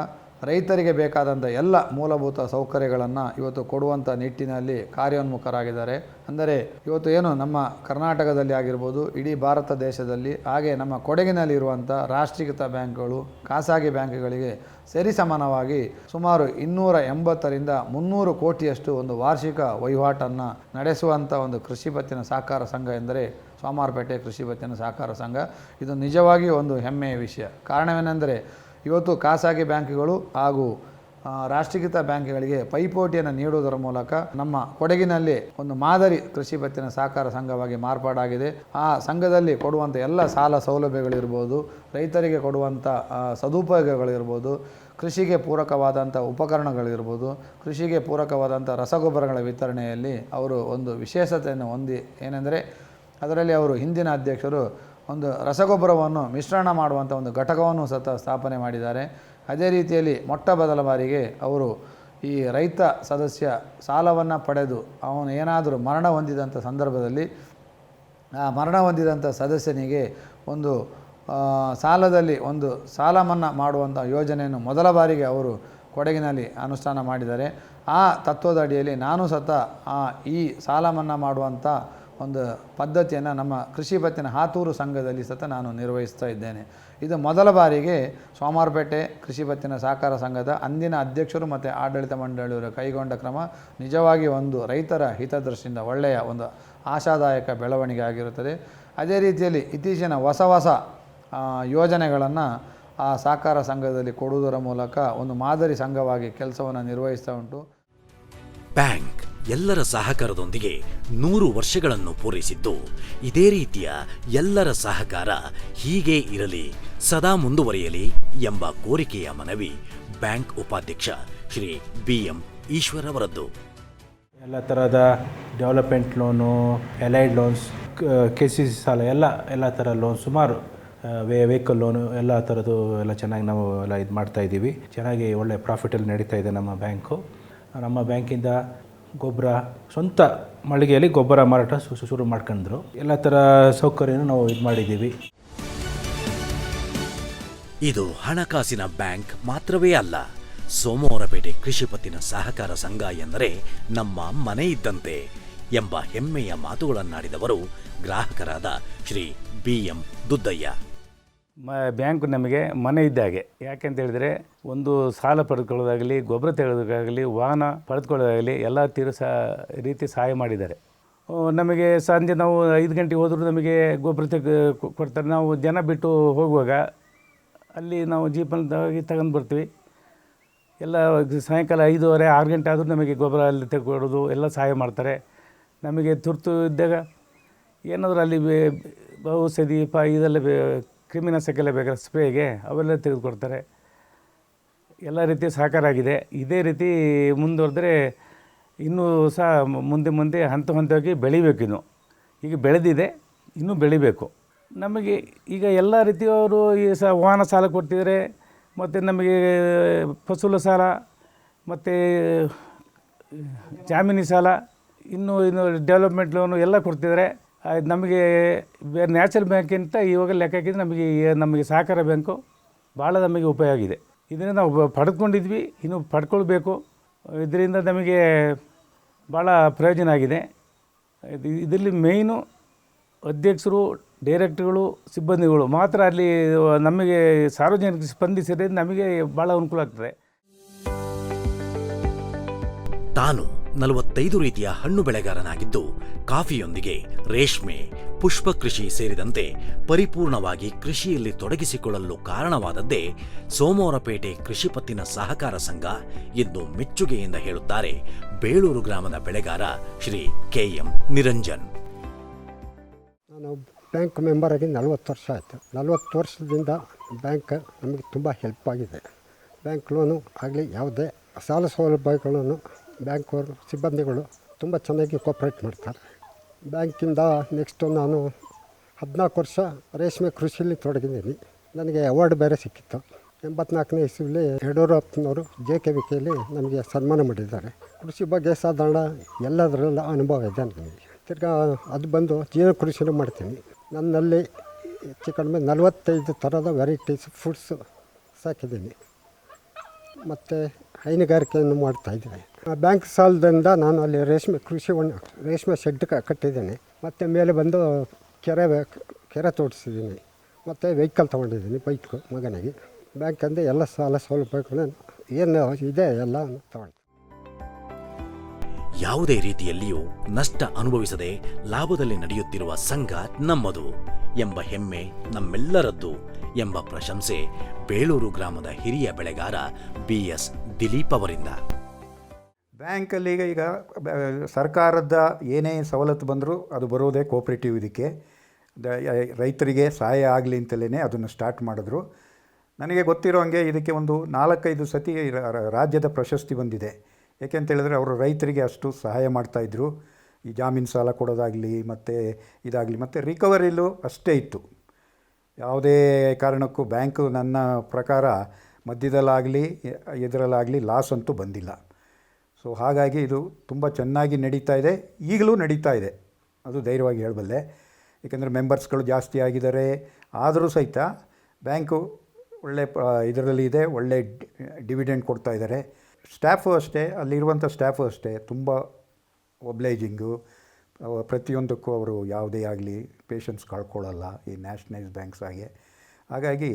ರೈತರಿಗೆ ಬೇಕಾದಂಥ ಎಲ್ಲ ಮೂಲಭೂತ ಸೌಕರ್ಯಗಳನ್ನು ಇವತ್ತು ಕೊಡುವಂಥ ನಿಟ್ಟಿನಲ್ಲಿ ಕಾರ್ಯೋನ್ಮುಖರಾಗಿದ್ದಾರೆ. ಅಂದರೆ ಇವತ್ತು ಏನು ನಮ್ಮ ಕರ್ನಾಟಕದಲ್ಲಿ ಆಗಿರ್ಬೋದು, ಇಡೀ ಭಾರತ ದೇಶದಲ್ಲಿ, ಹಾಗೆ ನಮ್ಮ ಕೊಡಗಿನಲ್ಲಿರುವಂಥ ರಾಷ್ಟ್ರೀಕೃತ ಬ್ಯಾಂಕ್ಗಳು, ಖಾಸಗಿ ಬ್ಯಾಂಕ್ಗಳಿಗೆ ಸರಿಸಮಾನವಾಗಿ ಸುಮಾರು 280ರಿಂದ 300 ಕೋಟಿಯಷ್ಟು ಒಂದು ವಾರ್ಷಿಕ ವಹಿವಾಟನ್ನು ನಡೆಸುವಂಥ ಒಂದು ಕೃಷಿ ಪತ್ತಿನ ಸಹಕಾರ ಸಂಘ ಎಂದರೆ ಸೋಮವಾರಪೇಟೆ ಕೃಷಿ ಪತ್ತಿನ ಸಹಕಾರ ಸಂಘ. ಇದು ನಿಜವಾಗಿ ಒಂದು ಹೆಮ್ಮೆಯ ವಿಷಯ. ಕಾರಣವೇನೆಂದರೆ ಇವತ್ತು ಖಾಸಗಿ ಬ್ಯಾಂಕ್ಗಳು ಹಾಗೂ ರಾಷ್ಟ್ರೀಕೃತ ಬ್ಯಾಂಕ್ಗಳಿಗೆ ಪೈಪೋಟಿಯನ್ನು ನೀಡುವುದರ ಮೂಲಕ ನಮ್ಮ ಕೊಡಗಿನಲ್ಲಿ ಒಂದು ಮಾದರಿ ಕೃಷಿ ಪತ್ತಿನ ಸಹಕಾರ ಸಂಘವಾಗಿ ಮಾರ್ಪಾಡಾಗಿದೆ. ಆ ಸಂಘದಲ್ಲಿ ಕೊಡುವಂಥ ಎಲ್ಲ ಸಾಲ ಸೌಲಭ್ಯಗಳಿರ್ಬೋದು, ರೈತರಿಗೆ ಕೊಡುವಂಥ ಸದುಪಯೋಗಗಳಿರ್ಬೋದು, ಕೃಷಿಗೆ ಪೂರಕವಾದಂಥ ಉಪಕರಣಗಳಿರ್ಬೋದು, ಕೃಷಿಗೆ ಪೂರಕವಾದಂಥ ರಸಗೊಬ್ಬರಗಳ ವಿತರಣೆಯಲ್ಲಿ ಅವರು ಒಂದು ವಿಶೇಷತೆಯನ್ನು ಹೊಂದಿ ಏನೆಂದರೆ ಅದರಲ್ಲಿ ಅವರು ಹಿಂದಿನ ಅಧ್ಯಕ್ಷರು ಒಂದು ರಸಗೊಬ್ಬರವನ್ನು ಮಿಶ್ರಣ ಮಾಡುವಂಥ ಒಂದು ಘಟಕವನ್ನು ಸ್ಥಾಪನೆ ಮಾಡಿದ್ದಾರೆ. ಅದೇ ರೀತಿಯಲ್ಲಿ ಮೊಟ್ಟ ಮೊದಲ ಬಾರಿಗೆ ಅವರು ಈ ರೈತ ಸದಸ್ಯ ಸಾಲವನ್ನು ಪಡೆದು ಅವನು ಏನಾದರೂ ಮರಣ ಹೊಂದಿದಂಥ ಸಂದರ್ಭದಲ್ಲಿ ಆ ಮರಣ ಹೊಂದಿದಂಥ ಸದಸ್ಯನಿಗೆ ಒಂದು ಸಾಲದಲ್ಲಿ ಒಂದು ಸಾಲ ಮನ್ನಾ ಮಾಡುವಂಥ ಯೋಜನೆಯನ್ನು ಮೊದಲ ಬಾರಿಗೆ ಅವರು ಕೊಡಗಿನಲ್ಲಿ ಅನುಷ್ಠಾನ ಮಾಡಿದ್ದಾರೆ. ಆ ತತ್ವದ ಅಡಿಯಲ್ಲಿ ನಾನು ಈ ಸಾಲ ಮನ್ನಾ ಮಾಡುವಂಥ ಒಂದು ಪದ್ಧತಿಯನ್ನು ನಮ್ಮ ಕೃಷಿ ಪತ್ತಿನ ಹಾತೂರು ಸಂಘದಲ್ಲಿ ನಾನು ನಿರ್ವಹಿಸ್ತಾ ಇದ್ದೇನೆ. ಇದು ಮೊದಲ ಬಾರಿಗೆ ಸೋಮವಾರಪೇಟೆ ಕೃಷಿ ಪತ್ತಿನ ಸಹಕಾರ ಸಂಘದ ಅಂದಿನ ಅಧ್ಯಕ್ಷರು ಮತ್ತು ಆಡಳಿತ ಮಂಡಳಿಯವರು ಕೈಗೊಂಡ ಕ್ರಮ ನಿಜವಾಗಿ ಒಂದು ರೈತರ ಹಿತದೃಷ್ಟಿಯಿಂದ ಒಳ್ಳೆಯ ಒಂದು ಆಶಾದಾಯಕ ಬೆಳವಣಿಗೆ ಆಗಿರುತ್ತದೆ. ಅದೇ ರೀತಿಯಲ್ಲಿ ಇತ್ತೀಚಿನ ಹೊಸ ಯೋಜನೆಗಳನ್ನು ಆ ಸಹಕಾರ ಸಂಘದಲ್ಲಿ ಕೊಡುವುದರ ಮೂಲಕ ಒಂದು ಮಾದರಿ ಸಂಘವಾಗಿ ಕೆಲಸವನ್ನು ನಿರ್ವಹಿಸ್ತಾ ಉಂಟು. ಬ್ಯಾಂಕ್ ಎಲ್ಲರ ಸಹಕಾರದೊಂದಿಗೆ 100 ವರ್ಷಗಳನ್ನು ಪೂರೈಸಿದ್ದು, ಇದೇ ರೀತಿಯ ಎಲ್ಲರ ಸಹಕಾರ ಹೀಗೆ ಇರಲಿ, ಸದಾ ಮುಂದುವರಿಯಲಿ ಎಂಬ ಕೋರಿಕೆಯ ಮನವಿ ಬ್ಯಾಂಕ್ ಉಪಾಧ್ಯಕ್ಷ ಶ್ರೀ BM ಈಶ್ವರ್ ಅವರದ್ದು. ಎಲ್ಲ ಥರದ development loan, allied loans, KCC ಸಾಲ ಎಲ್ಲ ಥರ ಲೋನ್, ಸುಮಾರು ವೆಹಿಕಲ್ ಲೋನು ಎಲ್ಲ ಥರದ್ದು ಎಲ್ಲ ಚೆನ್ನಾಗಿ ನಾವು ಎಲ್ಲ ಇದು ಮಾಡ್ತಾಯಿದ್ದೀವಿ. ಚೆನ್ನಾಗಿ ಒಳ್ಳೆ ಪ್ರಾಫಿಟಲ್ಲಿ ನಡೀತಾ ಇದೆ ನಮ್ಮ ಬ್ಯಾಂಕು. ನಮ್ಮ ಬ್ಯಾಂಕಿಂದ ಗೊಬ್ಬರ, ಸ್ವಂತ ಮಳಿಗೆಯಲ್ಲಿ ಗೊಬ್ಬರ ಮಾರಾಟ ಶುರು ಮಾಡ್ಕೊಂಡ್ರು. ಎಲ್ಲ ಥರ ಸೌಕರ್ಯನೂ ನಾವು ಇದು ಮಾಡಿದ್ದೀವಿ. ಇದು ಹಣಕಾಸಿನ ಬ್ಯಾಂಕ್ ಮಾತ್ರವೇ ಅಲ್ಲ, ಸೋಮವಾರಪೇಟೆ ಕೃಷಿ ಪತ್ತಿನ ಸಹಕಾರ ಸಂಘ ಎಂದರೆ ನಮ್ಮ ಮನೆ ಇದ್ದಂತೆ ಎಂಬ ಹೆಮ್ಮೆಯ ಮಾತುಗಳನ್ನಾಡಿದವರು ಗ್ರಾಹಕರಾದ ಶ್ರೀ BM ದುದ್ದಯ್ಯ. ಬ್ಯಾಂಕು ನಮಗೆ ಮನೆ ಇದ್ದಾಗೆ. ಯಾಕೆಂತ ಹೇಳಿದರೆ, ಒಂದು ಸಾಲ ಪಡೆದುಕೊಳ್ಳೋದಾಗಲಿ, ಗೊಬ್ಬರ ತೆಗೆಯೋದಾಗಲಿ, ವಾಹನ ಪಡೆದುಕೊಳ್ಳೋದಾಗಲಿ ಎಲ್ಲ ರೀತಿ ಸಹಾಯ ಮಾಡಿದ್ದಾರೆ. ನಮಗೆ ಸಂಜೆ ನಾವು 5 ಗಂಟೆಗೆ ಹೋದರೂ ನಮಗೆ ಗೊಬ್ಬರ ಕೊಡ್ತಾರೆ. ನಾವು ಜನ ಬಿಟ್ಟು ಹೋಗುವಾಗ ಅಲ್ಲಿ ನಾವು ಜೀಪಲ್ಲಿ ತಗೊಂಡು ಬರ್ತೀವಿ. ಎಲ್ಲ ಸಾಯಂಕಾಲ 5:30, 6 ಗಂಟೆ ಆದರೂ ನಮಗೆ ಗೊಬ್ಬರ ಅಲ್ಲಿ ತೆಗೆದುಕೊಡೋದು ಎಲ್ಲ ಸಹಾಯ ಮಾಡ್ತಾರೆ. ನಮಗೆ ತುರ್ತು ಇದ್ದಾಗ ಏನಾದರೂ ಅಲ್ಲಿ ಔಷಧಿ ಇದೆಲ್ಲ ಕ್ರಿಮಿನಾಶಕ್ಕೆಲ್ಲ ಬೇಕಾದ್ರೆ ಸ್ಪ್ರೇಗೆ ಅವೆಲ್ಲ ತೆಗೆದುಕೊಡ್ತಾರೆ. ಎಲ್ಲ ರೀತಿಯ ಸಹಕಾರ ಆಗಿದೆ. ಇದೇ ರೀತಿ ಮುಂದುವರೆದ್ರೆ ಇನ್ನೂ ಸಹ ಮುಂದೆ ಹಂತವಾಗಿ ಬೆಳಿಬೇಕಿನ್ನು. ಈಗ ಬೆಳೆದಿದೆ, ಇನ್ನೂ ಬೆಳಿಬೇಕು. ನಮಗೆ ಈಗ ಎಲ್ಲ ರೀತಿಯವರು ಈ ವಾಹನ ಸಾಲ ಕೊಡ್ತಿದ್ದಾರೆ, ಮತ್ತು ನಮಗೆ ಫಸಲು ಸಾಲ, ಮತ್ತು ಜಾಮೀನು ಸಾಲ, ಇನ್ನು ಡೆವಲಪ್ಮೆಂಟ್ ಲೋನು ಎಲ್ಲ ಕೊಡ್ತಿದ್ದಾರೆ. ನಮಗೆ ಬೇರೆ ನ್ಯಾಚುರಲ್ ಬ್ಯಾಂಕಿಂತ ಇವಾಗ ಲೆಕ್ಕ ಹಾಕಿದರೆ ನಮಗೆ ಸಹಕಾರ ಬ್ಯಾಂಕು ಭಾಳ ನಮಗೆ ಉಪಯೋಗ ಇದೆ. ಇದರಿಂದ ನಾವು ಪಡೆದುಕೊಂಡಿದ್ವಿ, ಇನ್ನು ಪಡ್ಕೊಳ್ಬೇಕು. ಇದರಿಂದ ನಮಗೆ ಭಾಳ ಪ್ರಯೋಜನ ಆಗಿದೆ. ಇದರಲ್ಲಿ ಮೇಯ್ನು ಅಧ್ಯಕ್ಷರು, ಡೈರೆಕ್ಟ್ರುಗಳು, ಸಿಬ್ಬಂದಿಗಳು ಮಾತ್ರ ಅಲ್ಲಿ ನಮಗೆ ಸಾರ್ವಜನಿಕ ಸ್ಪಂದಿಸಿದರೆ ನಮಗೆ ಭಾಳ ಅನುಕೂಲ ಆಗ್ತದೆ. ತಾನು 45 ರೀತಿಯ ಹಣ್ಣು ಬೆಳೆಗಾರನಾಗಿದ್ದು, ಕಾಫಿಯೊಂದಿಗೆ ರೇಷ್ಮೆ, ಪುಷ್ಪ ಕೃಷಿ ಸೇರಿದಂತೆ ಪರಿಪೂರ್ಣವಾಗಿ ಕೃಷಿಯಲ್ಲಿ ತೊಡಗಿಸಿಕೊಳ್ಳಲು ಕಾರಣವಾದದ್ದೇ ಸೋಮವಾರಪೇಟೆ ಕೃಷಿ ಪತ್ತಿನ ಸಹಕಾರ ಸಂಘ ಎಂದು ಮೆಚ್ಚುಗೆಯಿಂದ ಹೇಳುತ್ತಾರೆ ಬೇಳೂರು ಗ್ರಾಮದ ಬೆಳೆಗಾರ ಶ್ರೀ KM ನಿರಂಜನ್. ನಾನು ಬ್ಯಾಂಕ್ ಮೆಂಬರ್ ಆಗಿ 40 ವರ್ಷ ಆಯಿತು. 40 ವರ್ಷದಿಂದ ಬ್ಯಾಂಕ್ ನಮಗೆ ತುಂಬ ಹೆಲ್ಪ್ ಆಗಿದೆ. ಬ್ಯಾಂಕ್ ಲೋನು ಆಗಲಿ, ಯಾವುದೇ ಸಾಲ ಸೌಲಭ್ಯಗಳನ್ನು ಬ್ಯಾಂಕವರು ಸಿಬ್ಬಂದಿಗಳು ತುಂಬ ಚೆನ್ನಾಗಿ ಕೋಪ್ರೇಟ್ ಮಾಡ್ತಾರೆ. ಬ್ಯಾಂಕಿಂದ ನೆಕ್ಸ್ಟು ನಾನು 14 ವರ್ಷ ರೇಷ್ಮೆ ಕೃಷಿಯಲ್ಲಿ ತೊಡಗಿದ್ದೀನಿ. ನನಗೆ ಅವಾರ್ಡ್ ಬೇರೆ ಸಿಕ್ಕಿತ್ತು. 84ನೇ ಇಸ್ವಿಲಿ ಯಡಿಯೂರಪ್ಪನವರು JKVKಯಲ್ಲಿ ನಮಗೆ ಸನ್ಮಾನ ಮಾಡಿದ್ದಾರೆ. ಕೃಷಿ ಬಗ್ಗೆ ಸಾಧಾರಣ ಎಲ್ಲದರಲ್ಲ ಅನುಭವ ಇದೆ ನನಗೆ. ತಿರ್ಗಾ ಅದು ಬಂದು ಜೀವ ಕೃಷಿನೂ ಮಾಡ್ತೀನಿ. ನನ್ನಲ್ಲಿ ಹೆಚ್ಚು ಕಡಿಮೆ 45 ಥರದ ವೆರೈಟೀಸ್ ಫ್ರೂಟ್ಸು ಸಾಕಿದ್ದೀನಿ. ಮತ್ತು ಹೈನುಗಾರಿಕೆಯನ್ನು ಮಾಡ್ತಾಯಿದ್ದೀನಿ. ಬ್ಯಾಂಕ್ ಸಾಲದಿಂದ ನಾನು ಅಲ್ಲಿ ರೇಷ್ಮೆ ಶೆಡ್ ಕಟ್ಟಿದ್ದೀನಿ. ಮತ್ತು ಮೇಲೆ ಬಂದು ಕೆರೆ ತೋಡಿಸಿದ್ದೀನಿ. ಮತ್ತು ವೆಹಿಕಲ್ ತೊಗೊಂಡಿದ್ದೀನಿ, ಬೈಕು ಮಗನಿಗೆ. ಬ್ಯಾಂಕಿಂದ ಎಲ್ಲ ಸಾಲ ಸೌಲಭ್ಯಗಳು ಏನು ಇದೆ ಎಲ್ಲ ತಗೊಂಡು. ಯಾವುದೇ ರೀತಿಯಲ್ಲಿಯೂ ನಷ್ಟ ಅನುಭವಿಸದೆ ಲಾಭದಲ್ಲಿ ನಡೆಯುತ್ತಿರುವ ಸಂಘ ನಮ್ಮದು ಎಂಬ ಹೆಮ್ಮೆ ನಮ್ಮೆಲ್ಲರದ್ದು ಎಂಬ ಪ್ರಶಂಸೆ ಬೇಳೂರು ಗ್ರಾಮದ ಹಿರಿಯ ಬೆಳೆಗಾರ BS ದಿಲೀಪ್ ಅವರಿಂದ. ಬ್ಯಾಂಕಲ್ಲಿ ಈಗ ಸರ್ಕಾರದ ಏನೇ ಸವಲತ್ತು ಬಂದರೂ ಅದು ಬರೋದೇ ಕೋಆಪ್ರೇಟಿವ್. ಇದಕ್ಕೆ ರೈತರಿಗೆ ಸಹಾಯ ಆಗಲಿ ಅಂತಲೇ ಅದನ್ನು ಸ್ಟಾರ್ಟ್ ಮಾಡಿದ್ರು. ನನಗೆ ಗೊತ್ತಿರೋ ಹಾಗೆ ಇದಕ್ಕೆ ಒಂದು 4-5 ಸತಿ ರಾಜ್ಯದ ಪ್ರಶಸ್ತಿ ಬಂದಿದೆ. ಏಕೆಂತೇಳಿದ್ರೆ ಅವರು ರೈತರಿಗೆ ಅಷ್ಟು ಸಹಾಯ ಮಾಡ್ತಾಯಿದ್ರು. ಈ ಜಾಮೀನು ಸಾಲ ಕೊಡೋದಾಗಲಿ, ಮತ್ತು ಇದಾಗಲಿ, ಮತ್ತು ರಿಕವರಿಲೂ ಅಷ್ಟೇ ಇತ್ತು. ಯಾವುದೇ ಕಾರಣಕ್ಕೂ ಬ್ಯಾಂಕು ನನ್ನ ಪ್ರಕಾರ ಮಧ್ಯದಲ್ಲಾಗಲಿ ಇದರಲ್ಲಾಗಲಿ ಲಾಸ್ ಅಂತೂ ಬಂದಿಲ್ಲ. ಸೊ ಹಾಗಾಗಿ ಇದು ತುಂಬ ಚೆನ್ನಾಗಿ ನಡೀತಾ ಇದೆ, ಈಗಲೂ ನಡೀತಾ ಇದೆ, ಅದು ಧೈರ್ಯವಾಗಿ ಹೇಳಬಲ್ಲೆ. ಏಕೆಂದರೆ ಮೆಂಬರ್ಸ್ಗಳು ಜಾಸ್ತಿ ಆಗಿದ್ದಾರೆ. ಆದರೂ ಸಹಿತ ಬ್ಯಾಂಕು ಒಳ್ಳೆ ಇದರಲ್ಲಿ ಇದೆ, ಒಳ್ಳೆ ಡಿವಿಡೆಂಡ್ ಕೊಡ್ತಾ ಇದ್ದಾರೆ. ಸ್ಟಾಫು ಅಷ್ಟೇ, ಅಲ್ಲಿರುವಂಥ ಸ್ಟಾಫು ಅಷ್ಟೇ ತುಂಬ ಒಬ್ಲೈಜಿಂಗು, ಪ್ರತಿಯೊಂದಕ್ಕೂ ಅವರು ಯಾವುದೇ ಆಗಲಿ ಪೇಷನ್ಸ್ ಕಳ್ಕೊಳ್ಳಲ್ಲ ಈ ನ್ಯಾಷನಲೈಸ್ ಬ್ಯಾಂಕ್ಸ್ ಹಾಗೆ. ಹಾಗಾಗಿ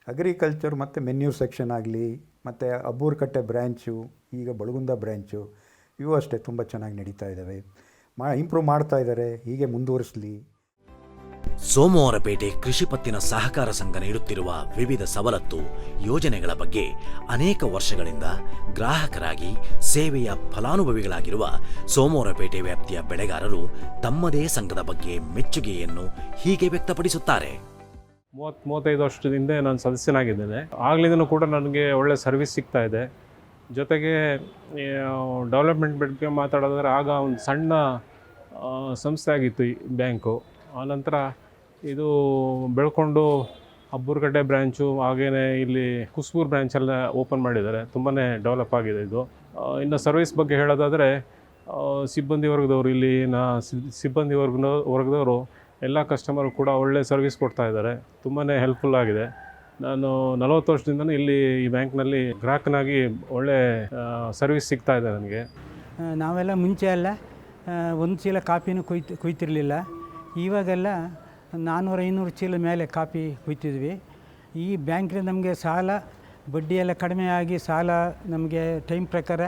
ಅಗ್ರಿಕಲ್ಚರ್ ಮತ್ತು ಮೆನ್ಯೂರ್ ಸೆಕ್ಷನ್ ಆಗಲಿ, ಮತ್ತು ಅಬ್ಬೂರ್ಕಟ್ಟೆ ಬ್ರ್ಯಾಂಚು, ಈಗ ಬಳಗುಂದ ಬ್ರ್ಯಾಂಚು, ಇವು ಅಷ್ಟೇ ತುಂಬ ಚೆನ್ನಾಗಿ ನಡೀತಾ ಇದ್ದಾವೆ. ಇಂಪ್ರೂವ್ ಮಾಡ್ತಾ ಇದ್ದಾರೆ, ಹೀಗೆ ಮುಂದುವರಿಸಲಿ. ಸೋಮವಾರಪೇಟೆ ಕೃಷಿ ಪತ್ತಿನ ಸಹಕಾರ ಸಂಘ ನೀಡುತ್ತಿರುವ ವಿವಿಧ ಸವಲತ್ತು ಯೋಜನೆಗಳ ಬಗ್ಗೆ ಅನೇಕ ವರ್ಷಗಳಿಂದ ಗ್ರಾಹಕರಾಗಿ ಸೇವೆಯ ಫಲಾನುಭವಿಗಳಾಗಿರುವ ಸೋಮವಾರಪೇಟೆ ವ್ಯಾಪ್ತಿಯ ಬೆಳೆಗಾರರು ತಮ್ಮದೇ ಸಂಘದ ಬಗ್ಗೆ ಮೆಚ್ಚುಗೆಯನ್ನು ಹೀಗೆ ವ್ಯಕ್ತಪಡಿಸುತ್ತಾರೆ. 35 ವರ್ಷದಿಂದ ನಾನು ಸದಸ್ಯನಾಗಿದ್ದೇನೆ. ಆಗ್ಲಿಂದನೂ ಕೂಡ ನನಗೆ ಒಳ್ಳೆ ಸರ್ವಿಸ್ ಸಿಗ್ತಾ ಇದೆ. ಜೊತೆಗೆ ಡೆವಲಪ್ಮೆಂಟ್ ಬಗ್ಗೆ ಮಾತಾಡೋದಾದ್ರೆ ಆಗ ಒಂದು ಸಣ್ಣ ಸಂಸ್ಥೆ ಆಗಿತ್ತು ಈ ಬ್ಯಾಂಕು. ಆನಂತರ ಇದು ಬೆಳ್ಕೊಂಡು ಅಬ್ಬೂರ್ಗಡ್ಡೆ ಬ್ರ್ಯಾಂಚು, ಹಾಗೆಯೇ ಇಲ್ಲಿ ಕುಸ್ಬೂರು ಬ್ರ್ಯಾಂಚೆಲ್ಲ ಓಪನ್ ಮಾಡಿದ್ದಾರೆ. ತುಂಬಾ ಡೆವಲಪ್ ಆಗಿದೆ ಇದು. ಇನ್ನು ಸರ್ವಿಸ್ ಬಗ್ಗೆ ಹೇಳೋದಾದರೆ ಸಿಬ್ಬಂದಿ ವರ್ಗದವರು, ಇಲ್ಲಿನ ಸಿಬ್ಬಂದಿ ವರ್ಗದವರು ಎಲ್ಲ ಕಸ್ಟಮರು ಕೂಡ ಒಳ್ಳೆ ಸರ್ವಿಸ್ ಕೊಡ್ತಾ ಇದ್ದಾರೆ. ತುಂಬಾ ಹೆಲ್ಪ್ಫುಲ್ ಆಗಿದೆ. ನಾನು 40 ವರ್ಷದಿಂದನೂ ಇಲ್ಲಿ ಈ ಬ್ಯಾಂಕ್ನಲ್ಲಿ ಗ್ರಾಹಕನಾಗಿ ಒಳ್ಳೆ ಸರ್ವಿಸ್ ಸಿಗ್ತಾ ಇದೆ ನನಗೆ. ನಾವೆಲ್ಲ ಮುಂಚೆ ಎಲ್ಲ ಒಂದು ಚೀಲ ಕಾಪಿನೂ ಕುಯ್ತಿರಲಿಲ್ಲ. ಇವಾಗೆಲ್ಲ 400-500 ಚೀಲ ಮೇಲೆ ಕಾಪಿ ಕುಯ್ತಿದ್ವಿ. ಈ ಬ್ಯಾಂಕ್ನಲ್ಲಿ ನಮಗೆ ಸಾಲ ಬಡ್ಡಿ ಎಲ್ಲ ಕಡಿಮೆ ಆಗಿ ಸಾಲ ನಮಗೆ ಟೈಮ್ ಪ್ರಕಾರ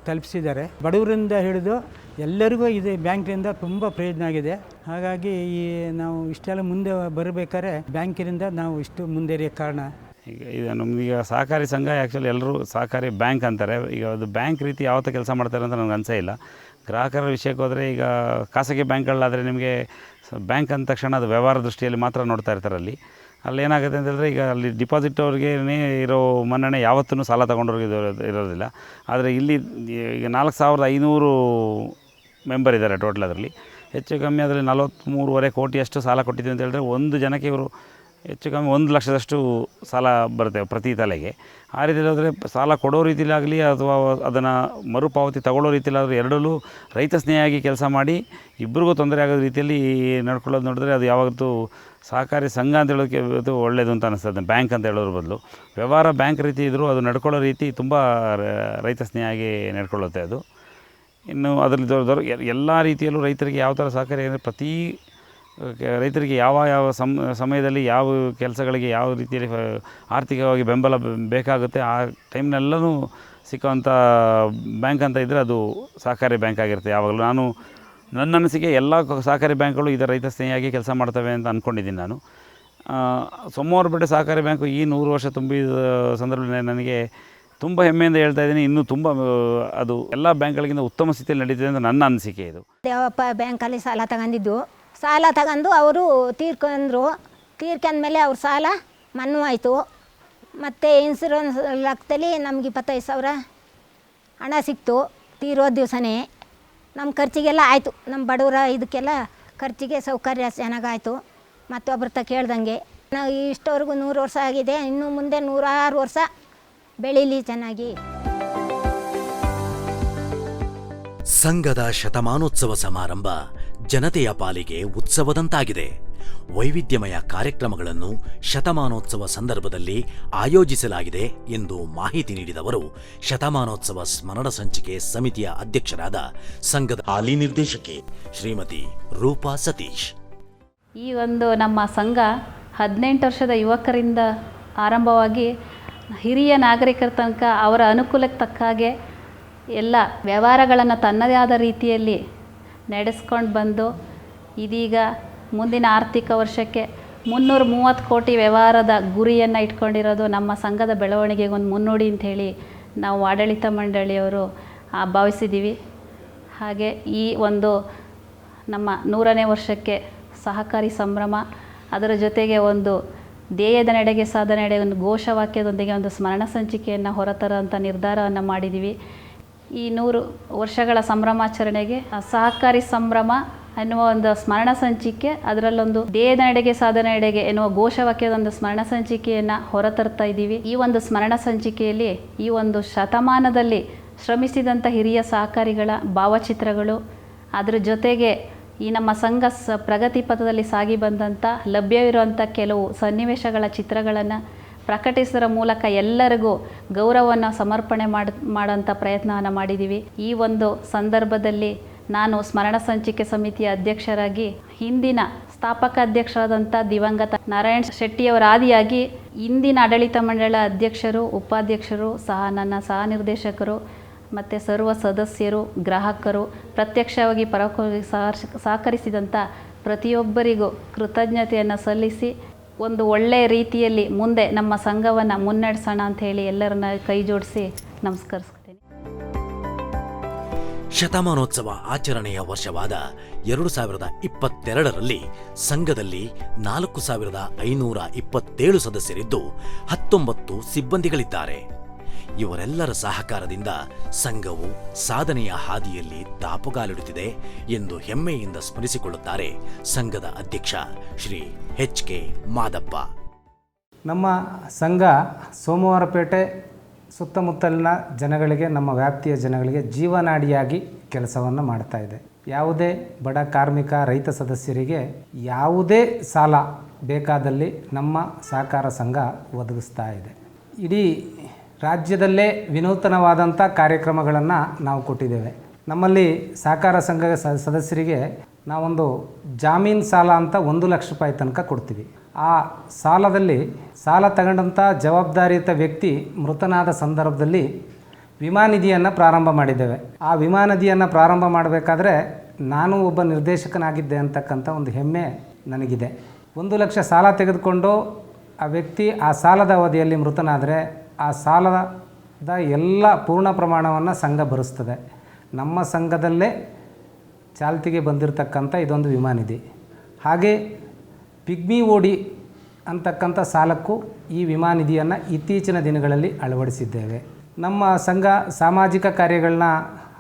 ತಲುಪಿಸಿದ್ದಾರೆ. ಬಡವರಿಂದ ಹಿಡಿದು ಎಲ್ಲರಿಗೂ ಇದು ಬ್ಯಾಂಕಿನಿಂದ ತುಂಬ ಪ್ರಯೋಜನ ಆಗಿದೆ. ಹಾಗಾಗಿ ಈ ನಾವು ಇಷ್ಟೆಲ್ಲ ಮುಂದೆ ಬರಬೇಕಾದ್ರೆ ಬ್ಯಾಂಕಿನಿಂದ ನಾವು ಇಷ್ಟು ಮುಂದೆರಿಯೋ ಕಾರಣ. ಈಗ ನಮಗೀಗ ಸಹಕಾರಿ ಸಂಘ ಆ್ಯಕ್ಚುಲಿ ಎಲ್ಲರೂ ಸಹಕಾರಿ ಬ್ಯಾಂಕ್ ಅಂತಾರೆ. ಈಗ ಅದು ಬ್ಯಾಂಕ್ ರೀತಿ ಯಾವತ್ತೂ ಕೆಲಸ ಮಾಡ್ತಾರೆ ಅಂತ ನನಗೆ ಅನಿಸೇ ಇಲ್ಲ. ಗ್ರಾಹಕರ ವಿಷಯಕ್ಕೆ ಹೋದರೆ ಈಗ ಖಾಸಗಿ ಬ್ಯಾಂಕ್ಗಳಾದರೆ ನಿಮಗೆ ಬ್ಯಾಂಕ್ ಅಂದ ತಕ್ಷಣ ಅದು ವ್ಯವಹಾರ ದೃಷ್ಟಿಯಲ್ಲಿ ಮಾತ್ರ ನೋಡ್ತಾ ಇರ್ತಾರೆ. ಅಲ್ಲಿ ಏನಾಗುತ್ತೆ ಅಂತ ಹೇಳಿದ್ರೆ, ಈಗ ಅಲ್ಲಿ ಡಿಪಾಸಿಟ್ ಅವ್ರಿಗೆ ಇರೋ ಮನ್ನಣೆ ಯಾವತ್ತೂ ಸಾಲ ತೊಗೊಂಡವ್ರಿಗೆ ಇರೋದಿಲ್ಲ. ಆದರೆ ಇಲ್ಲಿ ಈಗ 4500 ಮೆಂಬರ್ ಇದ್ದಾರೆ ಟೋಟಲ್. ಅದರಲ್ಲಿ ಹೆಚ್ಚು ಕಮ್ಮಿ ಅದರಲ್ಲಿ 43.5 ಕೋಟಿಯಷ್ಟು ಸಾಲ ಕೊಟ್ಟಿದ್ದೀವಿ ಅಂತ ಹೇಳಿದ್ರೆ, ಒಂದು ಜನಕ್ಕೆ ಇವರು ಹೆಚ್ಚು ಕಮ್ಮಿ 1 ಲಕ್ಷದಷ್ಟು ಸಾಲ ಬರುತ್ತೆ ಪ್ರತಿ ತಲೆಗೆ. ಆ ರೀತಿಯಲ್ಲಿ ಹೋದರೆ ಸಾಲ ಕೊಡೋ ರೀತಿಲಾಗಲಿ ಅಥವಾ ಅದನ್ನು ಮರುಪಾವತಿ ತಗೊಳ್ಳೋ ರೀತಿಲಾದರೂ ಎರಡಲ್ಲೂ ರೈತ ಸ್ನೇಹಿಯಾಗಿ ಕೆಲಸ ಮಾಡಿ ಇಬ್ಬರಿಗೂ ತೊಂದರೆ ಆಗೋ ರೀತಿಯಲ್ಲಿ ನಡ್ಕೊಳ್ಳೋದು ನೋಡಿದ್ರೆ ಅದು ಯಾವತ್ತೂ ಸಹಕಾರಿ ಸಂಘ ಅಂತ ಹೇಳೋಕ್ಕೆ ಅದು ಒಳ್ಳೆಯದು ಅಂತ ಅನಿಸ್ತದೆ. ಬ್ಯಾಂಕ್ ಅಂತ ಹೇಳೋದ್ರ ಬದಲು ವ್ಯವಹಾರ ಬ್ಯಾಂಕ್ ರೀತಿ ಇದ್ದರೂ ಅದು ನಡ್ಕೊಳ್ಳೋ ರೀತಿ ತುಂಬ ರೈತ ಸ್ನೇಹಿಯಾಗಿ ನಡ್ಕೊಳ್ಳುತ್ತೆ ಅದು. ಇನ್ನು ಅದರಲ್ಲಿ ಎಲ್ಲ ರೀತಿಯಲ್ಲೂ ರೈತರಿಗೆ ಯಾವ ಥರ ಸಹಕಾರಿ ಅಂದರೆ, ಪ್ರತಿ ರೈತರಿಗೆ ಯಾವ ಸಮಯದಲ್ಲಿ ಯಾವ ಕೆಲಸಗಳಿಗೆ ಯಾವ ರೀತಿಯಲ್ಲಿ ಆರ್ಥಿಕವಾಗಿ ಬೆಂಬಲ ಬೇಕಾಗುತ್ತೆ ಆ ಟೈಮ್ನೆಲ್ಲನೂ ಸಿಕ್ಕುವಂಥ ಬ್ಯಾಂಕ್ ಅಂತ ಇದ್ದರೆ ಅದು ಸಹಕಾರಿ ಬ್ಯಾಂಕ್ ಆಗಿರುತ್ತೆ ಯಾವಾಗಲೂ. ನನ್ನ ಅನಿಸಿಕೆ ಎಲ್ಲ ಸಹಕಾರಿ ಬ್ಯಾಂಕ್ಗಳು ಇದರ ರೈತ ಸ್ನೇಹಿಯಾಗಿ ಕೆಲಸ ಮಾಡ್ತವೆ ಅಂತ ಅಂದ್ಕೊಂಡಿದ್ದೀನಿ ನಾನು. ಸೋಮವಾರಪೇಟೆ ಸಹಕಾರಿ ಬ್ಯಾಂಕು ಈ 100 ವರ್ಷ ತುಂಬಿದ ಸಂದರ್ಭದಲ್ಲಿ ನನಗೆ ತುಂಬ ಹೆಮ್ಮೆಯಿಂದ ಹೇಳ್ತಾ ಇದ್ದೀನಿ. ಇನ್ನೂ ತುಂಬ ಅದು ಎಲ್ಲ ಬ್ಯಾಂಕ್ಗಳಿಗಿಂತ ಉತ್ತಮ ಸ್ಥಿತಿಯಲ್ಲಿ ನಡೀತಿದೆ ಅಂತ ನನ್ನ ಅನಿಸಿಕೆ ಇದು. ದೇವಪ್ಪ ಬ್ಯಾಂಕಲ್ಲಿ ಸಾಲ ತಗೊಂಡಿದ್ದು, ಸಾಲ ತಗೊಂಡು ಅವರು ತೀರ್ಕೊಂಡ್ಮೇಲೆ ಅವ್ರ ಸಾಲ ಮನ್ನೂ ಆಯಿತು. ಮತ್ತು ಇನ್ಸೂರೆನ್ಸ್ ಲೆಕ್ಕದಲ್ಲಿ ನಮ್ಗೆ 25,000 ಹಣ ಸಿಕ್ತು ತೀರೋ ದಿವಸನೇ. ನಮ್ಮ ಖರ್ಚಿಗೆಲ್ಲ ಆಯಿತು, ನಮ್ಮ ಬಡವರ ಇದಕ್ಕೆಲ್ಲ ಖರ್ಚಿಗೆ ಸೌಕರ್ಯ ಚೆನ್ನಾಗಾಯಿತು. ಮತ್ತೊಬ್ಬರ ತ ಕೇಳ್ದಂಗೆ ನಾವು ಇಷ್ಟವರೆಗೂ 100 ವರ್ಷ ಆಗಿದೆ, ಇನ್ನು ಮುಂದೆ 106 ವರ್ಷ ಬೆಳೀಲಿ ಚೆನ್ನಾಗಿ. ಸಂಘದ ಶತಮಾನೋತ್ಸವ ಸಮಾರಂಭ ಜನತೆಯ ಪಾಲಿಗೆ ಉತ್ಸವದಂತಾಗಿದೆ. ವೈವಿಧ್ಯಮಯ ಕಾರ್ಯಕ್ರಮಗಳನ್ನು ಶತಮಾನೋತ್ಸವ ಸಂದರ್ಭದಲ್ಲಿ ಆಯೋಜಿಸಲಾಗಿದೆ ಎಂದು ಮಾಹಿತಿ ನೀಡಿದವರು ಶತಮಾನೋತ್ಸವ ಸ್ಮರಣ ಸಂಚಿಕೆ ಸಮಿತಿಯ ಅಧ್ಯಕ್ಷರಾದ ಸಂಘದ ಹಾಲಿ ನಿರ್ದೇಶಕಿ ಶ್ರೀಮತಿ ರೂಪಾ ಸತೀಶ್. ಈ ಒಂದು ನಮ್ಮ ಸಂಘ 18 ವರ್ಷದ ಯುವಕರಿಂದ ಆರಂಭವಾಗಿ ಹಿರಿಯ ನಾಗರಿಕರ ತನಕ ಅವರ ಅನುಕೂಲಕ್ಕೆ ತಕ್ಕ ಹಾಗೆ ಎಲ್ಲ ವ್ಯವಹಾರಗಳನ್ನು ತನ್ನದೇ ಆದ ರೀತಿಯಲ್ಲಿ ನಡೆಸ್ಕೊಂಡು ಬಂದು ಇದೀಗ ಮುಂದಿನ ಆರ್ಥಿಕ ವರ್ಷಕ್ಕೆ 330 ಕೋಟಿ ವ್ಯವಹಾರದ ಗುರಿಯನ್ನು ಇಟ್ಕೊಂಡಿರೋದು ನಮ್ಮ ಸಂಘದ ಬೆಳವಣಿಗೆಗೆ ಒಂದು ಮುನ್ನುಡಿ ಅಂಥೇಳಿ ನಾವು ಆಡಳಿತ ಮಂಡಳಿಯವರು ಭಾವಿಸಿದ್ದೀವಿ. ಹಾಗೆ ಈ ಒಂದು ನಮ್ಮ 100ನೇ ವರ್ಷಕ್ಕೆ ಸಹಕಾರಿ ಸಂಭ್ರಮ, ಅದರ ಜೊತೆಗೆ ಒಂದು ಧ್ಯೇಯದ ನಡೆಗೆ ಸಾಧನೆಡೆ ಒಂದು ಘೋಷವಾಕ್ಯದೊಂದಿಗೆ ಒಂದು ಸ್ಮರಣ ಸಂಚಿಕೆಯನ್ನು ಹೊರತರುವಂಥ ನಿರ್ಧಾರವನ್ನು ಮಾಡಿದ್ದೀವಿ. ಈ 100 ವರ್ಷಗಳ ಸಂಭ್ರಮಾಚರಣೆಗೆ ಸಹಕಾರಿ ಸಂಭ್ರಮ ಎನ್ನುವ ಒಂದು ಸ್ಮರಣ ಸಂಚಿಕೆ, ಅದರಲ್ಲೊಂದು ಧ್ಯೇಯದ ನಡೆಗೆ ಸಾಧನೆಡೆಗೆ ಎನ್ನುವ ಘೋಷವಾಕ್ಯದೊಂದು ಸ್ಮರಣ ಸಂಚಿಕೆಯನ್ನು ಹೊರತರ್ತಾ ಇದ್ದೀವಿ. ಈ ಒಂದು ಸ್ಮರಣ ಸಂಚಿಕೆಯಲ್ಲಿ ಈ ಒಂದು ಶತಮಾನದಲ್ಲಿ ಶ್ರಮಿಸಿದಂಥ ಹಿರಿಯ ಸಹಕಾರಿಗಳ ಭಾವಚಿತ್ರಗಳು, ಅದರ ಜೊತೆಗೆ ಈ ನಮ್ಮ ಸಂಘ ಪ್ರಗತಿ ಪಥದಲ್ಲಿ ಸಾಗಿ ಬಂದಂಥ ಲಭ್ಯವಿರುವಂಥ ಕೆಲವು ಸನ್ನಿವೇಶಗಳ ಚಿತ್ರಗಳನ್ನು ಪ್ರಕಟಿಸೋದ್ರ ಮೂಲಕ ಎಲ್ಲರಿಗೂ ಗೌರವವನ್ನು ಸಮರ್ಪಣೆ ಮಾಡೋಂಥ ಪ್ರಯತ್ನವನ್ನು ಮಾಡಿದ್ದೀವಿ. ಈ ಒಂದು ಸಂದರ್ಭದಲ್ಲಿ ನಾನು ಸ್ಮರಣ ಸಂಚಿಕೆ ಸಮಿತಿಯ ಅಧ್ಯಕ್ಷರಾಗಿ ಹಿಂದಿನ ಸ್ಥಾಪಕ ಅಧ್ಯಕ್ಷರಾದಂಥ ದಿವಂಗತ ನಾರಾಯಣ್ ಶೆಟ್ಟಿಯವರ ಆದಿಯಾಗಿ ಇಂದಿನ ಆಡಳಿತ ಮಂಡಳ ಅಧ್ಯಕ್ಷರು, ಉಪಾಧ್ಯಕ್ಷರು ಸಹ ನನ್ನ ಸಹ ನಿರ್ದೇಶಕರು ಮತ್ತು ಸರ್ವ ಸದಸ್ಯರು, ಗ್ರಾಹಕರು, ಪ್ರತ್ಯಕ್ಷವಾಗಿ ಪರೋಕ್ಷವಾಗಿ ಸಹಕರಿಸಿದಂಥ ಪ್ರತಿಯೊಬ್ಬರಿಗೂ ಕೃತಜ್ಞತೆಯನ್ನು ಸಲ್ಲಿಸಿ ಒಂದು ಒಳ್ಳೆಯ ರೀತಿಯಲ್ಲಿ ಮುಂದೆ ನಮ್ಮ ಸಂಘವನ್ನು ಮುನ್ನಡೆಸೋಣ ಅಂಥೇಳಿ ಎಲ್ಲರನ್ನ ಕೈ ಜೋಡಿಸಿ ನಮಸ್ಕರಿಸ್ತೀನಿ. ಶತಮಾನೋತ್ಸವ ಆಚರಣೆಯ ವರ್ಷವಾದ 2022ರಲ್ಲಿ ಸಂಘದಲ್ಲಿ 4527 ಸದಸ್ಯರಿದ್ದು 19 ಸಿಬ್ಬಂದಿಗಳಿದ್ದಾರೆ. ಇವರೆಲ್ಲರ ಸಹಕಾರದಿಂದ ಸಂಘವು ಸಾಧನೆಯ ಹಾದಿಯಲ್ಲಿ ದಾಪುಗಾಲಿಡುತ್ತಿದೆ ಎಂದು ಹೆಮ್ಮೆಯಿಂದ ಸ್ಮರಿಸಿಕೊಳ್ಳುತ್ತಾರೆ ಸಂಘದ ಅಧ್ಯಕ್ಷ ಶ್ರೀ HK ಮಾದಪ್ಪ. ನಮ್ಮ ಸಂಘ ಸೋಮವಾರಪೇಟೆ ಸುತ್ತಮುತ್ತಲಿನ ಜನಗಳಿಗೆ, ನಮ್ಮ ವ್ಯಾಪ್ತಿಯ ಜನಗಳಿಗೆ ಜೀವನಾಡಿಯಾಗಿ ಕೆಲಸವನ್ನು ಮಾಡ್ತಾ ಇದೆ. ಯಾವುದೇ ಬಡ ಕಾರ್ಮಿಕ, ರೈತ ಸದಸ್ಯರಿಗೆ ಯಾವುದೇ ಸಾಲ ಬೇಕಾದಲ್ಲಿ ನಮ್ಮ ಸಹಕಾರ ಸಂಘ ಒದಗಿಸ್ತಾ ಇದೆ. ಇಡೀ ರಾಜ್ಯದಲ್ಲೇ ವಿನೂತನವಾದಂಥ ಕಾರ್ಯಕ್ರಮಗಳನ್ನು ನಾವು ಕೊಟ್ಟಿದ್ದೇವೆ. ನಮ್ಮಲ್ಲಿ ಸಹಕಾರ ಸಂಘ ಸದಸ್ಯರಿಗೆ ನಾವೊಂದು ಜಾಮೀನು ಸಾಲ ಅಂತ 1 ಲಕ್ಷ ರೂಪಾಯಿ ತನಕ ಕೊಡ್ತೀವಿ. ಆ ಸಾಲದಲ್ಲಿ ಸಾಲ ತಗೊಂಡಂಥ ಜವಾಬ್ದಾರಿಯುತ ವ್ಯಕ್ತಿ ಮೃತನಾದ ಸಂದರ್ಭದಲ್ಲಿ ವಿಮಾ ನಿಧಿಯನ್ನು ಪ್ರಾರಂಭ ಮಾಡಿದ್ದೇವೆ. ಆ ವಿಮಾ ನಿಧಿಯನ್ನು ಪ್ರಾರಂಭ ಮಾಡಬೇಕಾದ್ರೆ ನಾನು ಒಬ್ಬ ನಿರ್ದೇಶಕನಾಗಿದ್ದೆ ಅಂತಕ್ಕಂಥ ಒಂದು ಹೆಮ್ಮೆ ನನಗಿದೆ. 1 ಲಕ್ಷ ಸಾಲ ತೆಗೆದುಕೊಂಡು ಆ ವ್ಯಕ್ತಿ ಆ ಸಾಲದ ಅವಧಿಯಲ್ಲಿ ಮೃತನಾದರೆ ಆ ಸಾಲದ ಎಲ್ಲ ಪೂರ್ಣ ಪ್ರಮಾಣವನ್ನು ಸಂಘ ಭರಿಸ್ತದೆ. ನಮ್ಮ ಸಂಘದಲ್ಲೇ ಚಾಲ್ತಿಗೆ ಬಂದಿರತಕ್ಕಂಥ ಇದೊಂದು ವಿಮಾ ನಿಧಿ. ಹಾಗೆ ಪಿಗ್ಮಿ ಓಡಿ ಅಂತಕ್ಕಂಥ ಸಾಲಕ್ಕೂ ಈ ವಿಮಾ ನಿಧಿಯನ್ನು ಇತ್ತೀಚಿನ ದಿನಗಳಲ್ಲಿ ಅಳವಡಿಸಿದ್ದೇವೆ. ನಮ್ಮ ಸಂಘ ಸಾಮಾಜಿಕ ಕಾರ್ಯಗಳನ್ನ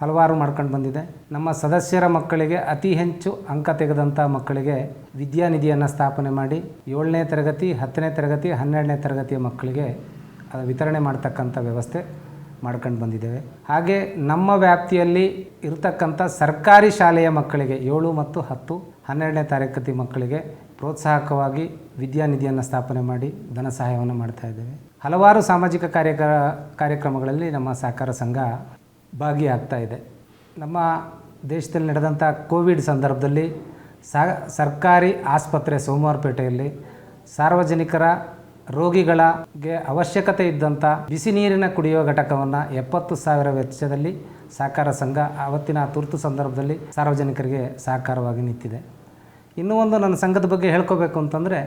ಹಲವಾರು ಮಾಡ್ಕೊಂಡು ಬಂದಿದೆ. ನಮ್ಮ ಸದಸ್ಯರ ಮಕ್ಕಳಿಗೆ ಅತಿ ಹೆಚ್ಚು ಅಂಕ ತೆಗೆದಂಥ ಮಕ್ಕಳಿಗೆ ವಿದ್ಯಾನಿಧಿಯನ್ನು ಸ್ಥಾಪನೆ ಮಾಡಿ 7ನೇ ತರಗತಿ, 10ನೇ ತರಗತಿ, 12ನೇ ತರಗತಿಯ ಮಕ್ಕಳಿಗೆ ವಿತರಣೆ ಮಾಡ್ತಕ್ಕಂಥ ವ್ಯವಸ್ಥೆ ಮಾಡ್ಕೊಂಡು ಬಂದಿದ್ದೇವೆ. ಹಾಗೆ ನಮ್ಮ ವ್ಯಾಪ್ತಿಯಲ್ಲಿ ಇರತಕ್ಕಂಥ ಸರ್ಕಾರಿ ಶಾಲೆಯ ಮಕ್ಕಳಿಗೆ 7 ಮತ್ತು 10, 12ನೇ ತರಗತಿ ಮಕ್ಕಳಿಗೆ ಪ್ರೋತ್ಸಾಹಕವಾಗಿ ವಿದ್ಯಾನಿಧಿಯನ್ನು ಸ್ಥಾಪನೆ ಮಾಡಿ ಧನ ಸಹಾಯವನ್ನು ಮಾಡ್ತಾ ಇದ್ದೇವೆ. ಹಲವಾರು ಸಾಮಾಜಿಕ ಕಾರ್ಯಕ್ರಮಗಳಲ್ಲಿ ನಮ್ಮ ಸಹಕಾರ ಸಂಘ ಭಾಗಿಯಾಗ್ತಾ ಇದೆ. ನಮ್ಮ ದೇಶದಲ್ಲಿ ನಡೆದಂಥ ಕೋವಿಡ್ ಸಂದರ್ಭದಲ್ಲಿ ಸರ್ಕಾರಿ ಆಸ್ಪತ್ರೆ ಸೋಮವಾರಪೇಟೆಯಲ್ಲಿ ಸಾರ್ವಜನಿಕರ ರೋಗಿಗಳಿಗೆ ಅವಶ್ಯಕತೆ ಇದ್ದಂಥ ಬಿಸಿ ನೀರಿನ ಕುಡಿಯುವ ಘಟಕವನ್ನು 70,000 ವೆಚ್ಚದಲ್ಲಿ ಸಹಕಾರ ಸಂಘ ಆವತ್ತಿನ ತುರ್ತು ಸಂದರ್ಭದಲ್ಲಿ ಸಾರ್ವಜನಿಕರಿಗೆ ಸಹಕಾರವಾಗಿ ನಿಂತಿದೆ. ಇನ್ನೂ ಒಂದು ನನ್ನ ಸಂಘದ ಬಗ್ಗೆ ಹೇಳ್ಕೋಬೇಕು ಅಂತಂದರೆ,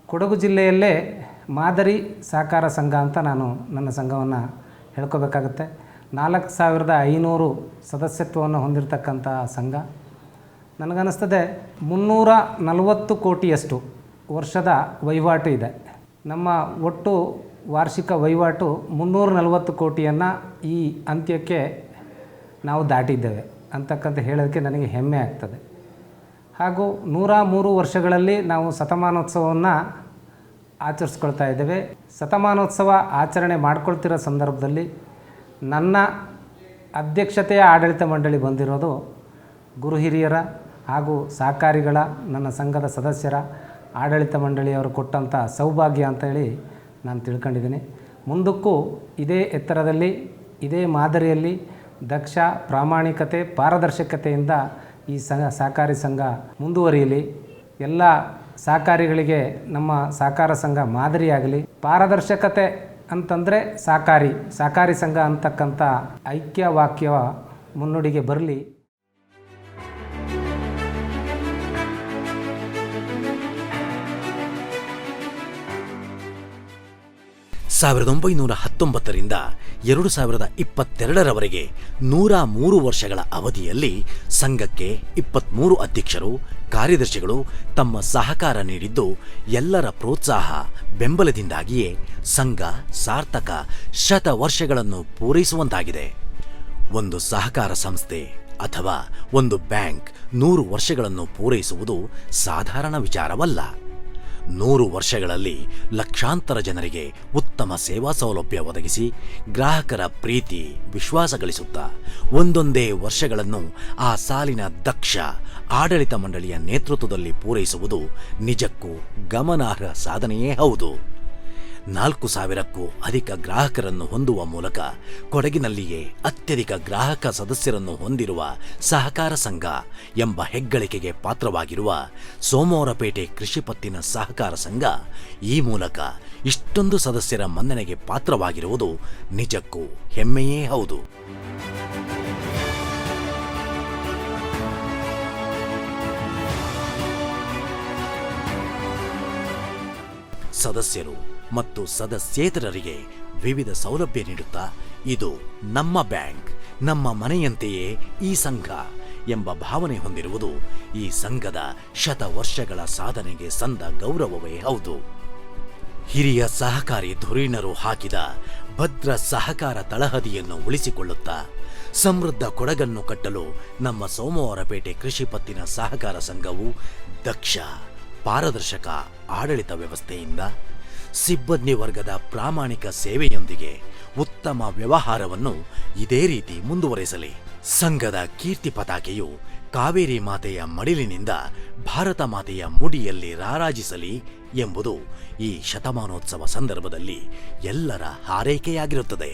ಕೊಡಗು ಜಿಲ್ಲೆಯಲ್ಲೇ ಮಾದರಿ ಸಹಕಾರ ಸಂಘ ಅಂತ ನಾನು ನನ್ನ ಸಂಘವನ್ನು ಹೇಳ್ಕೋಬೇಕಾಗುತ್ತೆ. 4,500 ಸದಸ್ಯತ್ವವನ್ನು ಹೊಂದಿರತಕ್ಕಂಥ ಸಂಘ. ನನಗನ್ನಿಸ್ತದೆ 340 ಕೋಟಿಯಷ್ಟು ವರ್ಷದ ವಹಿವಾಟು ಇದೆ. ನಮ್ಮ ಒಟ್ಟು ವಾರ್ಷಿಕ ವಹಿವಾಟು 340 ಕೋಟಿಯನ್ನು ಈ ಅಂತ್ಯಕ್ಕೆ ನಾವು ದಾಟಿದ್ದೇವೆ ಅಂತಕ್ಕಂಥ ಹೇಳೋದಕ್ಕೆ ನನಗೆ ಹೆಮ್ಮೆ ಆಗ್ತದೆ. ಹಾಗೂ 103 ವರ್ಷಗಳಲ್ಲಿ ನಾವು ಶತಮಾನೋತ್ಸವವನ್ನು ಆಚರಿಸ್ಕೊಳ್ತಾ ಇದ್ದೇವೆ. ಶತಮಾನೋತ್ಸವ ಆಚರಣೆ ಮಾಡ್ಕೊಳ್ತಿರೋ ಸಂದರ್ಭದಲ್ಲಿ ನನ್ನ ಅಧ್ಯಕ್ಷತೆಯ ಆಡಳಿತ ಮಂಡಳಿ ಬಂದಿರೋದು ಗುರು ಹಿರಿಯರ ಹಾಗೂ ಸಹಕಾರಿಗಳ, ನನ್ನ ಸಂಘದ ಸದಸ್ಯರ ಆಡಳಿತ ಮಂಡಳಿಯವರು ಕೊಟ್ಟಂಥ ಸೌಭಾಗ್ಯ ಅಂತೇಳಿ ನಾನು ತಿಳ್ಕೊಂಡಿದ್ದೀನಿ. ಮುಂದಕ್ಕೂ ಇದೇ ಎತ್ತರದಲ್ಲಿ, ಇದೇ ಮಾದರಿಯಲ್ಲಿ ದಕ್ಷ, ಪ್ರಾಮಾಣಿಕತೆ, ಪಾರದರ್ಶಕತೆಯಿಂದ ಈ ಸಹಕಾರಿ ಸಂಘ ಮುಂದುವರಿಯಲಿ. ಎಲ್ಲ ಸಹಕಾರಿಗಳಿಗೆ ನಮ್ಮ ಸಹಕಾರ ಸಂಘ ಮಾದರಿಯಾಗಲಿ. ಪಾರದರ್ಶಕತೆ ಅಂತಂದರೆ ಸಹಕಾರಿ ಸಂಘ ಅಂತಕ್ಕಂಥ ಐಕ್ಯ ವಾಕ್ಯ ಮುನ್ನುಡಿಗೆ ಬರಲಿ. ಸಾವಿರದ 1919ರಿಂದ 2022ರವರೆಗೆ 103 ವರ್ಷಗಳ ಅವಧಿಯಲ್ಲಿ ಸಂಘಕ್ಕೆ 23 ಅಧ್ಯಕ್ಷರು, ಕಾರ್ಯದರ್ಶಿಗಳು ತಮ್ಮ ಸಹಕಾರ ನೀಡಿದ್ದು, ಎಲ್ಲರ ಪ್ರೋತ್ಸಾಹ ಬೆಂಬಲದಿಂದಾಗಿಯೇ ಸಂಘ ಸಾರ್ಥಕ 100 ವರ್ಷಗಳನ್ನು ಪೂರೈಸುವಂತಾಗಿದೆ. ಒಂದು ಸಹಕಾರ ಸಂಸ್ಥೆ ಅಥವಾ ಒಂದು ಬ್ಯಾಂಕ್ 100 ವರ್ಷಗಳನ್ನು ಪೂರೈಸುವುದು ಸಾಧಾರಣ ವಿಚಾರವಲ್ಲ. 100 ವರ್ಷಗಳಲ್ಲಿ ಲಕ್ಷಾಂತರ ಜನರಿಗೆ ಉತ್ತಮ ಸೇವಾ ಸೌಲಭ್ಯ ಒದಗಿಸಿ ಗ್ರಾಹಕರ ಪ್ರೀತಿ ವಿಶ್ವಾಸ ಗಳಿಸುತ್ತಾ ಒಂದೊಂದೇ ವರ್ಷಗಳನ್ನು ಆ ಸಾಲಿನ ದಕ್ಷ ಆಡಳಿತ ಮಂಡಳಿಯ ನೇತೃತ್ವದಲ್ಲಿ ಪೂರೈಸುವುದು ನಿಜಕ್ಕೂ ಗಮನಾರ್ಹ ಸಾಧನೆಯೇ ಹೌದು. 4,000ಕ್ಕೂ ಅಧಿಕ ಗ್ರಾಹಕರನ್ನು ಹೊಂದುವ ಮೂಲಕ ಕೊಡಗಿನಲ್ಲಿಯೇ ಅತ್ಯಧಿಕ ಗ್ರಾಹಕ ಸದಸ್ಯರನ್ನು ಹೊಂದಿರುವ ಸಹಕಾರ ಸಂಘ ಎಂಬ ಹೆಗ್ಗಳಿಕೆಗೆ ಪಾತ್ರವಾಗಿರುವ ಸೋಮವಾರಪೇಟೆ ಕೃಷಿ ಪತ್ತಿನ ಸಹಕಾರ ಸಂಘ ಈ ಮೂಲಕ ಇಷ್ಟೊಂದು ಸದಸ್ಯರ ಮನ್ನಣೆಗೆ ಪಾತ್ರವಾಗಿರುವುದು ನಿಜಕ್ಕೂ ಹೆಮ್ಮೆಯೇ ಹೌದು. ಸದಸ್ಯರು ಮತ್ತು ಸದಸ್ಯೇತರರಿಗೆ ವಿವಿಧ ಸೌಲಭ್ಯ ನೀಡುತ್ತಾ ಇದು ನಮ್ಮ ಬ್ಯಾಂಕ್, ನಮ್ಮ ಮನೆಯಂತೆಯೇ ಈ ಸಂಘ ಎಂಬ ಭಾವನೆ ಹೊಂದಿರುವುದು ಈ ಸಂಘದ ಶತವರ್ಷಗಳ ಸಾಧನೆಗೆ ಸಂದ ಗೌರವವೇ ಹೌದು. ಹಿರಿಯ ಸಹಕಾರಿ ಧುರೀಣರು ಹಾಕಿದ ಭದ್ರ ಸಹಕಾರ ತಳಹದಿಯನ್ನು ಉಳಿಸಿಕೊಳ್ಳುತ್ತಾ ಸಮೃದ್ಧ ಕೊಡಗನ್ನು ಕಟ್ಟಲು ನಮ್ಮ ಸೋಮವಾರಪೇಟೆ ಕೃಷಿ ಪತ್ತಿನ ಸಹಕಾರ ಸಂಘವು ದಕ್ಷ ಪಾರದರ್ಶಕ ಆಡಳಿತ ವ್ಯವಸ್ಥೆಯಿಂದ ಸಿಬ್ಬಂದಿ ವರ್ಗದ ಪ್ರಾಮಾಣಿಕ ಸೇವೆಯೊಂದಿಗೆ ಉತ್ತಮ ವ್ಯವಹಾರವನ್ನು ಇದೇ ರೀತಿ ಮುಂದುವರೆಸಲಿ. ಸಂಘದ ಕೀರ್ತಿ ಪತಾಕೆಯು ಕಾವೇರಿ ಮಾತೆಯ ಮಡಿಲಿನಿಂದ ಭಾರತ ಮಾತೆಯ ಮುಡಿಯಲ್ಲಿ ರಾರಾಜಿಸಲಿ ಎಂಬುದು ಈ ಶತಮಾನೋತ್ಸವ ಸಂದರ್ಭದಲ್ಲಿ ಎಲ್ಲರ ಹಾರೈಕೆಯಾಗಿರುತ್ತದೆ.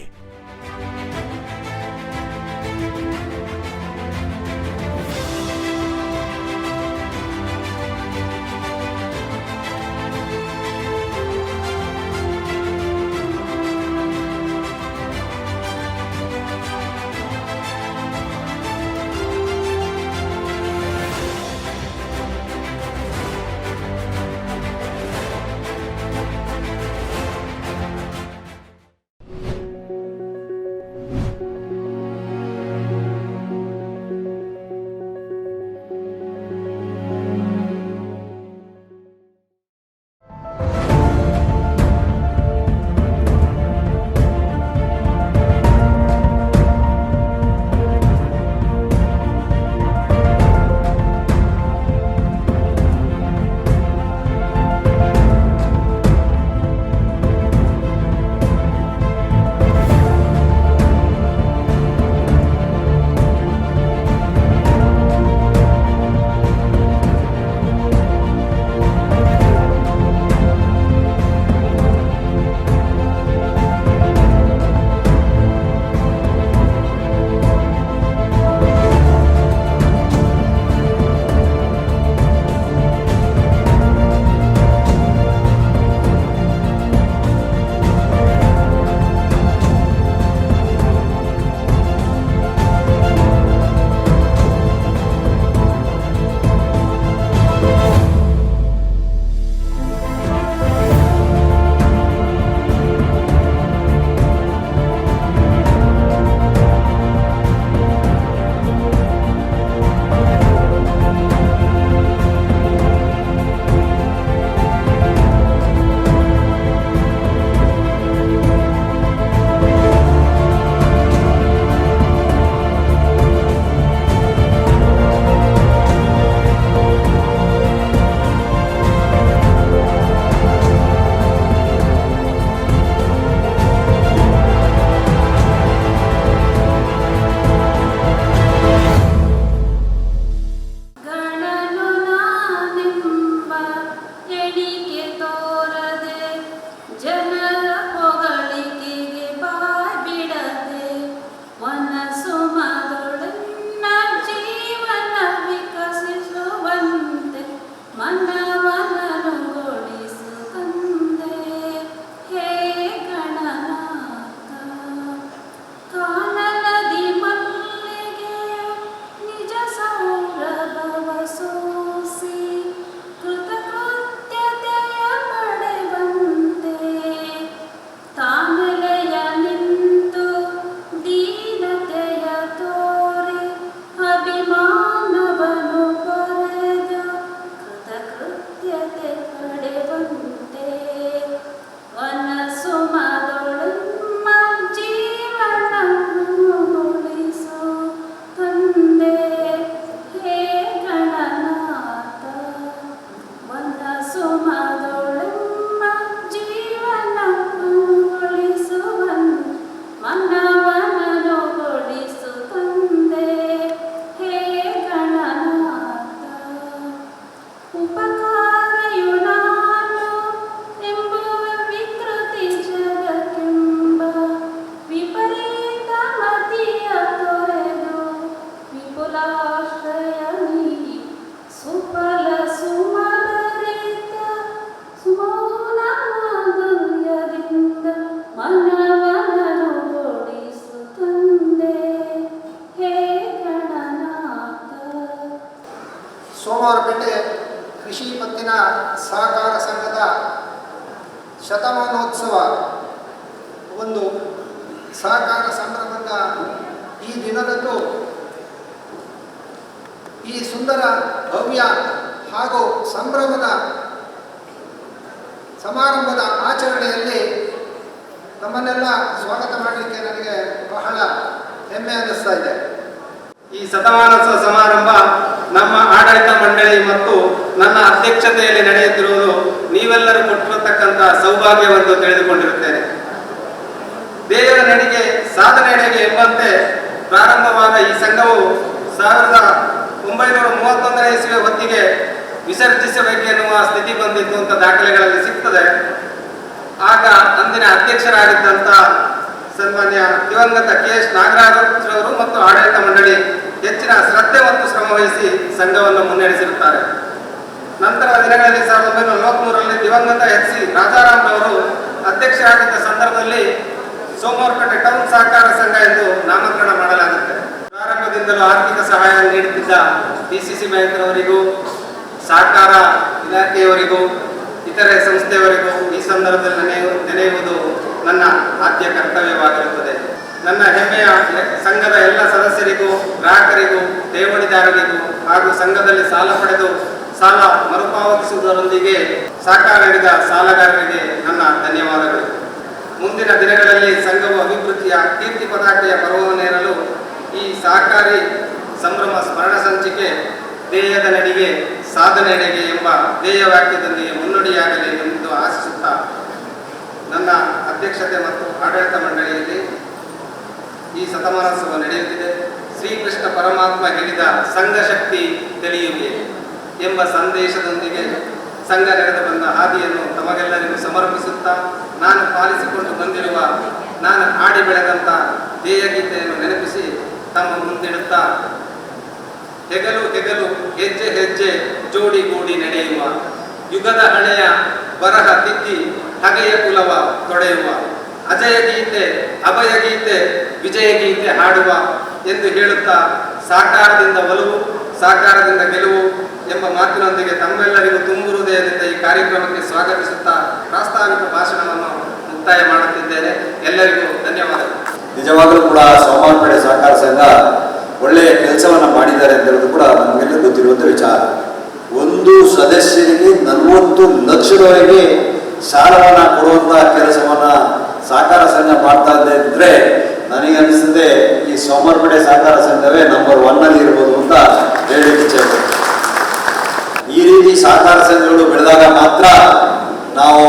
ದಿನದಂದು ಈ ಸುಂದರ ಭವ್ಯ ಹಾಗೂ ಸಂಭ್ರಮದ ಸಮಾರಂಭದ ಆಚರಣೆಯಲ್ಲಿ ನಮ್ಮನ್ನೆಲ್ಲ ಸ್ವಾಗತ ಮಾಡಲಿಕ್ಕೆ ನನಗೆ ಬಹಳ ಹೆಮ್ಮೆ ಅನ್ನಿಸ್ತಾ ಇದೆ. ಈ ಶತಮಾನೋತ್ಸವ ಸಮಾರಂಭ ನಮ್ಮ ಆಡಳಿತ ಮಂಡಳಿ ಮತ್ತು ನನ್ನ ಅಧ್ಯಕ್ಷತೆಯಲ್ಲಿ ನಡೆಯುತ್ತಿರುವುದು ನೀವೆಲ್ಲರೂ ಕೊಟ್ಟಿರತಕ್ಕಂಥ ಸೌಭಾಗ್ಯವೆಂದು ತಿಳಿದುಕೊಂಡಿರುತ್ತೇನೆ. ದೇವರ ನಡೆಗೆ ಸಾಧನೆಯಡೆಗೆ ಎಂಬಂತೆ ಪ್ರಾರಂಭವಾದ ಈ ಸಂಘವು 1931ನೇ ಇಸವಿಯ ಹೊತ್ತಿಗೆ ವಿಸರ್ಜಿಸಬೇಕೆನ್ನುವ ಸ್ಥಿತಿ ಬಂದಿತ್ತು ಅಂತ ದಾಖಲೆಗಳಲ್ಲಿ ಸಿಗ್ತದೆ. ಆಗ ಅಂದಿನ ಅಧ್ಯಕ್ಷರಾಗಿದ್ದಂಥ ಸನ್ಮಾನ್ಯ ದಿವಂಗತ KS ನಾಗರಾಜರವರು ಮತ್ತು ಆಡಳಿತ ಮಂಡಳಿ ಹೆಚ್ಚಿನ ಶ್ರದ್ಧೆ ಮತ್ತು ಶ್ರಮ ವಹಿಸಿ ಸಂಘವನ್ನು ಮುನ್ನಡೆಸಿರುತ್ತಾರೆ. ನಂತರದ ದಿನಗಳಲ್ಲಿ 1943ರಲ್ಲಿ ದಿವಂಗತ HC ರಾಜಾರಾಮ್ರವರು ಅಧ್ಯಕ್ಷರಾಗಿದ್ದ ಸಂದರ್ಭದಲ್ಲಿ ಸೋಮವಾರಪೇಟೆ ಟೌನ್ ಸಹಕಾರ ಸಂಘ ಎಂದು ನಾಮಕರಣ ಮಾಡಲಾಗುತ್ತೆ. ಪ್ರಾರಂಭದಿಂದಲೂ ಆರ್ಥಿಕ ಸಹಾಯ ನೀಡುತ್ತಿದ್ದ DCC ಬ್ಯಾಂಕ್ನವರಿಗೂ ಸಹಕಾರ ಇಲಾಖೆಯವರಿಗೂ ಇತರೆ ಸಂಸ್ಥೆಯವರಿಗೂ ಈ ಸಂದರ್ಭದಲ್ಲಿ ನೆನೆಯುವುದು ನನ್ನ ಆದ್ಯ ಕರ್ತವ್ಯವಾಗಿರುತ್ತದೆ. ನನ್ನ ಹೆಮ್ಮೆಯ ಸಂಘದ ಎಲ್ಲ ಸದಸ್ಯರಿಗೂ, ಗ್ರಾಹಕರಿಗೂ, ಠೇವಣಿದಾರರಿಗೂ ಹಾಗೂ ಸಂಘದಲ್ಲಿ ಸಾಲ ಪಡೆದು ಸಾಲ ಮರುಪಾವತಿಸುವುದರೊಂದಿಗೆ ಸಹಕಾರ ನೀಡಿದ ಸಾಲಗಾರರಿಗೆ ನನ್ನ ಧನ್ಯವಾದಗಳು. ಮುಂದಿನ ದಿನಗಳಲ್ಲಿ ಸಂಘವು ಅಭಿವೃದ್ಧಿಯ ಕೀರ್ತಿ ಪತಾಕೆಯ ಪರ್ವವನ್ನೇರಲು ಈ ಸಹಕಾರಿ ಸಂಭ್ರಮ ಸ್ಮರಣ ಸಂಚಿಕೆ ಧ್ಯೇಯದ ನಡಿಗೆ ಸಾಧನೆಯಡೆಗೆ ಎಂಬ ಧ್ಯೇಯ ವಾಕ್ಯದೊಂದಿಗೆ ಮುನ್ನುಡಿಯಾಗಲಿ ಎಂದು ಆಶಿಸುತ್ತಾ ನನ್ನ ಅಧ್ಯಕ್ಷತೆ ಮತ್ತು ಆಡಳಿತ ಮಂಡಳಿಯಲ್ಲಿ ಈ ಶತಮಾನೋತ್ಸವ ನಡೆಯುತ್ತಿದೆ. ಶ್ರೀಕೃಷ್ಣ ಪರಮಾತ್ಮ ಹೇಳಿದ ಸಂಘ ಶಕ್ತಿ ತಿಳಿಯುವೆ ಎಂಬ ಸಂದೇಶದೊಂದಿಗೆ ಸಂಘ ನಡೆದು ಬಂದ ಹಾದಿಯನ್ನು ತಮಗೆಲ್ಲರಿಗೂ ಸಮರ್ಪಿಸುತ್ತಾ ನಾನು ಪಾಲಿಸಿಕೊಂಡು ಬಂದಿರುವ ನಾನು ಹಾಡಿ ಬೆಳೆದಂಥ ಧ್ಯೇಯ ಗೀತೆಯನ್ನು ನೆನಪಿಸಿ ತಮ್ಮ ಮುಂದಿಡುತ್ತಾ ಹೆಗಲು ಹೆಗಲು ಹೆಜ್ಜೆ ಹೆಜ್ಜೆ ಜೋಡಿ ಗೂಡಿ ನಡೆಯುವ ಯುಗದ ಹಣೆಯ ಬರಹ ತಿದ್ದಿ ಹಗೆಯ ಕುಲವ ತೊಡೆಯುವ ಅಜಯ ಗೀತೆ ಅಭಯ ಗೀತೆ ವಿಜಯ ಗೀತೆ ಹಾಡುವ ಎಂದು ಹೇಳುತ್ತಾ ಸಾಕಾರದಿಂದ ಒಲವು ಸಾಕಾರದಿಂದ ಗೆಲುವು ಎಂಬ ಮಾತಿನೊಂದಿಗೆ ತಮ್ಮೆಲ್ಲರಿಗೂ ತುಂಬು ಹೃದಯದಿಂದ ಈ ಕಾರ್ಯಕ್ರಮಕ್ಕೆ ಸ್ವಾಗತಿಸುತ್ತಾ ಪ್ರಾಸ್ತಾವಿಕ ಭಾಷಣವನ್ನು ಮುಕ್ತಾಯ ಮಾಡುತ್ತಿದ್ದೇನೆ. ಎಲ್ಲರಿಗೂ ಧನ್ಯವಾದಗಳು. ನಿಜವಾಗಲೂ ಕೂಡ ಸೋಮವಾರಪೇಟೆ ಸಹಕಾರ ಸಂಘ ಒಳ್ಳೆಯ ಕೆಲಸವನ್ನು ಮಾಡಿದ್ದಾರೆ ಅಂತ ಹೇಳೋದು ಕೂಡ ನಮಗೆಲ್ಲ ಗೊತ್ತಿರುವಂಥ ವಿಚಾರ. ಒಂದು ಸದಸ್ಯರಿಗೆ 40 ಲಕ್ಷದವರೆಗೆ ಸಾಲವನ್ನು ಕೊಡುವಂಥ ಕೆಲಸವನ್ನು ಸಹಕಾರ ಸಂಘ ಮಾಡ್ತಾ ಇದ್ದರೆ ನನಗೆ ಅನಿಸುತ್ತೆ ಈ ಸೋಮವಾರಪೇಟೆ ಸಹಕಾರ ಸಂಘವೇ ನಂಬರ್ 1 ಇರ್ಬೋದು ಅಂತ ಹೇಳಲಿಕ್ಕೆ ಇಚ್ಛೆ. ಈ ರೀತಿ ಸಹಕಾರ ಸಂಘಗಳು ಬೆಳೆದಾಗ ಮಾತ್ರ ನಾವು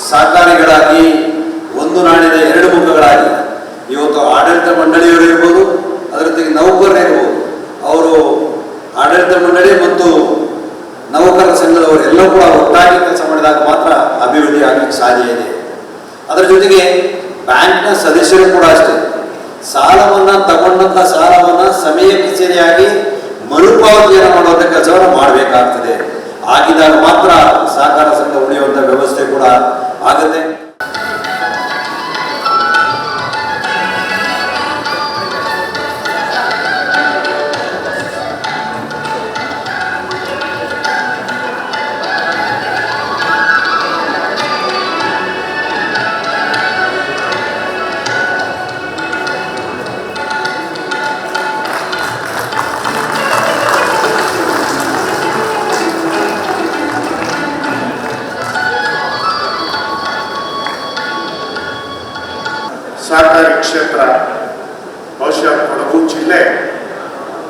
ಸಹಕಾರಿಗಳಾಗಿ ಒಂದು ನಾಡಿನ 2 ಮುಖಗಳಾಗಿ ಇವತ್ತು ಆಡಳಿತ ಮಂಡಳಿಯವರು ಇರ್ಬೋದು, ಅದರ ಜೊತೆಗೆ ನೌಕರರು ಇರ್ಬೋದು, ಅವರು ಆಡಳಿತ ಮಂಡಳಿ ಮತ್ತು ನೌಕರರ ಸಂಘದವರು ಎಲ್ಲರೂ ಕೂಡ ಒಟ್ಟಾಗಿ ಕೆಲಸ ಮಾಡಿದಾಗ ಮಾತ್ರ ಅಭಿವೃದ್ಧಿ ಆಗಲಿಕ್ಕೆ ಸಾಧ್ಯ ಇದೆ. ಅದರ ಜೊತೆಗೆ ಬ್ಯಾಂಕ್ನ ಸದಸ್ಯರು ಕೂಡ ಅಷ್ಟೇ ಸಾಲವನ್ನು ತಗೊಂಡಂಥ ಸಾಲವನ್ನು ಸಮಯಕ್ಕೆ ಸರಿಯಾಗಿ ಮರುಪಾವತಿಯನ್ನು ಮಾಡುವಂಥ ಕೆಲಸವನ್ನು ಮಾಡಬೇಕಾಗ್ತದೆ. ಆಗಿದಾಗ ಮಾತ್ರ ಸಹಕಾರ ಸಂಘ ಉಳಿಯುವಂಥ ವ್ಯವಸ್ಥೆ ಕೂಡ ಆಗುತ್ತೆ. ಸಹಕಾರಿ ಕ್ಷೇತ್ರ ಬಹುಶಃ ಕೊಡಗು ಜಿಲ್ಲೆ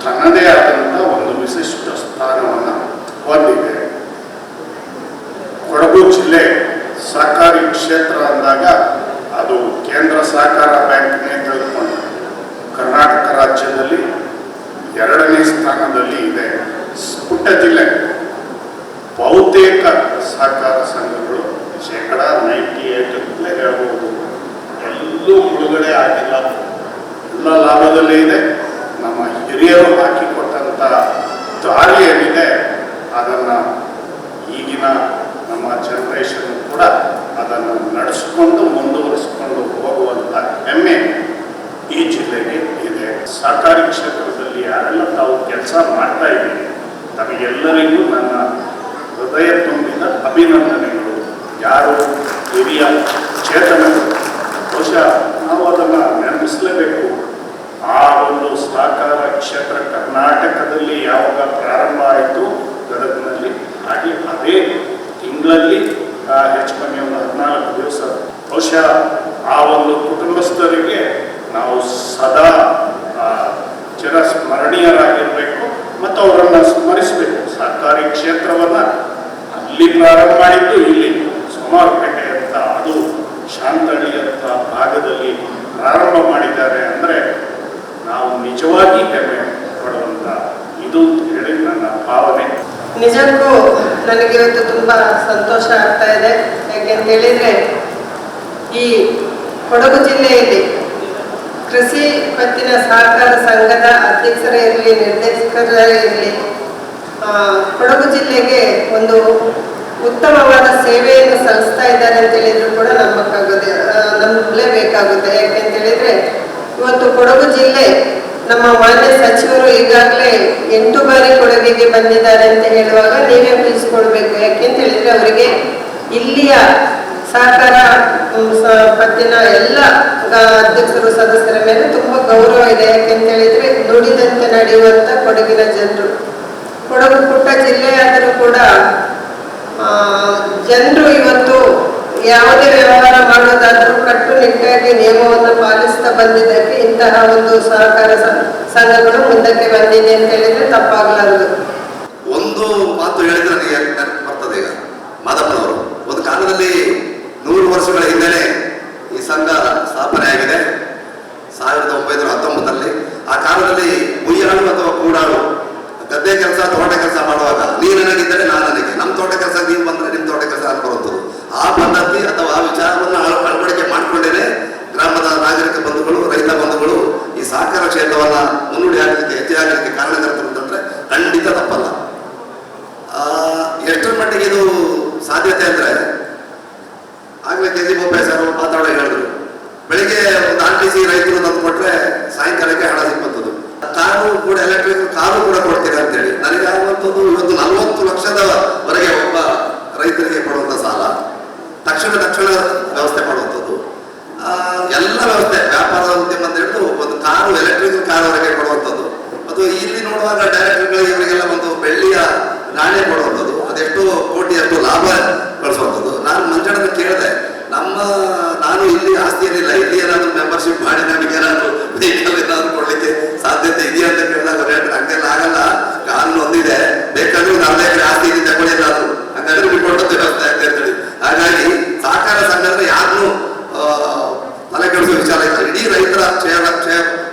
ತನ್ನದೇ ಆದಂಥ ಒಂದು ವಿಶಿಷ್ಟ ಸ್ಥಾನವನ್ನು ಹೊಂದಿದೆ. ಕೊಡಗು ಜಿಲ್ಲೆ ಸಹಕಾರಿ ಕ್ಷೇತ್ರ ಅಂದಾಗ ಅದು ಕೇಂದ್ರ ಸಹಕಾರ ಬ್ಯಾಂಕ್ನೇ ತೆಗೆದುಕೊಂಡು ಕರ್ನಾಟಕ ರಾಜ್ಯದಲ್ಲಿ 2ನೇ ಸ್ಥಾನದಲ್ಲಿ ಇದೆ. ಪುಟ್ಟ ಜಿಲ್ಲೆ. ಬಹುತೇಕ ಸಹಕಾರ ಸಂಘಗಳು 98% ಹೇಳ್ಬೋದು ಎಲ್ಲೂ ಮುಳುಗಡೆ ಆಗಿಲ್ಲ, ಎಲ್ಲ ಲಾಭದಲ್ಲೇ ಇದೆ. ನಮ್ಮ ಹಿರಿಯರು ಹಾಕಿಕೊಟ್ಟಂಥ ದಾರಿ ಏನಿದೆ ಅದನ್ನು ಈಗಿನ ನಮ್ಮ ಜನರೇಷನ್ ಕೂಡ ಅದನ್ನು ನಡೆಸಿಕೊಂಡು ಮುಂದುವರಿಸಿಕೊಂಡು ಹೋಗುವಂಥ ಹೆಮ್ಮೆ ಈ ಜಿಲ್ಲೆಗೆ ಇದೆ. ಸಹಕಾರಿ ಕ್ಷೇತ್ರದಲ್ಲಿ ಯಾರೆಲ್ಲ ತಾವು ಕೆಲಸ ಮಾಡ್ತಾ ಇದ್ದೀವಿ ತಮಗೆಲ್ಲರಿಗೂ ನನ್ನ ಹೃದಯ ತುಂಬಿದ ಅಭಿನಂದನೆಗಳು. ಯಾರು ಹಿರಿಯ ಚೇತನಗಳು ಬಹುಶಃ ನಾವು ಅದನ್ನು ನೆನಪಿಸಲೇಬೇಕು. ಆ ಒಂದು ಆ ಒಂದು ಕುಟುಂಬಸ್ಥರಿಗೆ ನಾವು ಸದಾ ಚಿರಸ್ಮರಣೀಯರಾಗಿರಬೇಕು ಮತ್ತು ಅವರನ್ನು ಸ್ಮರಿಸಬೇಕು. ಸರ್ಕಾರಿ ಕ್ಷೇತ್ರವನ್ನು ಅಲ್ಲಿ ಪ್ರಾರಂಭ ಮಾಡಿದ್ದು ಇಲ್ಲಿ ಸೋಮವಾರಪೇಟೆ ಅಂತ, ಅದು ಶಾಂತಳ್ಳಿ ಅಂತ ಭಾಗದಲ್ಲಿ ಪ್ರಾರಂಭ ಮಾಡಿದ್ದಾರೆ ಅಂದರೆ ನಾವು ನಿಜವಾಗಿ ಹೆಮ್ಮೆ ಪಡುವಂಥ ಇದು ಹೇಳಿ ನನ್ನ ಭಾವನೆ. ನಿಜಕ್ಕೂ ನನಗೆ ಇವತ್ತು ತುಂಬ ಸಂತೋಷ ಆಗ್ತಾ ಇದೆ. ಯಾಕೆಂತೇಳಿದರೆ ಈ ಕೊಡಗು ಜಿಲ್ಲೆಯಲ್ಲಿ ಕೃಷಿ ಪತ್ತಿನ ಸಹಕಾರ ಸಂಘದ ಅಧ್ಯಕ್ಷರೇ ಇರಲಿ, ನಿರ್ದೇಶಕರೇ ಇರಲಿ, ಕೊಡಗು ಜಿಲ್ಲೆಗೆ ಒಂದು ಉತ್ತಮವಾದ ಸೇವೆಯನ್ನು ಸಲ್ಲಿಸ್ತಾ ಇದ್ದಾರೆ ಅಂತ ಹೇಳಿದ್ರು ಕೂಡ ನಂಬಲೇಬೇಕಾಗುತ್ತೆ. ಯಾಕೆಂತೇಳಿದರೆ ಇವತ್ತು ಕೊಡಗು ಜಿಲ್ಲೆ ನಮ್ಮ ಮಾನ್ಯ ಸಚಿವರು ಈಗಾಗಲೇ 8 ಬಾರಿ ಕೊಡಗಿಗೆ ಬಂದಿದ್ದಾರೆ ಅಂತ ಹೇಳುವಾಗ ನೀವೇ ತಿಳಿಸ್ಕೊಡ್ಬೇಕು. ಯಾಕೆಂತೇಳಿದರೆ ಅವರಿಗೆ ಇಲ್ಲಿಯ ಸಹಕಾರ ಪತ್ತಿನ ಎಲ್ಲ ಅಧ್ಯಕ್ಷರು ಸದಸ್ಯರ ಮೇಲೆ ತುಂಬ ಗೌರವ ಇದೆ. ಯಾಕೆಂತೇಳಿದರೆ ನುಡಿದಂತೆ ನಡೆಯುವಂಥ ಕೊಡಗಿನ ಜನರು. ಕೊಡಗು ಪುಟ್ಟ ಜಿಲ್ಲೆಯಾದರೂ ಕೂಡ ಜನರು ಇವತ್ತು ಯಾವುದೇ ವ್ಯವಹಾರ ಮಾಡೋದಾದರೂ ಕಟ್ಟುನಿಟ್ಟಾಗಿ ನಿಯಮವನ್ನು ಪಾಲಿಸ್ತಾ ಬಂದಿದ್ದಕ್ಕೆ ಇಂತಹ ಒಂದು ಸಹಕಾರ ಸಂಘಗಳು ಮುಂದಕ್ಕೆ ಬಂದಿದೆ ಅಂತ ಹೇಳಿದ್ರೆ ತಪ್ಪಾಗಲಾರದು. ಒಂದು ಮಾತು ಹೇಳಿದ್ರೆ ನನಗೆ ನೆನಪು ಬರ್ತದೆ. ಈಗ ಮಾದಪ್ಪನವರು ಒಂದು ಕಾಲದಲ್ಲಿ 100 ವರ್ಷಗಳ ಹಿಂದೆನೆ ಈ ಸಂಘ ಸ್ಥಾಪನೆ ಆಗಿದೆ 1919ರಲ್ಲಿ. ಆ ಕಾಲದಲ್ಲಿ ಮುಯ್ಯಾಳು ಅಥವಾ ಕೂಡಾಳು ಗದ್ದೆ ಕೆಲಸ ತೋಟ ಕೆಲಸ ಮಾಡುವಾಗ ನೀ ನನಗಿದ್ದರೆ ನಾನು ನನಗೆ, ನಮ್ಮ ತೋಟ ಕೆಲಸ ನೀವು ಬಂದರೆ ನಿಮ್ಮ ತೋಟ ಕೆಲಸ ಅನ್ಬರುತ್ತದೆ. ಆ ಪದ್ಧತಿ ಅಥವಾ ಆ ವಿಚಾರವನ್ನು ಅಳವಡಿಕೆ ಮಾಡಿಕೊಂಡೇನೆ ಗ್ರಾಮದ ನಾಗರಿಕ ಬಂಧುಗಳು, ರೈತ ಬಂಧುಗಳು ಈ ಸಹಕಾರ ಕ್ಷೇತ್ರವನ್ನು ಮುನ್ನುಡಿ ಹಾಕಲಿಕ್ಕೆ, ಹೆಜ್ಜೆ ಹಾಕಲಿಕ್ಕೆ ಕಾರಣಕರ್ತರು ಅಂತಂದ್ರೆ ಖಂಡಿತ ತಪ್ಪಲ್ಲ. ಎಷ್ಟರ ಮಟ್ಟಿಗೆ ಇದು ಸಾಧ್ಯತೆ ಅಂದರೆ ಆಗಲೇ KG ಬೋಪಯ್ಯ ಸರ್ ಮಾತಾಡೋ ಹೇಳಿದ್ರು, ಬೆಳಿಗ್ಗೆ ಒಂದು RTC ರೈತರು ತಂದು ಕೊಟ್ಟರೆ ಸಾಯಂಕಾಲಕ್ಕೆ ಹಣ ಸಿಕ್ಕುತ್ತದೆ. ಕಾರು ಕೂಡ ಎಲೆಕ್ಟ್ರಿಕ್ ಕಾರು ಕೂಡ ಕೊಡ್ತೀರಾ ಅಂತೇಳಿ ನನಗೆ ಆಗುವಂಥದ್ದು ಇವತ್ತು 40 ಲಕ್ಷದವರೆಗೆ ಒಬ್ಬ ರೈತರಿಗೆ ಕೊಡುವಂಥ ಸಾಲ, ತಕ್ಷಣ ವ್ಯವಸ್ಥೆ ಮಾಡುವಂಥದ್ದು, ಎಲ್ಲ ವ್ಯವಸ್ಥೆ, ವ್ಯಾಪಾರದ ಉದ್ಯಮ ಅಂತ ಹೇಳಿದ್ರು ಒಂದು ಕಾರು ಎಲೆಕ್ಟ್ರಿಕ್ ಕಾರುವರೆಗೆ ಕೊಡುವಂಥದ್ದು. ಮತ್ತು ಇಲ್ಲಿ ನೋಡುವಾಗ ಡೈರೆಕ್ಟರ್ಗಳಿಗೆ ಇವರಿಗೆಲ್ಲ ಒಂದು ಬೆಳ್ಳಿಯ ನಾಣ್ಯ ಕೊಡುವಂಥದ್ದು, ಅದೆಷ್ಟು ಕೋಟಿಯಷ್ಟು ಲಾಭ ಗಳಿಸುವಂಥದ್ದು. ನಾನು ಮಂಜಣ್ಣನ ಕೇಳಿದೆ, ನಾನು ಇಲ್ಲಿ ಆಸ್ತಿ ಏನಿಲ್ಲ, ಇಲ್ಲಿ ಏನಾದರೂ ಮೆಂಬರ್ಶಿಪ್ ಮಾಡಿ ನಮಗೆ ಏನಾದರೂ ವೆಹಿಕಲ್ ಏನಾದರೂ ಕೊಡ್ಲಿಕ್ಕೆ ಸಾಧ್ಯತೆ ಇದೆಯಾ ಅಂತ ಕೇಳಿದಾಗ ರೇಟ್ ಹಂಗೆಲ್ಲ ಆಗಲ್ಲ, ಕಾನೂನು ಒಂದಿದೆ, ಬೇಕಾದ್ರೂ 40 ಎಕರೆ ಆಸ್ತಿ ಇದೆ ತಗೊಳ್ಳಿ ಏನಾದ್ರು, ಹಂಗಾದ್ರೆ ನಿಮ್ಗೆ ಕೊಡೋದು ವ್ಯವಸ್ಥೆ ಆಗ್ತದೆ ಅಂತೇಳಿ. ಹಾಗಾಗಿ ಸಹಕಾರ ಸಂಘ ಅಂದ್ರೆ ಯಾರನ್ನು ತಲೆ ಕೆಡಿಸುವ ವಿಚಾರ ಇಲ್ಲ. ಇಡೀ ರೈತರ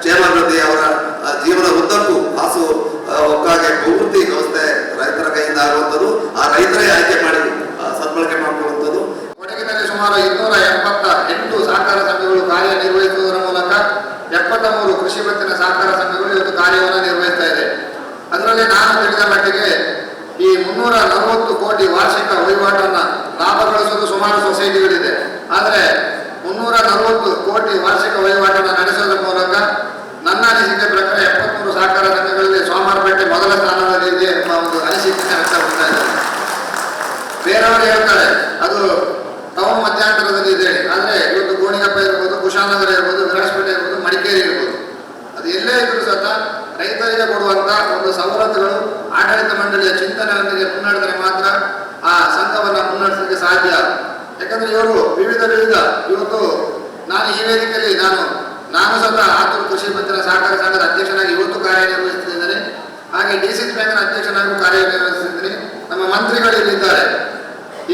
ಕ್ಷೇಮಾಭಿವೃದ್ಧಿ, ಅವರ ಜೀವನ ಉದ್ದಕ್ಕೂ ಹಾಸು ಒಕ್ಕಾಗೆ ಪೂರ್ತಿ ವ್ಯವಸ್ಥೆ ರೈತರ ಕೈಯಿಂದ ಆಗುವಂಥದ್ದು, ಆ ರೈತರೇ ಆಯ್ಕೆ ಮಾಡಿ ಸದ್ಬಳಕೆ ಮಾಡಿಕೊಳ್ಳುವಂಥದ್ದು. ಕೊಡಗಿನಲ್ಲಿ ಸುಮಾರು 278 ಸಹಕಾರ ಸಂಘಗಳು ಕಾರ್ಯನಿರ್ವಹಿಸುವುದರ ಮೂಲಕ 73 ಕೃಷಿ ಪತ್ತಿನ ಸಹಕಾರ ಸಂಘಗಳು ಇವತ್ತು ಕಾರ್ಯವನ್ನು ನಿರ್ವಹಿಸ್ತಾ ಇದೆ. ಅದರಲ್ಲಿ ನಾನು ತಿಳಿದ ಮಟ್ಟಿಗೆ ಈ 340 ಕೋಟಿ ವಾರ್ಷಿಕ ವಹಿವಾಟನ್ನು ಲಾಭ ಗಳಿಸುವುದು ಸುಮಾರು ಸೊಸೈಟಿಗಳಿದೆ. ಆದರೆ 340 ಕೋಟಿ ವಾರ್ಷಿಕ ವಹಿವಾಟನ್ನು ನಡೆಸೋದ್ರ ಮೂಲಕ ನನ್ನ ಅನಿಸಿಕೆ ಪ್ರಕಾರ 73 ಸಹಕಾರ ಸಂಘಗಳಲ್ಲಿ ಸೋಮವಾರಪೇಟೆ ಮೊದಲ ಸ್ಥಾನದಲ್ಲಿ ಎಂಬ ಒಂದು ಅನಿಸಿಕೆ ವ್ಯಕ್ತಪಡ್ತಾ ಇದ್ದಾರೆ. ಬೇರೆಯವರು ಹೇಳ್ತಾರೆ ಅದು ಟೌನ್ ಮಧ್ಯಂತರದಲ್ಲಿ ಇದೆ, ಆದರೆ ಇವತ್ತು ಗೋಣಿಗಪ್ಪ ಇರ್ಬೋದು, ಕುಶಾಲನಗರ ಇರ್ಬೋದು, ವಿರಾಜಪೇಟೆ ಇರ್ಬೋದು, ಮಡಿಕೇರಿ ಇರ್ಬೋದು, ಅದು ಎಲ್ಲೇ ಇದ್ರೂ ಸಹ ರೈತರಿಗೆ ಕೊಡುವಂಥ ಒಂದು ಸವಲತ್ತುಗಳು ಆಡಳಿತ ಮಂಡಳಿಯ ಚಿಂತನೆಯೊಂದಿಗೆ ಮುನ್ನಡೆದರೆ ಮಾತ್ರ ಆ ಸಂಘವನ್ನು ಮುನ್ನಡೆಸಲಿಕ್ಕೆ ಸಾಧ್ಯ. ಯಾಕಂದರೆ ಇವರು ವಿವಿಧ ಇವತ್ತು ನಾನು ಈ ವೇದಿಕೆಯಲ್ಲಿ ನಾನು ಸಹ ಆತೂರು ಕೃಷಿ ಪತ್ತಿನ ಸಹಕಾರ ಸಂಘದ ಅಧ್ಯಕ್ಷನಾಗಿ ಇವತ್ತು ಕಾರ್ಯನಿರ್ವಹಿಸುತ್ತಿದ್ದೇನೆ. ಹಾಗೆ DCC ಬ್ಯಾಂಕ್ನ ಅಧ್ಯಕ್ಷನಾಗಿ ಕಾರ್ಯನಿರ್ವಹಿಸುತ್ತಿದ್ದೀನಿ. ನಮ್ಮ ಮಂತ್ರಿಗಳು ಇಲ್ಲಿದ್ದಾರೆ.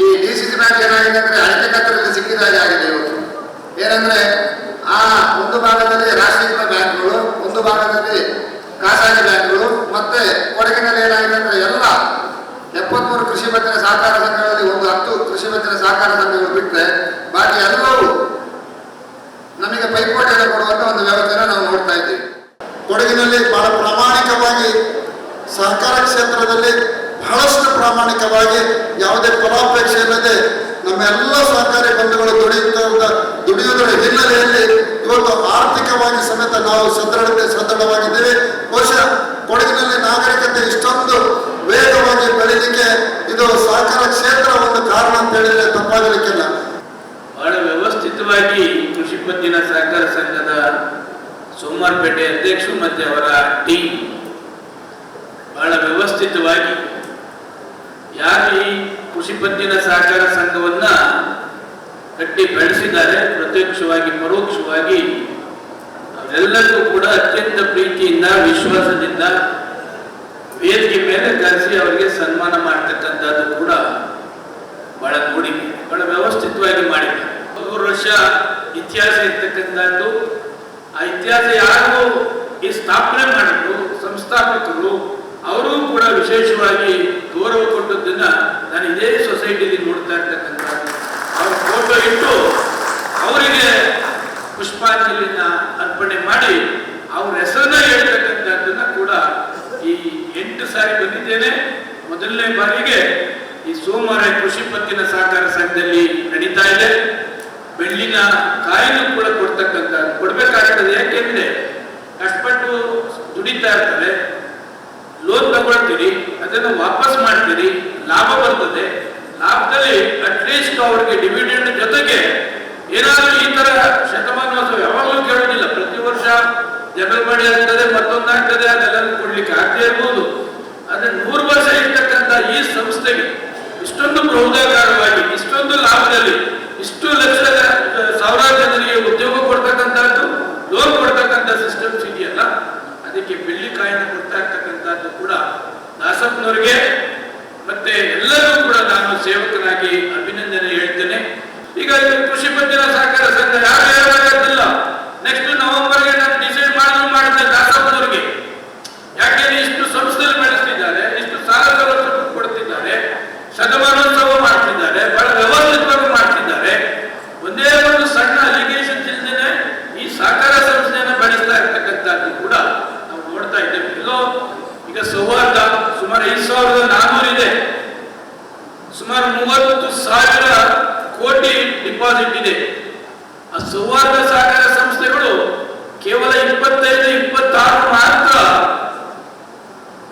ಈ DCC ಬ್ಯಾಂಕ್ ಏನಾಗಿದೆ ಅಂದರೆ ಅಳತೆಕತ್ತರಲ್ಲಿ ಸಿಕ್ಕಿದ ಹಾಗೆ ಆಗಿದೆ ಇವತ್ತು. ಏನಂದ್ರೆ ಆ ಒಂದು ಭಾಗದಲ್ಲಿ ರಾಷ್ಟ್ರೀಕೃತ ಬ್ಯಾಂಕ್ಗಳು, ಒಂದು ಭಾಗದಲ್ಲಿ ಖಾಸಗಿ ಬ್ಯಾಂಕ್ಗಳು, ಮತ್ತೆ ಕೊಡಗಿನಲ್ಲಿ ಏನಾಗಿದೆ ಅಂದರೆ ಎಲ್ಲ 73 ಕೃಷಿ ಪತ್ತಿನ ಸಹಕಾರ ಸಂಘಗಳಲ್ಲಿ ಒಂದು 10 ಕೃಷಿ ಪತ್ತಿನ ಸಹಕಾರ ಸಂಘಗಳು ಬಿಟ್ಟರೆ ಬಾಕಿ ಎಲ್ಲವೂ ನಮಗೆ ಪೈಪೋಟಿಯನ್ನು ಕೊಡುವಂತ ಒಂದು ವ್ಯವಸ್ಥೆನ ನಾವು ನೋಡ್ತಾ ಇದ್ದೀವಿ. ಕೊಡಗಿನಲ್ಲಿ ಬಹಳ ಪ್ರಾಮಾಣಿಕವಾಗಿ ಸಹಕಾರ ಕ್ಷೇತ್ರದಲ್ಲಿ ಬಹಳಷ್ಟು ಪ್ರಾಮಾಣಿಕವಾಗಿ ಯಾವುದೇ ಫಲಾಪೇಕ್ಷೆ ಇಲ್ಲದೆ ನಮ್ಮೆಲ್ಲ ಸಹಕಾರಿ ಬಂಧುಗಳು ದುಡಿಯುವುದರ ಹಿನ್ನೆಲೆಯಲ್ಲಿ ಇವತ್ತು ಆರ್ಥಿಕವಾಗಿ ಸಮೇತ ನಾವು ಸದೃಢವಾಗಿದ್ದೇವೆ. ಬಹುಶಃ ಕೊಡಗಿನಲ್ಲಿ ನಾಗರಿಕತೆ ಇಷ್ಟೊಂದು ವೇಗವಾಗಿ ಬೆಳೀಲಿಕ್ಕೆ ಇದು ಸಹಕಾರ ಕ್ಷೇತ್ರ ಒಂದು ಕಾರಣ ಅಂತ ಹೇಳಿದ್ರೆ ತಪ್ಪಾಗಲಿಕ್ಕಿಲ್ಲ. ಬಹಳ ವ್ಯವಸ್ಥಿತವಾಗಿ ಕೃಷಿ ಪತ್ತಿನ ಸಹಕಾರ ಸಂಘದ ಸೋಮವಾರಪೇಟೆ ಅಧ್ಯಕ್ಷರು ಮತ್ತು ಅವರ ಟೀಮ್ ಬಹಳ ವ್ಯವಸ್ಥಿತವಾಗಿ ಯಾರು ಈ ಕೃಷಿ ಪತ್ತಿನ ಸಹಕಾರ ಸಂಘವನ್ನ ಕಟ್ಟಿ ಬೆಳೆಸಿದ್ದಾರೆ. ಪ್ರತ್ಯಕ್ಷವಾಗಿ ಪರೋಕ್ಷವಾಗಿ ಅವರೆಲ್ಲರಿಗೂ ಕೂಡ ಅತ್ಯಂತ ಪ್ರೀತಿಯಿಂದ ವಿಶ್ವಾಸದಿಂದ ವೇದಿಕೆ ಮೇಲೆ ಕರೆಸಿ ಅವರಿಗೆ ಸನ್ಮಾನ ಮಾಡ್ತಕ್ಕಂಥದ್ದು ಕೂಡ ಬಹಳ ನೋಡಿದೆ, ಬಹಳ ವ್ಯವಸ್ಥಿತವಾಗಿ ಮಾಡಿದ್ದಾರೆ. 3 ವರ್ಷ ಇತಿಹಾಸ ಇರ್ತಕ್ಕಂಥದ್ದು. ಆ ಇತಿಹಾಸ ಯಾರು ಈ ಸ್ಥಾಪನೆ ಮಾಡಿದ್ರು, ಸಂಸ್ಥಾಪಕರು, ಅವರು ಕೂಡ ವಿಶೇಷವಾಗಿ ಗೌರವ ಕೊಟ್ಟದ್ದನ್ನ ನಾನು ಇದೇ ಸೊಸೈಟಿಲಿ ನೋಡ್ತಾ ಇರ್ತಕ್ಕಂಥದ್ದು. ಅವ್ರ ಫೋಟೋ ಇಟ್ಟು ಅವರಿಗೆ ಪುಷ್ಪಾಂಜಲಿನ ಅರ್ಪಣೆ ಮಾಡಿ ಅವ್ರ ಹೆಸರನ್ನ ಹೇಳ್ತಕ್ಕಂಥದ್ದನ್ನ ಕೂಡ ಈ 8 ಸಾರಿ ಬಂದಿದ್ದೇನೆ. ಮೊದಲನೇ ಬಾರಿಗೆ ಈ ಸೋಮವಾರ ಕೃಷಿ ಪತ್ತಿನ ಸಹಕಾರ ಸಂಘದಲ್ಲಿ ನಡೀತಾ ಇದೆ. ಬೆಳ್ಳಿನ ಕಾಯಿನೂ ಕೂಡ ಕೊಡ್ಬೇಕಾಗ್ತದೆ. ಯಾಕೆಂದ್ರೆ ಕಷ್ಟಪಟ್ಟು ದುಡಿತಾ ಇರ್ತಾರೆ, ಲೋನ್ ತಗೊಳ್ತೀರಿ, ಅದನ್ನು ವಾಪಸ್ ಮಾಡ್ತೀರಿ, ಲಾಭ ಬರ್ತದೆ. ಲಾಭದಲ್ಲಿ ಅಟ್ಲೀಸ್ಟ್ ಅವ್ರಿಗೆ ಡಿವಿಡೆಂಡ್ ಜೊತೆಗೆ ಏನಾದರೂ ಈ ತರ ಶತಮಾನೋತ್ಸವ ಯಾವಾಗಲೂ ಕೇಳೋದಿಲ್ಲ. ಪ್ರತಿ ವರ್ಷ ಜಗಳಬಡಿ ಆಗ್ತದೆ, ಮತ್ತೊಂದಾಗ್ತದೆ, ಅದೆಲ್ಲ ಕೊಡ್ಲಿಕ್ಕೆ ಆಗದೆ ಇರ್ಬೋದು. ಆದ್ರೆ 100 ವರ್ಷ ಇರ್ತಕ್ಕಂಥ ಈ ಸಂಸ್ಥೆಗೆ ಇಷ್ಟೊಂದು ಬೃಹದಾಕಾರವಾಗಿ, ಇಷ್ಟೊಂದು ಲಾಭದಲ್ಲಿ, ಇಷ್ಟು ಲಕ್ಷದ ಸಾವಿರಾರು ಜನರಿಗೆ ಉದ್ಯೋಗ ಕೊಡ್ತಕ್ಕಂಥದ್ದು, ಲೋನ್ ಕೊಡ್ತಕ್ಕಂಥ ಸಿಸ್ಟಮ್ಸ್ ಇದೆಯಲ್ಲ, ಅದಕ್ಕೆ ಬೆಳ್ಳಿ ಕಾಯಿನ ಕೊಡ್ತಾ ಇರ್ತಕ್ಕಂಥದ್ದು ಕೂಡ ದಾಸಪ್ಪನವರಿಗೆ ಮತ್ತೆ ಎಲ್ಲರೂ ಕೂಡ ನಾನು ಸೇವಕನಾಗಿ ಅಭಿನಂದನೆ ಹೇಳ್ತೇನೆ. ಈಗ ಕೃಷಿ ಪತ್ತಿನ ಸಹಕಾರ ಸಂಘ ಯಾರು ಹೇಳಬೇಕಾಗಿಲ್ಲ. ನೆಕ್ಸ್ಟ್ ನವೆಂಬರ್ಗೆ ನಾನು ಡಿಸೈಡ್ ಮಾಡಿದ್ರೆ ದಾಸಪ್ಪನವರಿಗೆ, ಯಾಕೆಂದ್ರೆ ಇಷ್ಟು ಸಂಸ್ಥೆಗಳು ಬೆಳೆಸ್ತಿದ್ದಾರೆ, ಇಷ್ಟು ಸಾಲ ಸೌಲಭ್ಯ ಕೊಡ್ತಿದ್ದಾರೆ, ಶತಮಾನೋತ್ಸವ ಮಾಡ್ತಿದ್ದಾರೆ, ಬಹಳ ವ್ಯವಸ್ಥಿತವಾಗಿ ಮಾಡ್ತಿದ್ದಾರೆ. ಒಂದೇ ಒಂದು ಸಣ್ಣ ಅಲಿಗೇಷನ್ ಇಲ್ಲದೇನೆ ಈ ಸಹಕಾರ ಸಂಸ್ಥೆಯನ್ನು ಬೆಳೆಸ್ತಾ ಇರ್ತಕ್ಕಂಥದ್ದು ಕೂಡ ನಾವು ನೋಡ್ತಾ ಇದ್ದೇವೆ. ಎಲ್ಲೋ ಈಗ ಸೌಹಾರ್ದ ಸುಮಾರು 5,400 ಇದೆ, ಸುಮಾರು 30,000 ಕೋಟಿ ಡಿಪಾಸಿಟ್ ಇದೆ. ಆ ಸೌಹಾರ್ದ ಸಹಕಾರ ಸಂಸ್ಥೆಗಳು ಕೇವಲ 25-26 ಮಾತ್ರ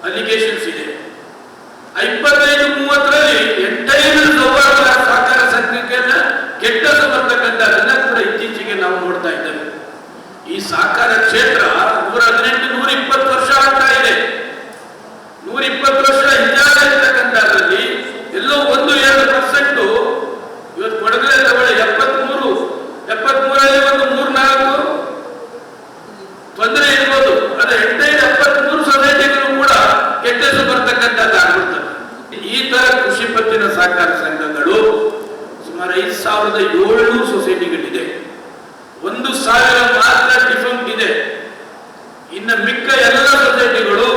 ಅಲಿಗೇಷನ್ಸ್ ಇದೆ. 25-30ರಲ್ಲಿ ಎಂಟೈರ್ ಸೌಹಾರ್ದ ಸಹಕಾರ ಸಂಘಕ್ಕೆ ಕೆಟ್ಟ ಬರ್ತಕ್ಕಂಥದ್ದನ್ನ ಕೂಡ ಇತ್ತೀಚೆಗೆ ನಾವು ನೋಡ್ತಾ ಇದ್ದೇವೆ. ಈ ಸಹಕಾರ ಕ್ಷೇತ್ರ 118-120 ವರ್ಷ ಆಗ್ತಾ ಇದೆ. 120 ವರ್ಷ ಇತಿಹಾಸ ಇರ್ತಕ್ಕಂಥದ್ರಲ್ಲಿ ಎಲ್ಲೋ 1-2% ಇವತ್ತು ಕೊಡಗಲೆ ತಗೊಳ್ಳಿ, 73ರಲ್ಲಿ ಒಂದು 3-4 ತೊಂದರೆ ಇರ್ಬೋದು. ಅದೇ ಎಂಟೈರ್ 73 ಸೊಸೈಟಿಗಳು ಕೂಡ ಕೆಟ್ಟ ಹೆಸರು ಬರ್ತಕ್ಕಂಥದ್ದು ಆಗ್ಬಿಡ್ತದೆ. ಈ ತರ ಕೃಷಿ ಪತ್ತಿನ ಸಹಕಾರ ಸಂಘಗಳು ಸುಮಾರು 5,700 ಸೊಸೈಟಿಗಳಿದೆ. 1,000 ಮಾತ್ರ ಡಿಫಂಕ್ಟ್ ಇದೆ. ಇನ್ನು ಮಿಕ್ಕ ಎಲ್ಲ ಸೊಸೈಟಿಗಳು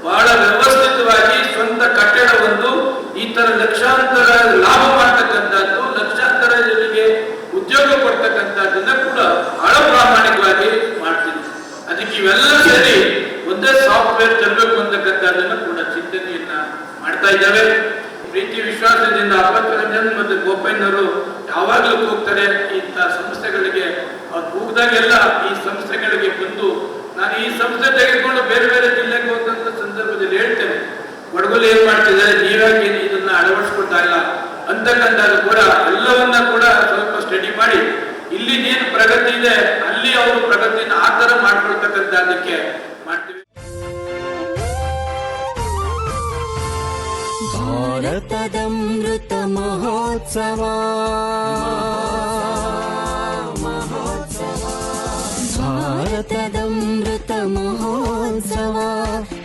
ಬಹಳ ವ್ಯವಸ್ಥಿತವಾಗಿ ಸ್ವಂತ ಕಟ್ಟಡವೊಂದು ಈ ತರ ಲಕ್ಷಾಂತರ ಲಾಭ ಮಾಡ್ತಕ್ಕಂಥದ್ದು, ಲಕ್ಷಾಂತರ ಜನರಿಗೆ ಉದ್ಯೋಗ ಕೊಡ್ತಕ್ಕಂಥದ್ದನ್ನ ಕೂಡ ಬಹಳ ಪ್ರಾಮಾಣಿಕವಾಗಿ ಮಾಡ್ತೀನಿ. ಅದಕ್ಕೆ ಇವೆಲ್ಲ ಸೇರಿ ಒಂದೇ ಸಾಫ್ಟ್ವೇರ್ ತರಬೇಕು ಅಂತಕ್ಕಂಥದ್ದನ್ನ ಕೂಡ ಚಿಂತನೆಯನ್ನ ಮಾಡ್ತಾ ಇದ್ದಾವೆ. ಪ್ರೀತಿ ವಿಶ್ವಾಸದಿಂದ ಅಪ್ಪರಂಜನ್ ಮತ್ತು ಗೋಪಯ್ಯನವರು ಯಾವಾಗಲೂ ಹೋಗ್ತಾರೆ ಇಂಥ ಸಂಸ್ಥೆಗಳಿಗೆ. ಅವ್ರು ಹೋಗ್ದಾಗೆಲ್ಲ ಈ ಸಂಸ್ಥೆಗಳಿಗೆ ಬಂದು, ನಾನು ಈ ಸಂಸ್ಥೆ ತೆಗೆದುಕೊಂಡು ಬೇರೆ ಬೇರೆ ಜಿಲ್ಲೆಗೆ ಹೋದಂತ ಸಂದರ್ಭದಲ್ಲಿ ಹೇಳ್ತೇನೆ, ಕೊಡಗಲ್ಲಿ ಏನ್ ಮಾಡ್ತಿದ್ದಾರೆ, ನೀರಾಗಿ ಇದನ್ನ ಅಳವಡಿಸ್ಕೊಳ್ತಾ ಇಲ್ಲ ಅಂತಕ್ಕಂಥದ್ದು ಕೂಡ ಎಲ್ಲವನ್ನ ಕೂಡ ಸ್ವಲ್ಪ ಸ್ಟಡಿ ಮಾಡಿ ಇಲ್ಲಿ ಏನು ಪ್ರಗತಿ ಇದೆ ಅಲ್ಲಿ ಅವರು ಪ್ರಗತಿನ ಆ ತರ ಮಾಡ್ಕೊಳ್ತಕ್ಕಂಥದ್ದಕ್ಕೆ ಮಾಡ್ತೀವಿ. ಭಾರತದಮೃತ ಮಹೋತ್ಸವ, ಭಾರತದಮೃತ ಮಹೋತ್ಸವ,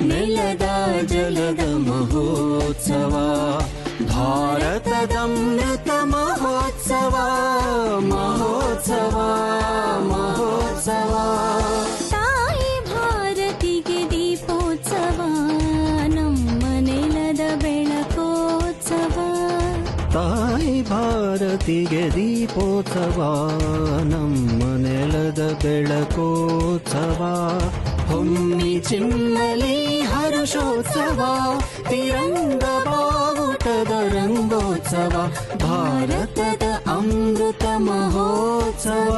ನೆಲದ ಜಲದ ಮಹೋತ್ಸವ, ಭಾರತದಮೃತ ಮಹೋತ್ಸವ, ಮಹೋತ್ಸವ ಮಹೋತ್ಸವ. ತಾಯಿ ಭಾರತಿಗೆ ದೀಪೋತ್ಸವ, ನಮ್ಮ ನೆಲದ ಬೆಳಕೋತ್ಸವ. ತಾಯಿ ಭಾರತಿಗೆ ದೀಪೋತ್ಸವ, ನಮ್ಮ ನೆಲದ ಬೆಳಕೋತ್ಸವ. ಹೊಮ್ಮಿ ಚಿಮ್ಮಲಿ ಹರುಷೋತ್ಸವ, ತಿರಂಗ ಬಾವುಟದ ರಂಗೋತ್ಸವ, ಭಾರತದ ಅಮೃತ ಮಹೋತ್ಸವ.